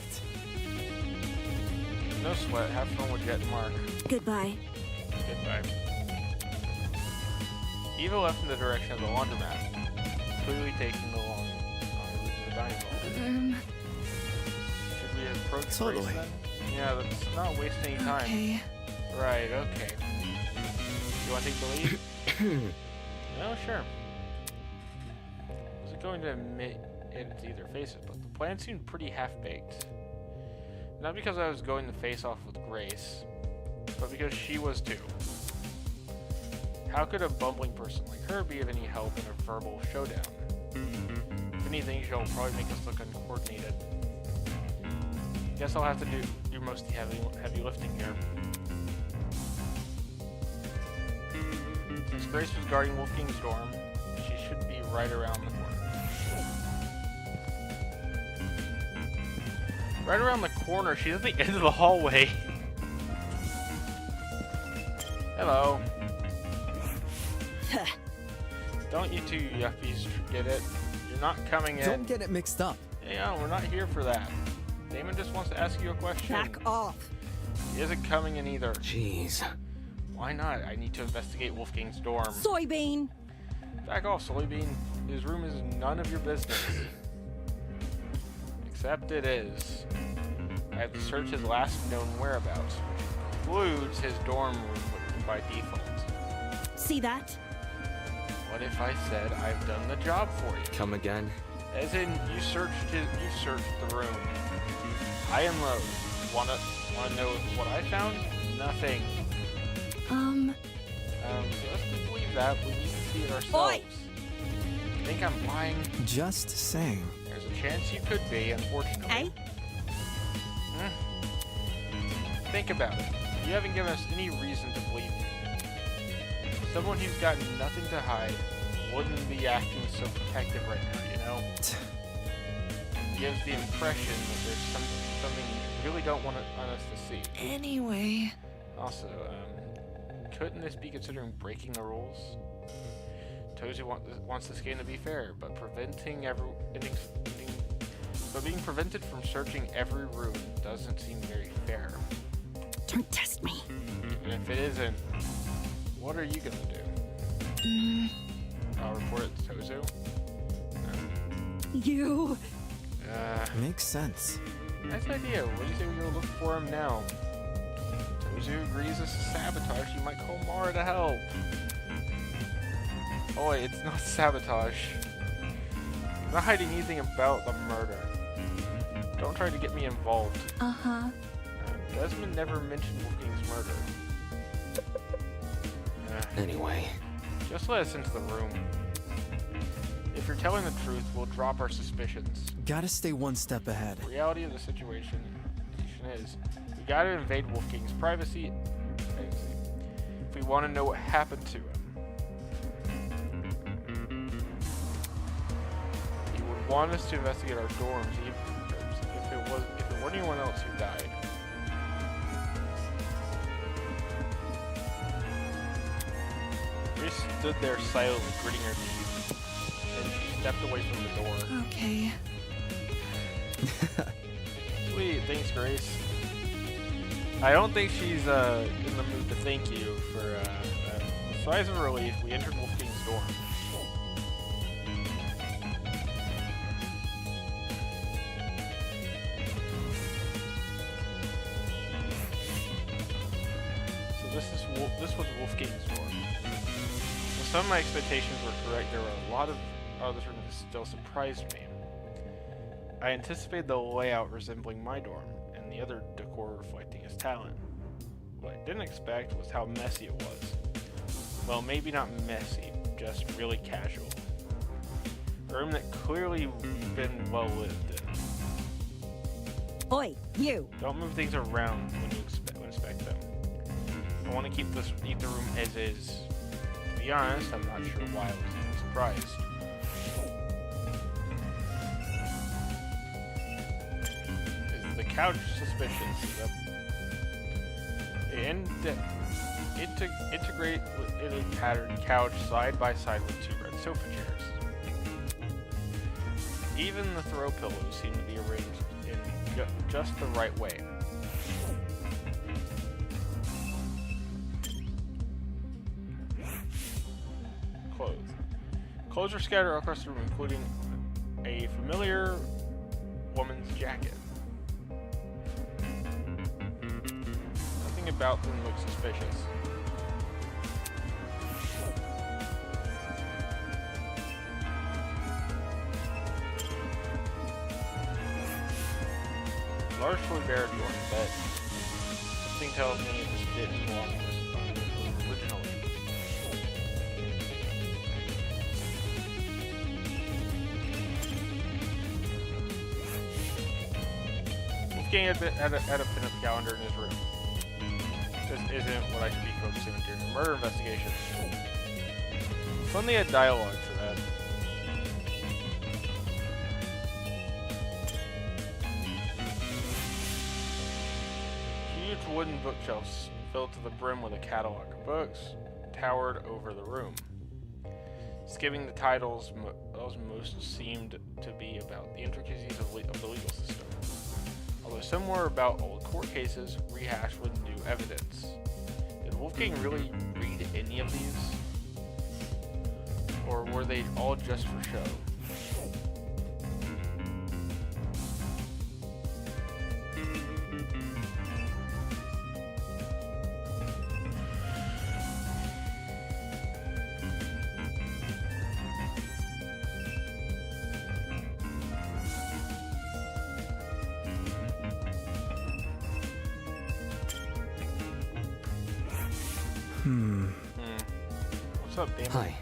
No sweat. Have fun with Jet and Mark. Goodbye. Goodbye. Eva left in the direction of the laundromat, clearly taking the long route to the dining hall. Should we approach Totally. Grace then? Yeah, let's not waste any time. Okay. Right, okay. You want to take the lead? No, sure. I was going to admit it to either faces, but the plan seemed pretty half-baked. Not because I was going to face off with Grace, but because she was too. How could a bumbling person like her be of any help in a verbal showdown? If anything, she'll probably make us look uncoordinated. Guess I'll have to do most of the heavy lifting here. Since Grace was guarding Wolfking's dorm, she should be right around the corner. Right around the corner? She's at the end of the hallway. Hello. Don't you two yuppies get it? You're not coming in. Don't get it mixed up. Yeah, we're not here for that. Damon just wants to ask you a question. Back off. He isn't coming in either. Jeez. Why not? I need to investigate Wolfking's dorm. Soybean. Back off, Soybean. His room is none of your business. Except it is. I have to search his last known whereabouts, which includes his dorm room by default. See that? What if I said I've done the job for you? Come again? As in, you searched the room. High and low. Wanna know what I found? Nothing. Let's just believe that. We need to see it ourselves. Oi! Think I'm lying? Just saying. There's a chance you could be, unfortunately. Hey? Think about it. You haven't given us any reason to believe you. Someone who's got nothing to hide wouldn't be acting so protective right now, you know? It gives the impression that there's something you really don't want us to see. Anyway. Also, couldn't this be considering breaking the rules? Tozu wants this game to be fair, but being prevented from searching every room doesn't seem very fair. Don't test me. And if it isn't, what are you gonna do? I'll report it to Tozu. You. Makes sense. Nice idea. What do you say we go look for him now? Tozu agrees this is sabotage. You might call Mara to help. Oh wait, it's not sabotage. I'm not hiding anything about the murder. Don't try to get me involved. Desmond never mentioned Wolfking's murder. Anyway. Just let us into the room. If you're telling the truth, we'll drop our suspicions. Gotta stay one step ahead. The reality of the situation is, we gotta invade Wolfking's privacy if we want to know what happened to him. He would want us to investigate our dorms, if it were anyone else who died. Grace stood there silently, gritting her teeth, and she stepped away from the door. Okay. Sweet, thanks, Grace. I don't think she's in the mood to thank you for that. With sighs of relief, we entered Wolfking's dorm. So this was Wolfking's dorm. Well, some of my expectations were correct. There were a lot of others that still surprised me. I anticipated the layout resembling my dorm, and the other decor reflecting his talent. What I didn't expect was how messy it was. Well, maybe not messy, just really casual. A room that clearly been well lived in. Oi, you. Don't move things around when you inspect them. I want to keep the room as is. To be honest, I'm not sure why I was even surprised. Is the couch suspicions. Integrate in a patterned couch side by side with 2 red sofa chairs. Even the throw pillows seem to be arranged in just the right way. Clothes are scattered across the room, including a familiar woman's jacket. Nothing about them looks suspicious. Largely bare door in bed. Something tells me this didn't belong to this room originally. Wolfgang had a pinup calendar in his room. This isn't what I should be focusing on during the murder investigation. Finally had dialogue for that. Huge wooden bookshelves filled to the brim with a catalog of books towered over the room. Skimming the titles, most seemed to be about the intricacies of the legal system. Although some were about old court cases rehashed with new evidence. Did Wolfgang really read any of these? Or were they all just for show? What's up, Damon? Hi.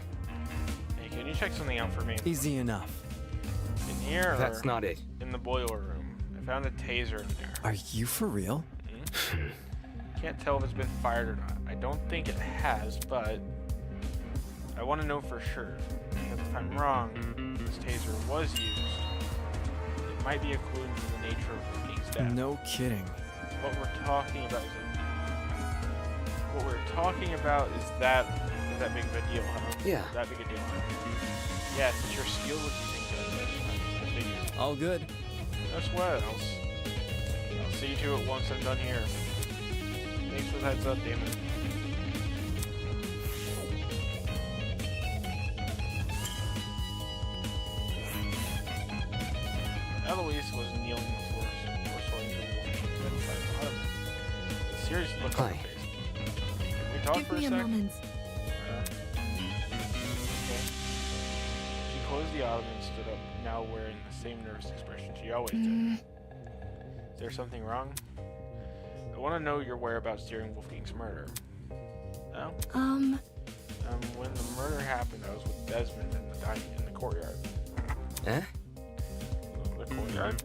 Hey, can you check something out for me? Easy enough. In here? That's not it. In the boiler room. I found a taser in there. Are you for real? Can't tell if it's been fired or not. I don't think it has, but I want to know for sure. Because if I'm wrong, this taser was used. It might be a clue into the nature of Wolfgang's death. No kidding. What we're talking about is that big of a deal, huh? Yeah. That big a deal. Yes, it's your skill with using guns. All good. No sweat. I'll see to it once I'm done here. Thanks for the heads up, Damon. Eloise was kneeling on the floor, sorting through Wolfgang's bedside ottoman. A serious look on her face. Can we talk for a sec? moment. Okay. She closed the ottoman and stood up, now wearing the same nervous expression she always did. Is there something wrong? I want to know your whereabouts during Wolfgang's murder. No? When the murder happened, I was with Desmond in the courtyard. Eh? The courtyard?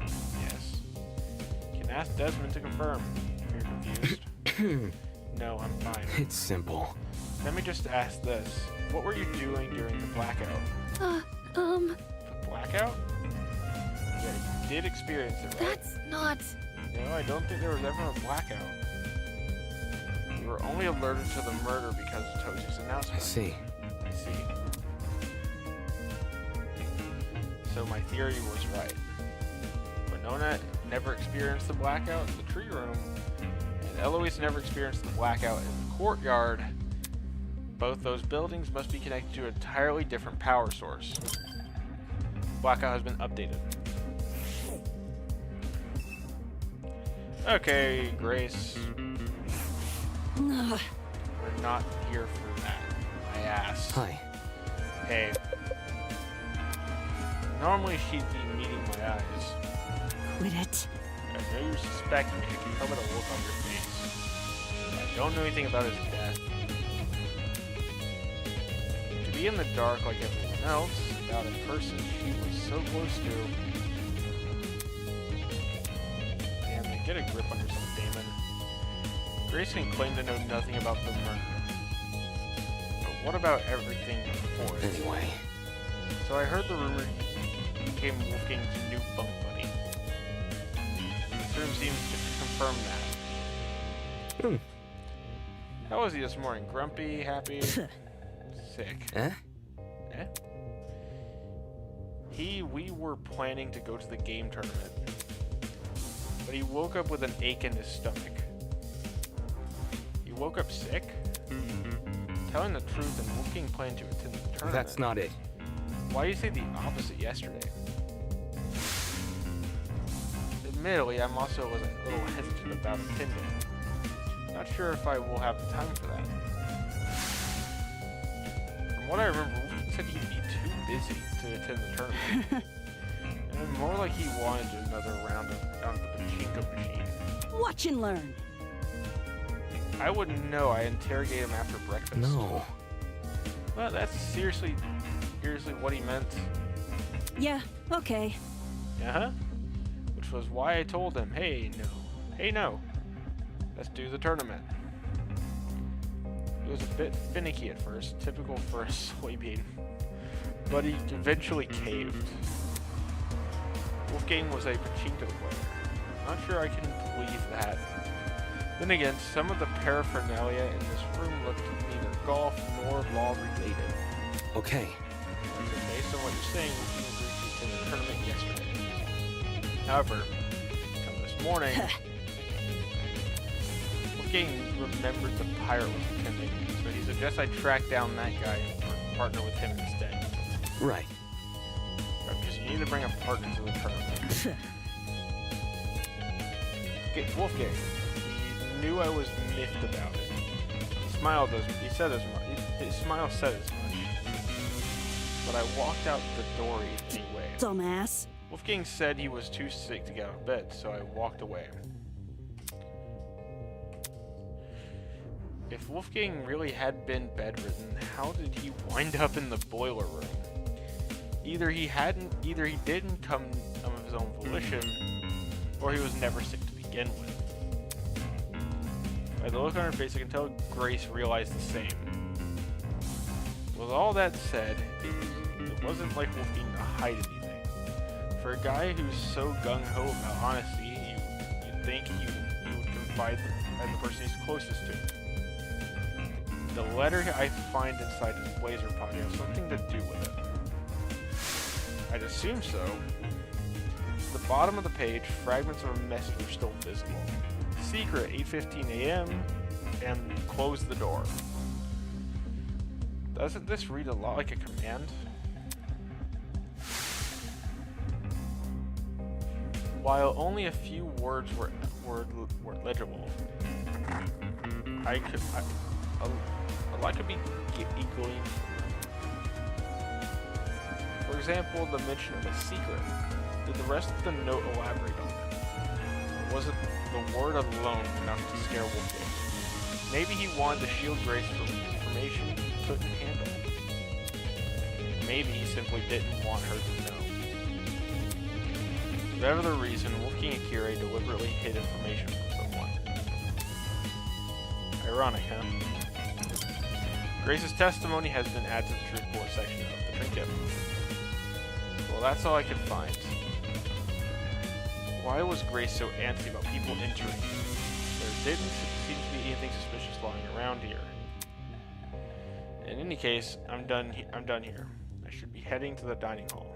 Yes. You can ask Desmond to confirm if you're confused. No, I'm fine. It's simple. Let me just ask this. What were you doing during the blackout? The blackout? Yeah, you did experience it, right? That's not... No, I don't think there was ever a blackout. You were only alerted to the murder because of Tozzi's announcement. I see. So my theory was right. Winona never experienced the blackout in the tree room, and Eloise never experienced the blackout in the courtyard. Both those buildings must be connected to an entirely different power source. Blackout has been updated. Okay, Grace. We're not here for that. I asked. Hi. Hey. Normally she'd be meeting my eyes. Quit it. I know you're suspecting. I can tell by the look on your face. I don't know anything about his death. To be in the dark like everyone else about a person she was so close to. Damn, they get a grip on yourself, Damon. Grace can claim to know nothing about the murder. But what about everything before it? Anyway. So I heard the rumor you became Wolfgang's new bunk buddy. room seems to confirm that. How was he this morning? Grumpy, happy, sick? Eh? Eh? We were planning to go to the game tournament, but he woke up with an ache in his stomach. He woke up sick? Telling the truth, and Wolfgang planned to attend the tournament. That's not it. Why do you say the opposite yesterday? Admittedly, I'm also a little hesitant about attending. Not sure if I will have the time for that. From what I remember, Wolfgang said he'd be too busy to attend the tournament. And more like he wanted another round of the pachinko machine. Watch and learn. I wouldn't know. I interrogate him after breakfast. No. Well, that's seriously what he meant. Yeah, okay. Uh-huh. Which was why I told him, hey, no. Let's do the tournament. It was a bit finicky at first, typical for a soybean. But he eventually caved. Wolfgang was a pachinko player. Not sure I can believe that. Then again, some of the paraphernalia in this room looked neither golf nor law related. Okay. So based on what you're saying, Wolfgang agreed to attend the tournament yesterday. However, come this morning, Wolfgang remembered the pirate was attending, so he suggests I track down that guy and partner with him instead. Right. Because you need to bring a partner to the tournament. Okay, Wolfgang. He knew I was miffed about it. He smiled as he said as much. His smile said as much. But I walked out the door anyway. Dumbass. Wolfgang said he was too sick to get out of bed, so I walked away. If Wolfgang really had been bedridden, how did he wind up in the boiler room? Either he didn't come of his own volition, or he was never sick to begin with. By the look on her face, I can tell Grace realized the same. With all that said, it wasn't like Wolfgang to hide anything. For a guy who's so gung-ho about honesty, you'd think he would confide in the person he's closest to. The letter I find inside his blazer pocket has something to do with it. I'd assume so. At the bottom of the page, fragments of a message were still visible. Secret, 8:15 a.m. and close the door. Doesn't this read a lot like a command? While only a few words were legible, a lot could be gleaned. For example, the mention of a secret. Did the rest of the note elaborate on it? Or was it the word alone enough to scare Wolfgang? Maybe he wanted to shield Grace from information he couldn't handle. Maybe he simply didn't want her to know. Whatever the reason, Wolfgang Akira deliberately hid information from someone. Ironic, huh? Grace's testimony has been added to the truth bullet section of the trinket. Well, that's all I could find. Why was Grace so antsy about people entering? There didn't seem to be anything suspicious lying around here. In any case, I'm done here. I should be heading to the dining hall.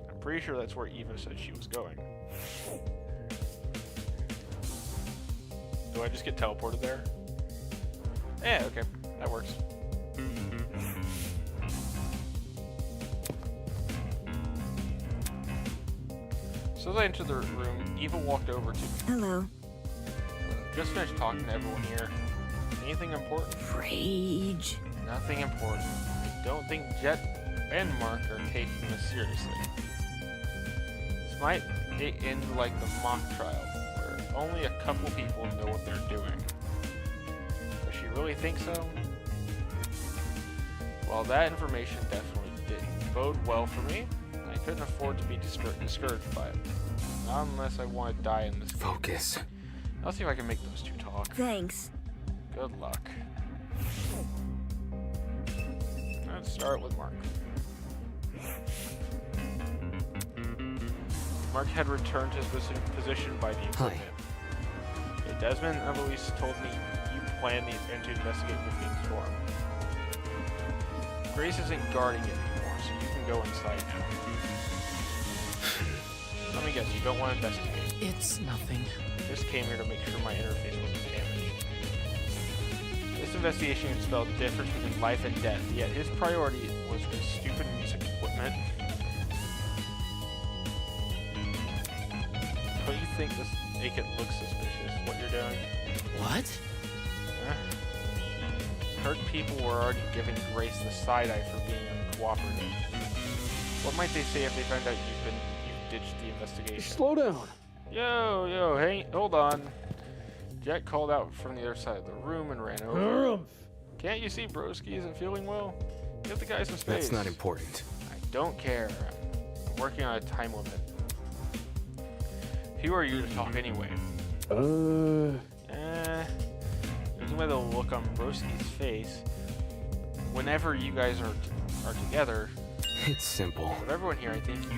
I'm pretty sure that's where Eva said she was going. Do I just get teleported there? Yeah, okay. That works. So as I entered the room, Eva walked over to me. Hello. Just finished talking to everyone here. Anything important? Rage. Nothing important. I don't think Jet and Mark are taking this seriously. This might end like the mock trial, where only a couple people know what they're doing. Does she really think so? Well, that information definitely didn't bode well for me. I couldn't afford to be discouraged by it. Not unless I want to die in this game. Focus. I'll see if I can make those two talk. Thanks. Good luck. Let's start with Mark. Mark had returned to his position by the equipment. Desmond and Eloise told me you planned and to investigate Wolfien's dorm. Grace isn't guarding it anymore, so you can go inside now. Let me guess, you don't want to investigate. It's nothing. I just came here to make sure my interface wasn't damaged. This investigation can spell difference between life and death, yet his priority was his stupid music equipment. Don't you think this make it look suspicious, what you're doing? What? Heard people were already giving Grace the side-eye for being uncooperative. What might they say if they find out you've ditched the investigation? Slow down. Yo, hey, hold on. Jack called out from the other side of the room and ran over. Can't you see Broski isn't feeling well? Give the guy some space. That's not important. I don't care. I'm working on a time limit. Who are you to talk anyway? Looking by the look on Broski's face, whenever you guys are together, It's simple. with everyone here, I think you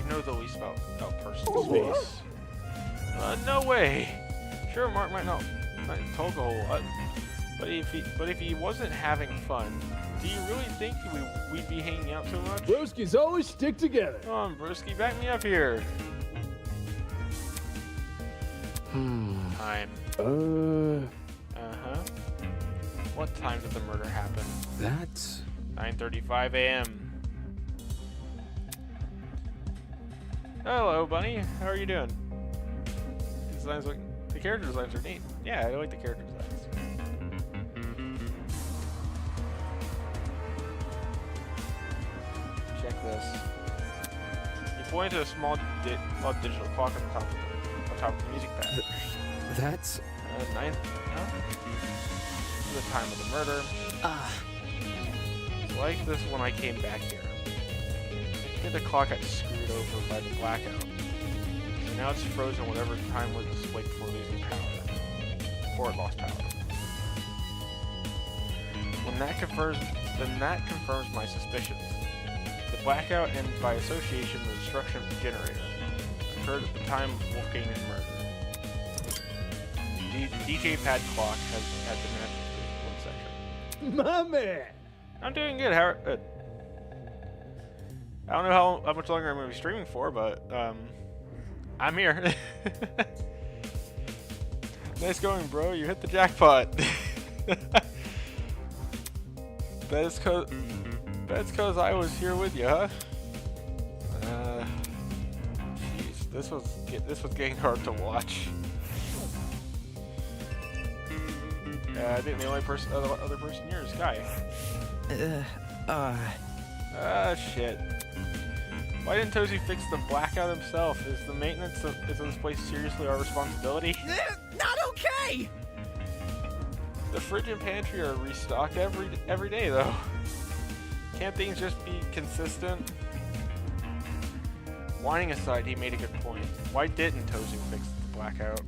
know the least about personal space. No way. Sure, Mark might not talk a whole lot, but if he wasn't having fun, do you really think we'd be hanging out so much? Broskies always stick together. Come on, Broski, back me up here. Time. What time did the murder happen? That's 9:35 a.m. Hello, Bunny. How are you doing? The character designs are neat. Yeah, I like the character designs. Check this. You point to a small digital clock on top of the music pad. That's 9. The time of the murder. It's like this when I came back here. I think the clock got screwed over by the blackout. So now it's frozen whatever time was displayed before losing power. Or it lost power. Then that confirms my suspicions. The blackout and by association the destruction of the generator occurred at the time Wolfgang is murdered. DJ Pad Clock has been mentioned in one section. My man. I'm doing good. How? I don't know how much longer I'm going to be streaming for, but I'm here. Nice going, bro. You hit the jackpot. That's cause I was here with you, huh? Jeez, this was getting hard to watch. I think the only other person here is Sky. Shit. Why didn't Tozy fix the blackout himself? Is the maintenance of this place seriously our responsibility? Not okay! The fridge and pantry are restocked every day, though. Can't things just be consistent? Whining aside, he made a good point. Why didn't Tozy fix the blackout?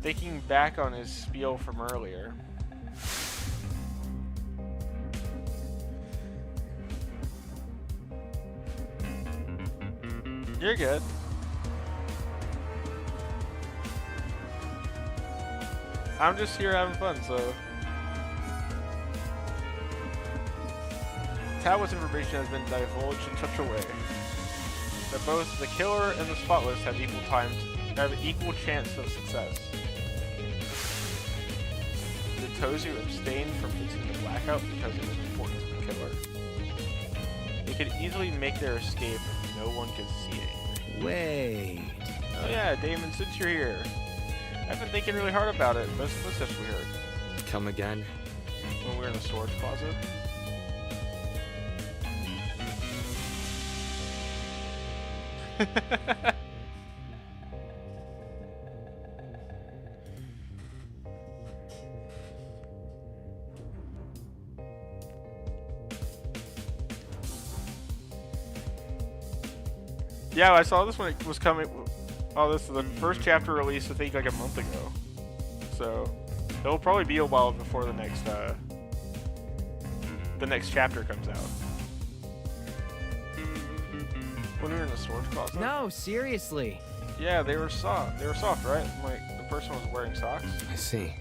Thinking back on his spiel from earlier. You're good. I'm just here having fun, so. Talbot's information has been divulged in such a way that both the killer and the spotless have equal chance of success. Did Tozu abstain from fixing the blackout because it was important to the killer? They could easily make their escape if no one could see it. Wait. Oh yeah, Damon, since you're here. I've been thinking really hard about it, but what's this we heard? come again. When we were in the storage closet? Yeah, I saw this when it was coming. Oh, this is the first chapter released, I think, like a month ago. So it'll probably be a while before the next chapter comes out. When we were in the storage closet. No, seriously. Yeah, they were soft. They were soft, right? Like the person was wearing socks. I see.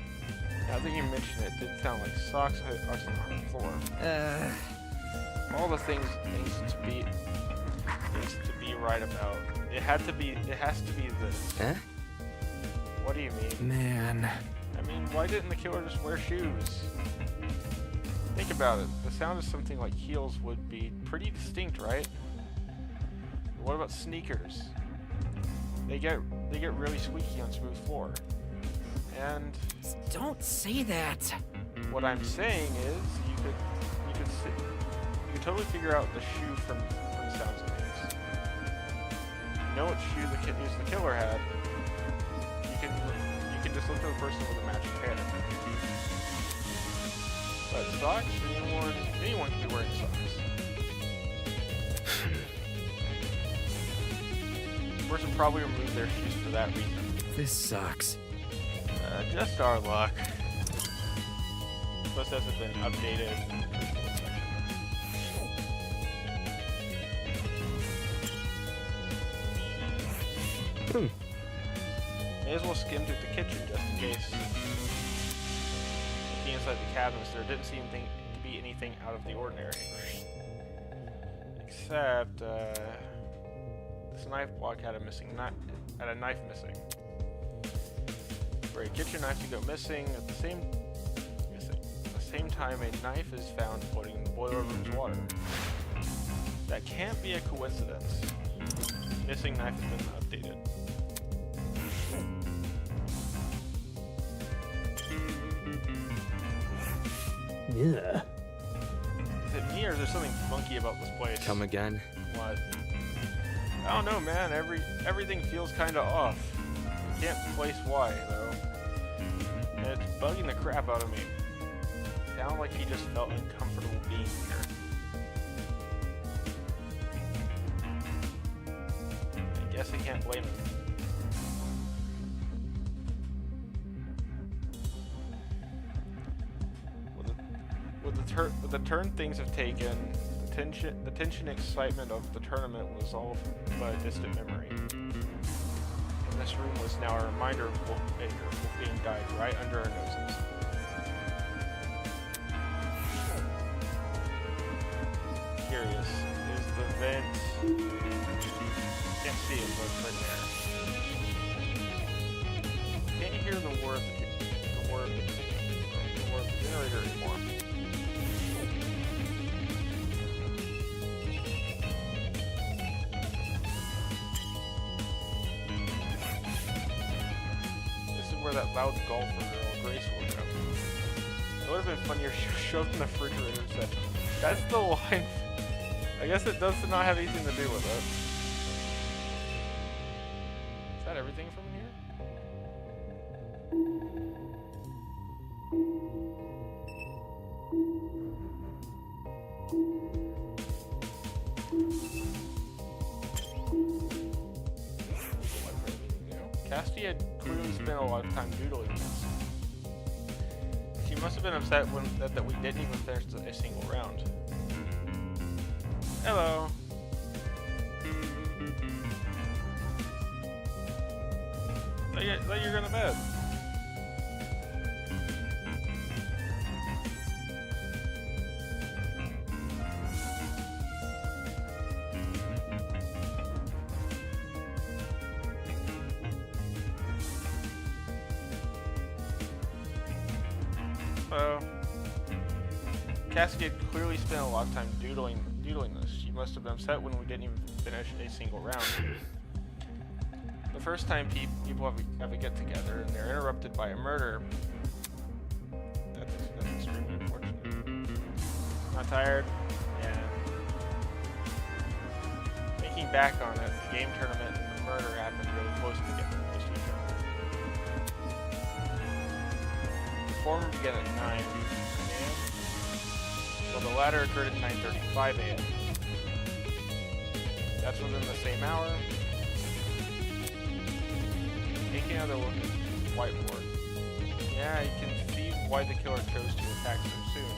Now that you mentioned it, it did sound like socks hit us on the floor. All the things needs to be right about. It has to be this. Eh? What do you mean? Man. I mean, why didn't the killer just wear shoes? Think about it. The sound of something like heels would be pretty distinct, right? What about sneakers? They get really squeaky on smooth floor. And Don't say that. what I'm saying is you could totally figure out the shoe from sounds it makes. You know what shoe the killer had. You can just look at the person with a matching pair. But socks, anyone can be wearing socks. The person probably removed their shoes for that reason. This sucks. Just our luck. Plus, hasn't been updated. May as well skim through the kitchen just in case. Looking inside the cabinets, there didn't seem to be anything out of the ordinary. Except, this knife block had a knife missing. For a kitchen knife to go missing, at the same time, a knife is found floating in the boiler room's water. That can't be a coincidence. Missing knife has been updated. Yeah. Is it me or is there something funky about this place? Come again? What? I don't know, man. Everything feels kind of off. Can't place why though. And it's bugging the crap out of me. Sounds like he just felt uncomfortable being here. I guess I can't blame him. With the turn things have taken, the tension and excitement of the tournament was all but a distant memory. And this room was now a reminder of Wolfgang died right under our noses. Curious, is the vent... Can't see it, but it's right there. Can't hear the whir of the generator anymore. Where that loud golfer girl, Grace, woke up. It would have been funnier if she was shoved in the refrigerator and said, "That's the line." I guess it does not have anything to do with it. Is that everything from here? Cassidy had clearly spent a lot of time doodling this. She must have been upset that we didn't even finish a single round. Hello. Thought you were going to bed. Cassidy had clearly spent a lot of time doodling this. She must have been upset when we didn't even finish a single round. The first time people have a get-together and they're interrupted by a murder. That's extremely unfortunate. Not tired? Yeah. Thinking back on it, the game tournament and the murder happened really close to each other. The former began at 9 a.m. Well, the latter occurred at 9:35 a.m. That's within the same hour. Taking another look at the whiteboard. Yeah, you can see why the killer chose to attack so soon.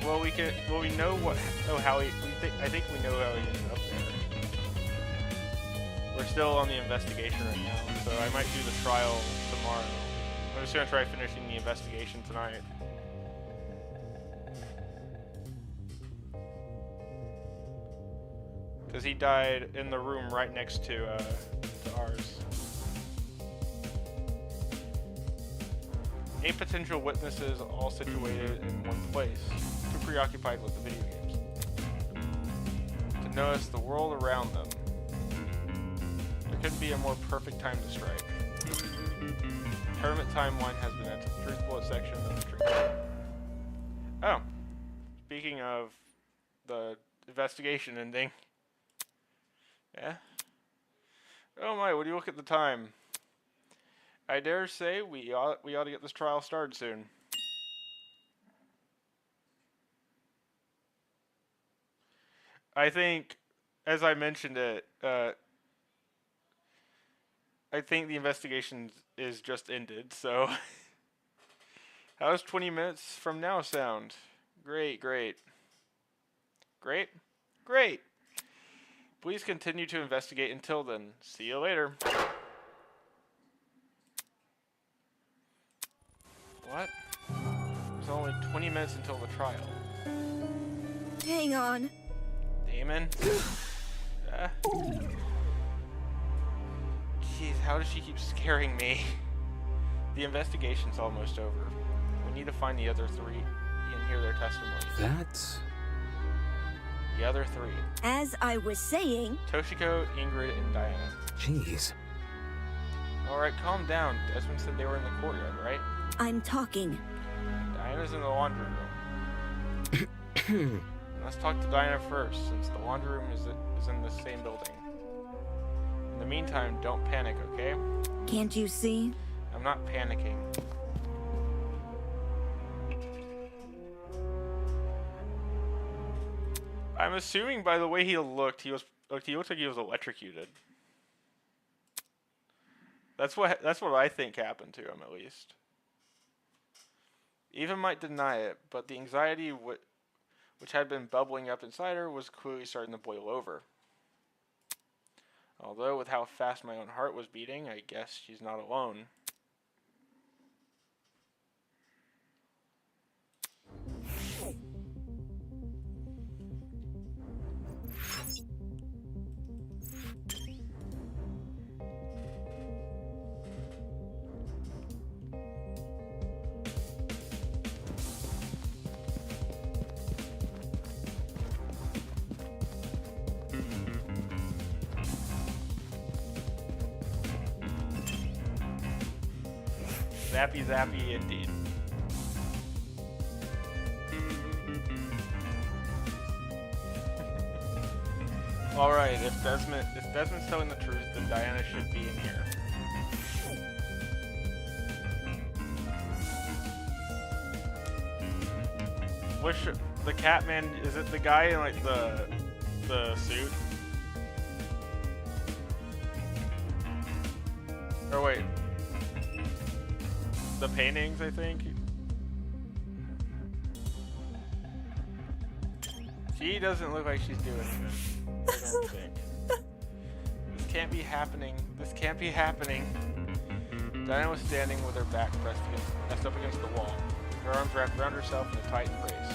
Well, we can. Well, we know what. Oh, how he. I think we know how he ended up there. We're still on the investigation right now, so I might do the trial tomorrow. I'm just gonna try finishing the investigation tonight. Because he died in the room right next to ours. 8 potential witnesses, all situated in one place, too preoccupied with the video games to notice the world around them. There couldn't be a more perfect time to strike. Tournament timeline has been entered. Truth bullet section of the tree. Oh, speaking of the investigation ending. Yeah. Oh my! Would you look at the time? I dare say we ought to get this trial started soon. I think, as I mentioned it, I think the investigation is just ended. So, how does 20 minutes from now sound? Great, great, great, great. Please continue to investigate until then. See you later. What? There's only 20 minutes until the trial. Hang on. Damon? Jeez, how does she keep scaring me? The investigation's almost over. We need to find the other 3 and hear their testimonies. That's... The other 3. As I was saying... Toshiko, Ingrid, and Diana. Jeez. Alright, calm down. Desmond said they were in the courtyard, right? I'm talking. Diana's in the laundry room. Let's talk to Diana first, since the laundry room is in the same building. In the meantime, don't panic, okay? Can't you see? I'm not panicking. I'm assuming by the way he looked, he looked like he was electrocuted. That's what I think happened to him, at least. Eva might deny it, but the anxiety which had been bubbling up inside her was clearly starting to boil over. Although, with how fast my own heart was beating, I guess she's not alone. Zappy zappy indeed. Alright, if Desmond's telling the truth, then Diana should be in here. Which the Catman, is it the guy in like the suit? Or wait. The paintings, I think. She doesn't look like she's doing anything. I don't think. This can't be happening. This can't be happening. Diana was standing with her back pressed up against the wall, her arms wrapped around herself in a tight embrace.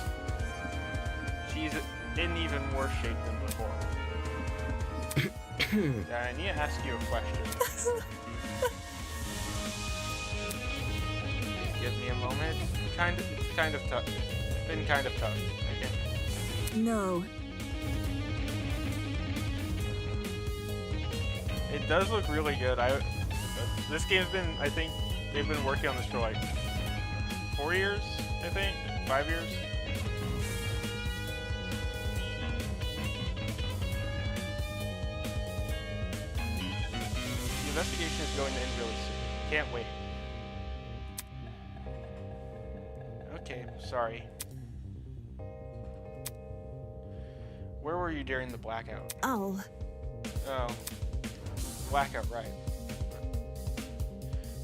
She's in even worse shape than before. Diana, I need to ask you a question. Give me a moment. It's kind of tough. It's been kind of tough. Okay. No. It does look really good. This game's been, I think, they've been working on this for like 4 years, I think, 5 years. The investigation is going to end really soon. Can't wait. Okay, sorry. Where were you during the blackout? Oh. Oh. Blackout, right.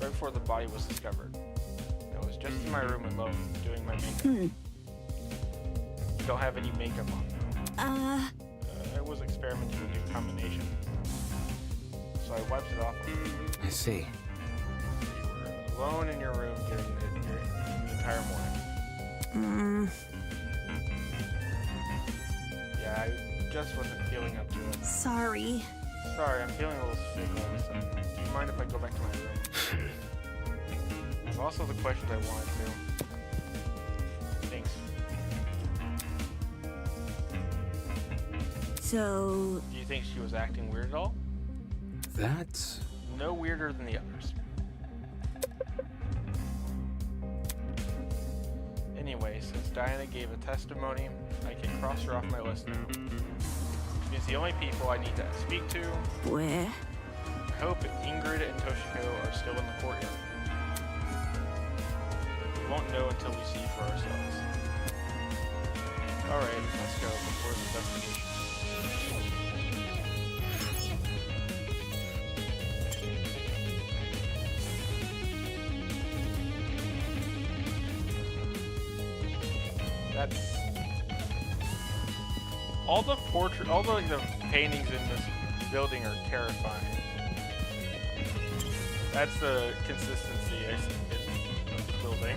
Right before the body was discovered. I was just in my room alone, doing my makeup. don't have any makeup on though. I was experimenting with a new combination. So I wiped it off. I see. You were alone in your room during the entire morning. Yeah, I just wasn't feeling up to it. Sorry. Sorry, I'm feeling a little sick all of a sudden. Do you mind if I go back to my room? There's also the questions I wanted to. Thanks. So, Do you think she was acting weird at all? That's... No weirder than the others. Anyway, since Diana gave a testimony, I can cross her off my list now. She's the only people I need to speak to. where? I hope Ingrid and Toshiko are still in the courtyard. We won't know until we see for ourselves. Alright, let's go before the investigation. That's all the the paintings in this building are terrifying. That's the consistency I see in the building.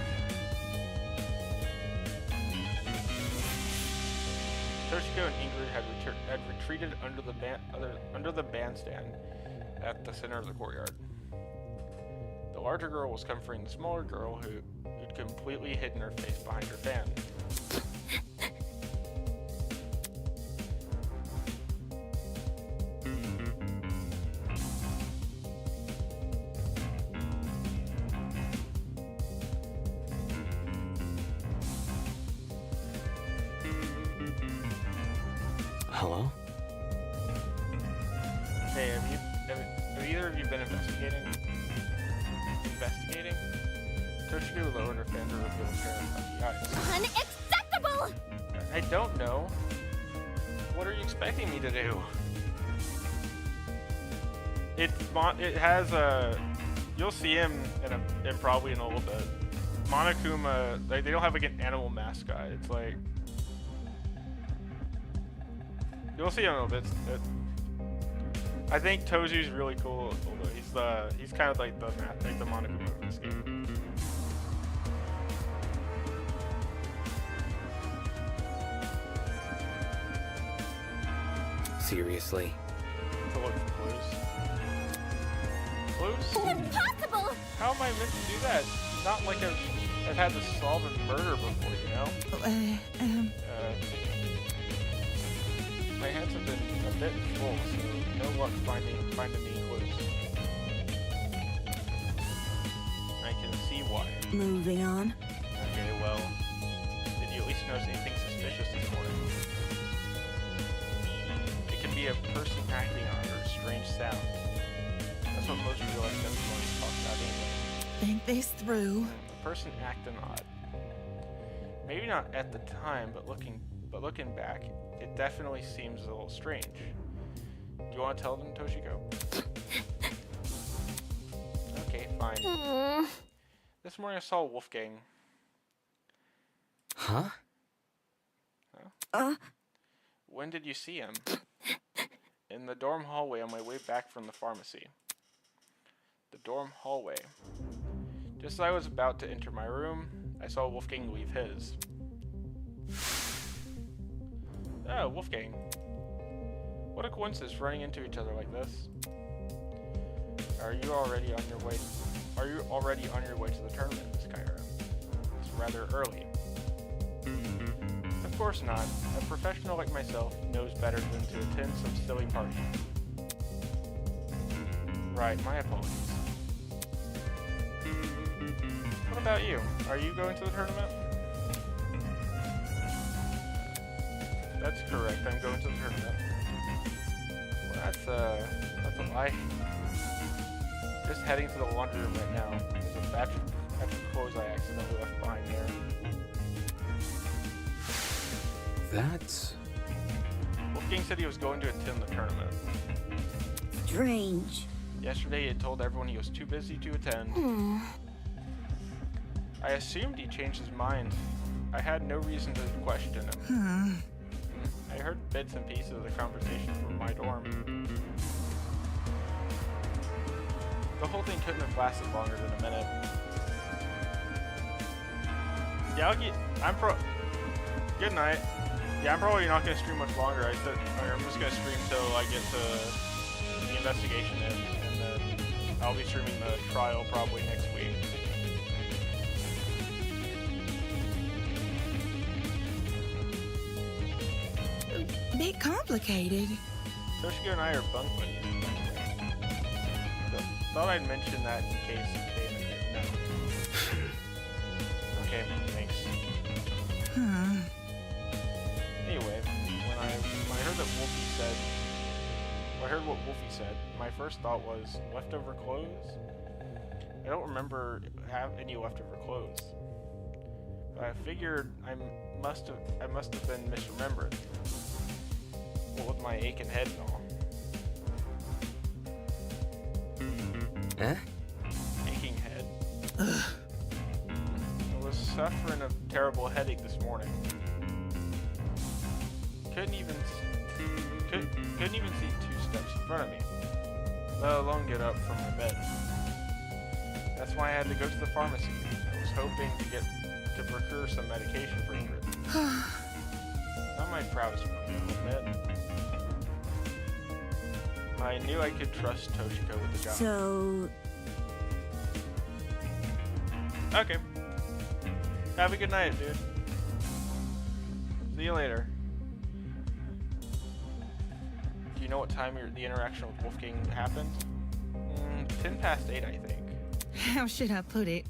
Toshiko and Ingrid had retreated under the bandstand at the center of the courtyard. The larger girl was comforting the smaller girl who'd completely hidden her face behind her fan. Hello? Hey, have either of you been investigating? Toshiko lowered her fan to reveal a pair of puffy eyes. Unacceptable! I don't know. What are you expecting me to do? It has a... You'll see him in probably in a little bit. Monokuma, they don't have like an animal mascot. It's like... You'll see him a little bit. I think Tozu's really cool. He's kind of like the Monokuma of this game. Seriously? To look for clues. Clues? Impossible! How am I meant to do that? Not like I've had to solve a murder before, you know? My hands have been a bit full, so no luck finding any clues. I can see why. Moving on. Okay, well, did you at least notice anything suspicious this morning? It can be a person acting on or a strange sound. That's what most real-life testimonies talk about anyway. Think this through. The person acting odd. Maybe not at the time, but looking back, it definitely seems a little strange. Do you want to tell them, Toshiko? Okay, fine. This morning I saw Wolfgang. Huh? When did you see him? In the dorm hallway on my way back from the pharmacy. The dorm hallway. Just as I was about to enter my room, I saw Wolfgang leave his. Oh, Wolfgang. What a coincidence running into each other like this. Are you already on your way to the tournament, Miss Kyra? It's rather early. Of course not. A professional like myself knows better than to attend some silly party. Right, my apologies. What about you? Are you going to the tournament? That's correct, I'm going to the tournament. Well, that's a lie. Just heading to the laundry room right now. There's a batch of clothes I accidentally left behind there. That's... Wolfgang said he was going to attend the tournament. Strange. Yesterday he had told everyone he was too busy to attend. I assumed he changed his mind I had no reason to question him. I heard bits and pieces of the conversation from my dorm. The whole thing couldn't have lasted longer than a minute. Yeah, good night. Yeah, I'm probably not going to stream much longer. I'm just going to stream till I get to the investigation in, and then I'll be streaming the trial probably next week. Bit complicated. Toshiko and I are bunk buddies. Thought I'd mention that in case they didn't know. Okay, thanks. Anyway, when I heard that Wolfie said, when I heard what Wolfie said, my first thought was leftover clothes. I don't remember have any leftover clothes, but I figured I must have been misremembered. What with my aching head and all. Huh? Aching head. I was suffering a terrible headache this morning. Couldn't even see 2 steps in front of me, let alone get up from my bed. That's why I had to go to the pharmacy. I was hoping to procure some medication for Ingrid. Not my proudest moment, I'll admit. I knew I could trust Toshiko with the job. So, Okay. Have a good night, dude. See you later. Do you know what time the interaction with Wolfgang happened? 10 past 8, I think. How should I put it?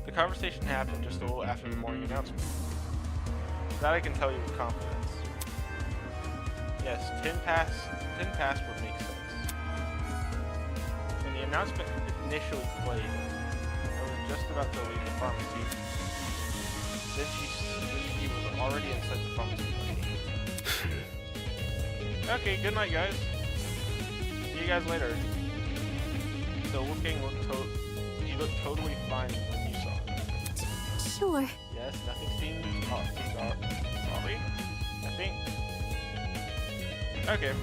The conversation happened just a little after the morning announcement. That I can tell you with confidence. Yes, 10 past would make sense. When the announcement initially played, I was just about to leave the pharmacy. Then she was already inside the pharmacy with me. Okay, good night, guys. See you guys later. So Wolfgang looked totally fine when you saw him. Sure. Yes, nothing seems sorry. Nothing. Okay.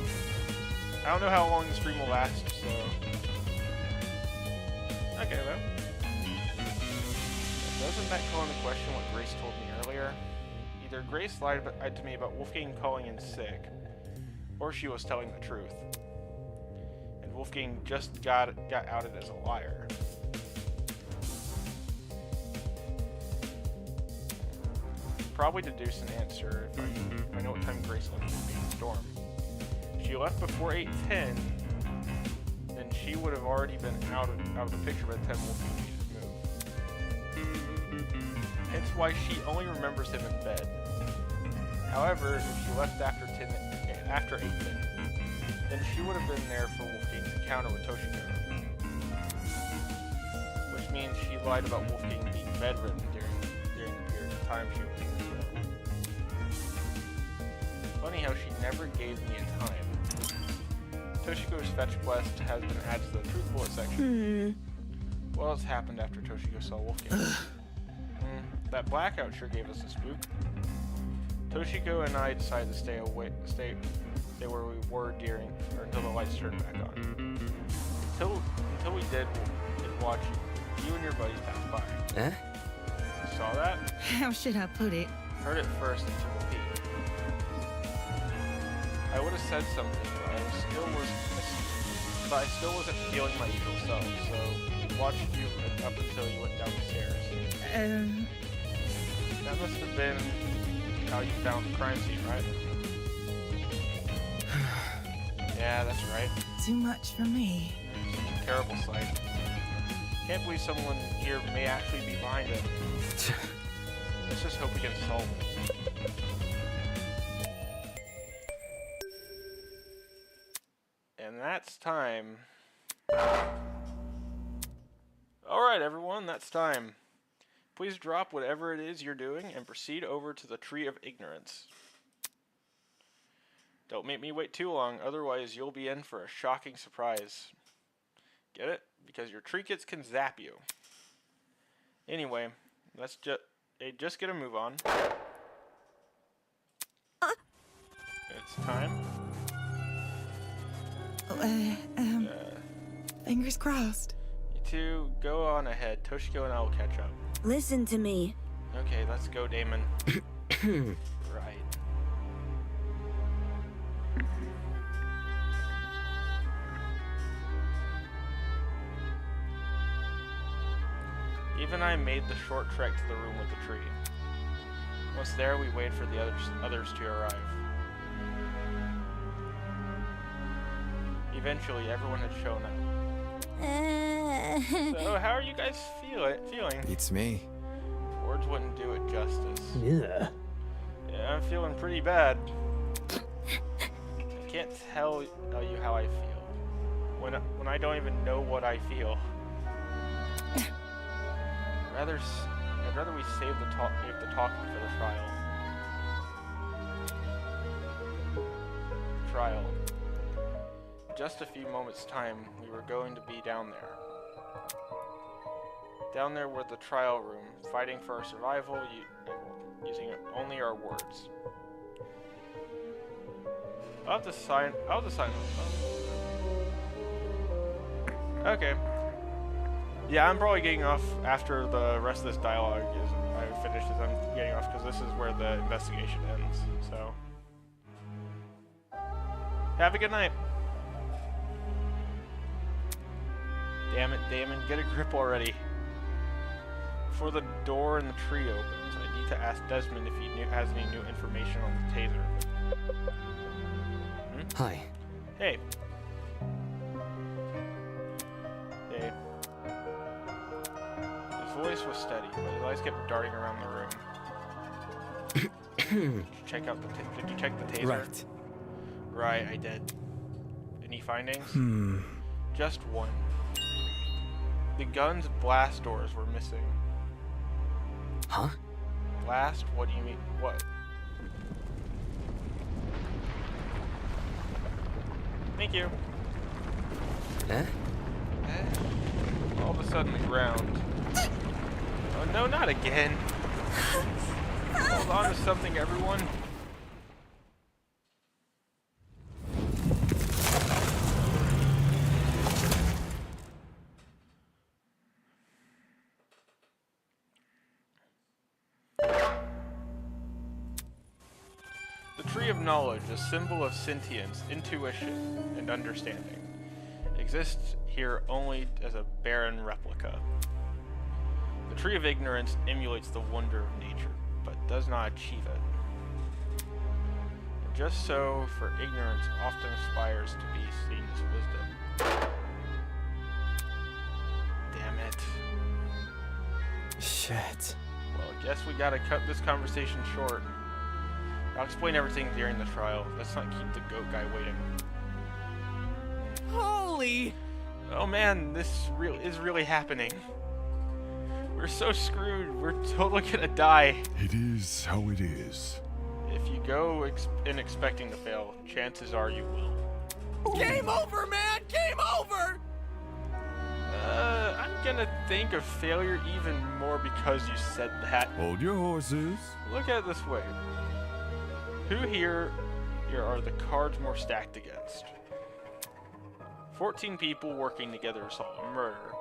I don't know how long the stream will last, so. Okay, well. Doesn't that call into question what Grace told me earlier? Either Grace lied to me about Wolfgang calling in sick, or she was telling the truth. And Wolfgang just got outed as a liar. Probably deduce an answer if I know what time Grace left Wolfgang's dorm. If she left before 8:10, then she would have already been out of the picture by the time Wolfgang made his move. Hence why she only remembers him in bed. However, if she left after 8:10, then she would have been there for Wolfgang's encounter with Toshiko. Which means she lied about Wolfgang being bedridden during the period of time she was in the dorm. Funny how she never gave me a time. Toshiko's fetch quest has been added to the truth bullet section. What else happened after Toshiko saw Wolfgang? That blackout sure gave us a spook. Toshiko and I decided to stay where we were until the lights turned back on. Until we did, we'd watch you and your buddies pass by. Huh? You saw that? How should I put it? Heard it first and took a peek. I would have said something, but I still wasn't feeling my usual self, so watched you up until you went down the stairs. That must have been how you found the crime scene, right? Yeah, that's right. Too much for me. Terrible sight. Can't believe someone here may actually be behind it. Let's just hope we can solve it. And that's time. Alright everyone, that's time. Please drop whatever it is you're doing and proceed over to the Tree of Ignorance. Don't make me wait too long, otherwise you'll be in for a shocking surprise. Get it? Because your trinkets can zap you. Anyway, let's just get a move on. It's time. Fingers crossed. You two go on ahead. Toshiko and I will catch up. Listen to me. Okay, let's go, Damon. Right. Even I made the short trek to the room with the tree. Once there, we waited for the others to arrive. Eventually, everyone had shown up. So, how are you guys feeling? Beats me. Words wouldn't do it justice. Yeah. Yeah, I'm feeling pretty bad. I can't tell you how I feel when I don't even know what I feel. I'd rather we save the talking for the trial. Just a few moments' time, we were going to be down there. Down there were the trial room, fighting for our survival, using only our words. I'll just sign. Okay. Yeah, I'm probably getting off after the rest of this dialogue is finishes. I'm getting off because this is where the investigation ends. So, have a good night. Damn it, Damon, get a grip already. Before the door in the tree opens, I need to ask Desmond if he has any new information on the taser. Hi. Hey. Hey. His voice was steady, but his eyes kept darting around the room. Did you check the taser? Right. Right, I did. Any findings? Just one. The gun's blast doors were missing. Huh? Blast? What do you mean? What? Thank you. All of a sudden, the ground. Oh no, not again. Hold on to something, everyone. The Tree of Knowledge, a symbol of sentience, intuition, and understanding, exists here only as a barren replica. The Tree of Ignorance emulates the wonder of nature, but does not achieve it. And just so, for ignorance often aspires to be seen as wisdom. Damn it. Shit. Well, I guess we gotta cut this conversation short. I'll explain everything during the trial. Let's not keep the goat guy waiting. Holy! Oh man, this is really happening. We're so screwed. We're totally gonna die. It is how it is. If you go in expecting to fail, chances are you will. Game over, man! Game over! I'm gonna think of failure even more because you said that. Hold your horses. Look at it this way. Who here are the cards more stacked against? 14 people working together to solve a murder,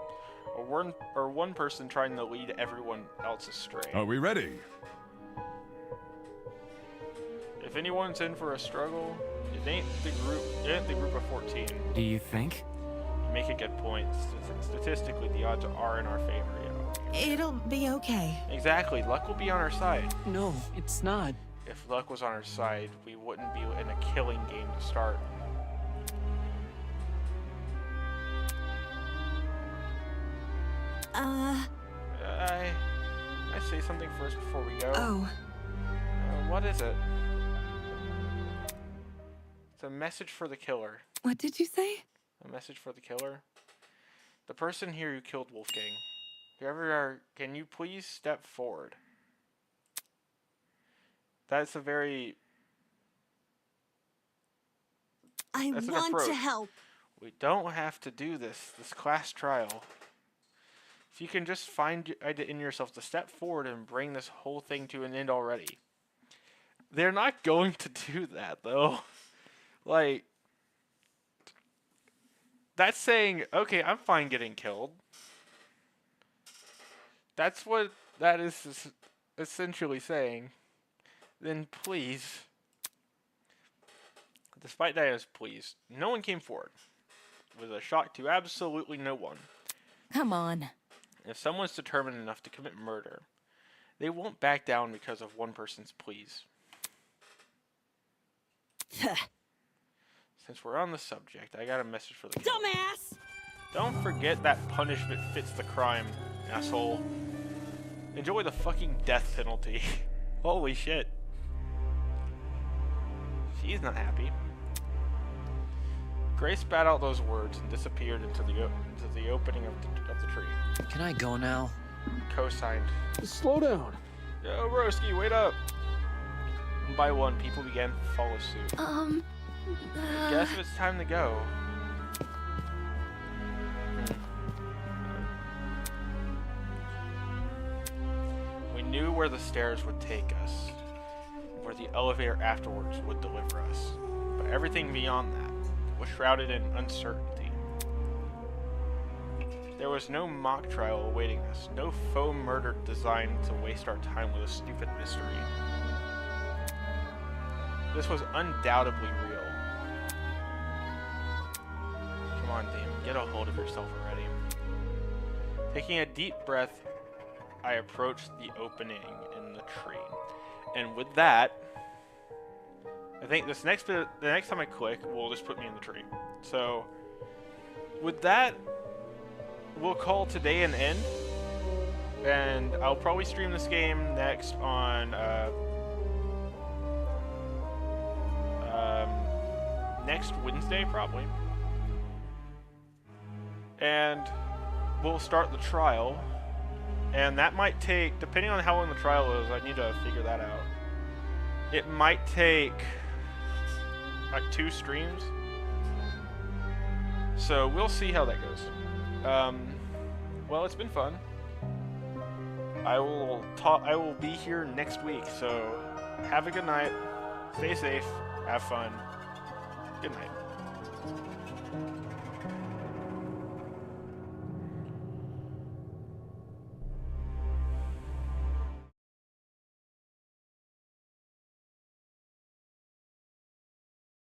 or one person trying to lead everyone else astray. Are we ready? If anyone's in for a struggle, it ain't the group of 14. Do you think? You make a good point. Statistically, the odds are in our favor, you know. It'll be okay. Exactly. Luck will be on our side. No, it's not. If luck was on our side, we wouldn't be in a killing game to start. I say something first before we go. Oh. What is it? It's a message for the killer. What did you say? A message for the killer? The person here who killed Wolfgang. Whoever you are, can you please step forward? That's a very... I That's an want to approach. help. We don't have to do this class trial. If you can just find it in yourself to step forward and bring this whole thing to an end already. They're not going to do that, though. Like, that's saying, okay, I'm fine getting killed. That's what that is essentially saying. Then please. Despite that I was pleased, no one came forward. It was a shock to absolutely no one. Come on. If someone's determined enough to commit murder, they won't back down because of one person's pleas. Since we're on the subject, I got a message for the killer. Dumbass! Don't forget that punishment fits the crime, asshole. Enjoy the fucking death penalty. Holy shit. She's not happy. Grace spat out those words and disappeared into the opening of the tree. Can I go now? Co-signed. Slow down. Yo, Broski, wait up. One by one, people began to follow suit. Guess it's time to go. We knew where the stairs would take us, where the elevator afterwards would deliver us. But everything beyond that was shrouded in uncertainty. There was no mock trial awaiting us, no faux murder designed to waste our time with a stupid mystery. This was undoubtedly real. Come on, Damon, get a hold of yourself already. Taking a deep breath, I approached the opening in the tree. And with that, I think the next time I click will just put me in the tree. So, with that, we'll call today an end. And I'll probably stream this game next on next Wednesday, probably. And we'll start the trial. And that might take, depending on how long the trial is, I need to figure that out. It might take like 2 streams. So we'll see how that goes. Well, it's been fun. I will be here next week, so have a good night. Stay safe. Have fun. Good night.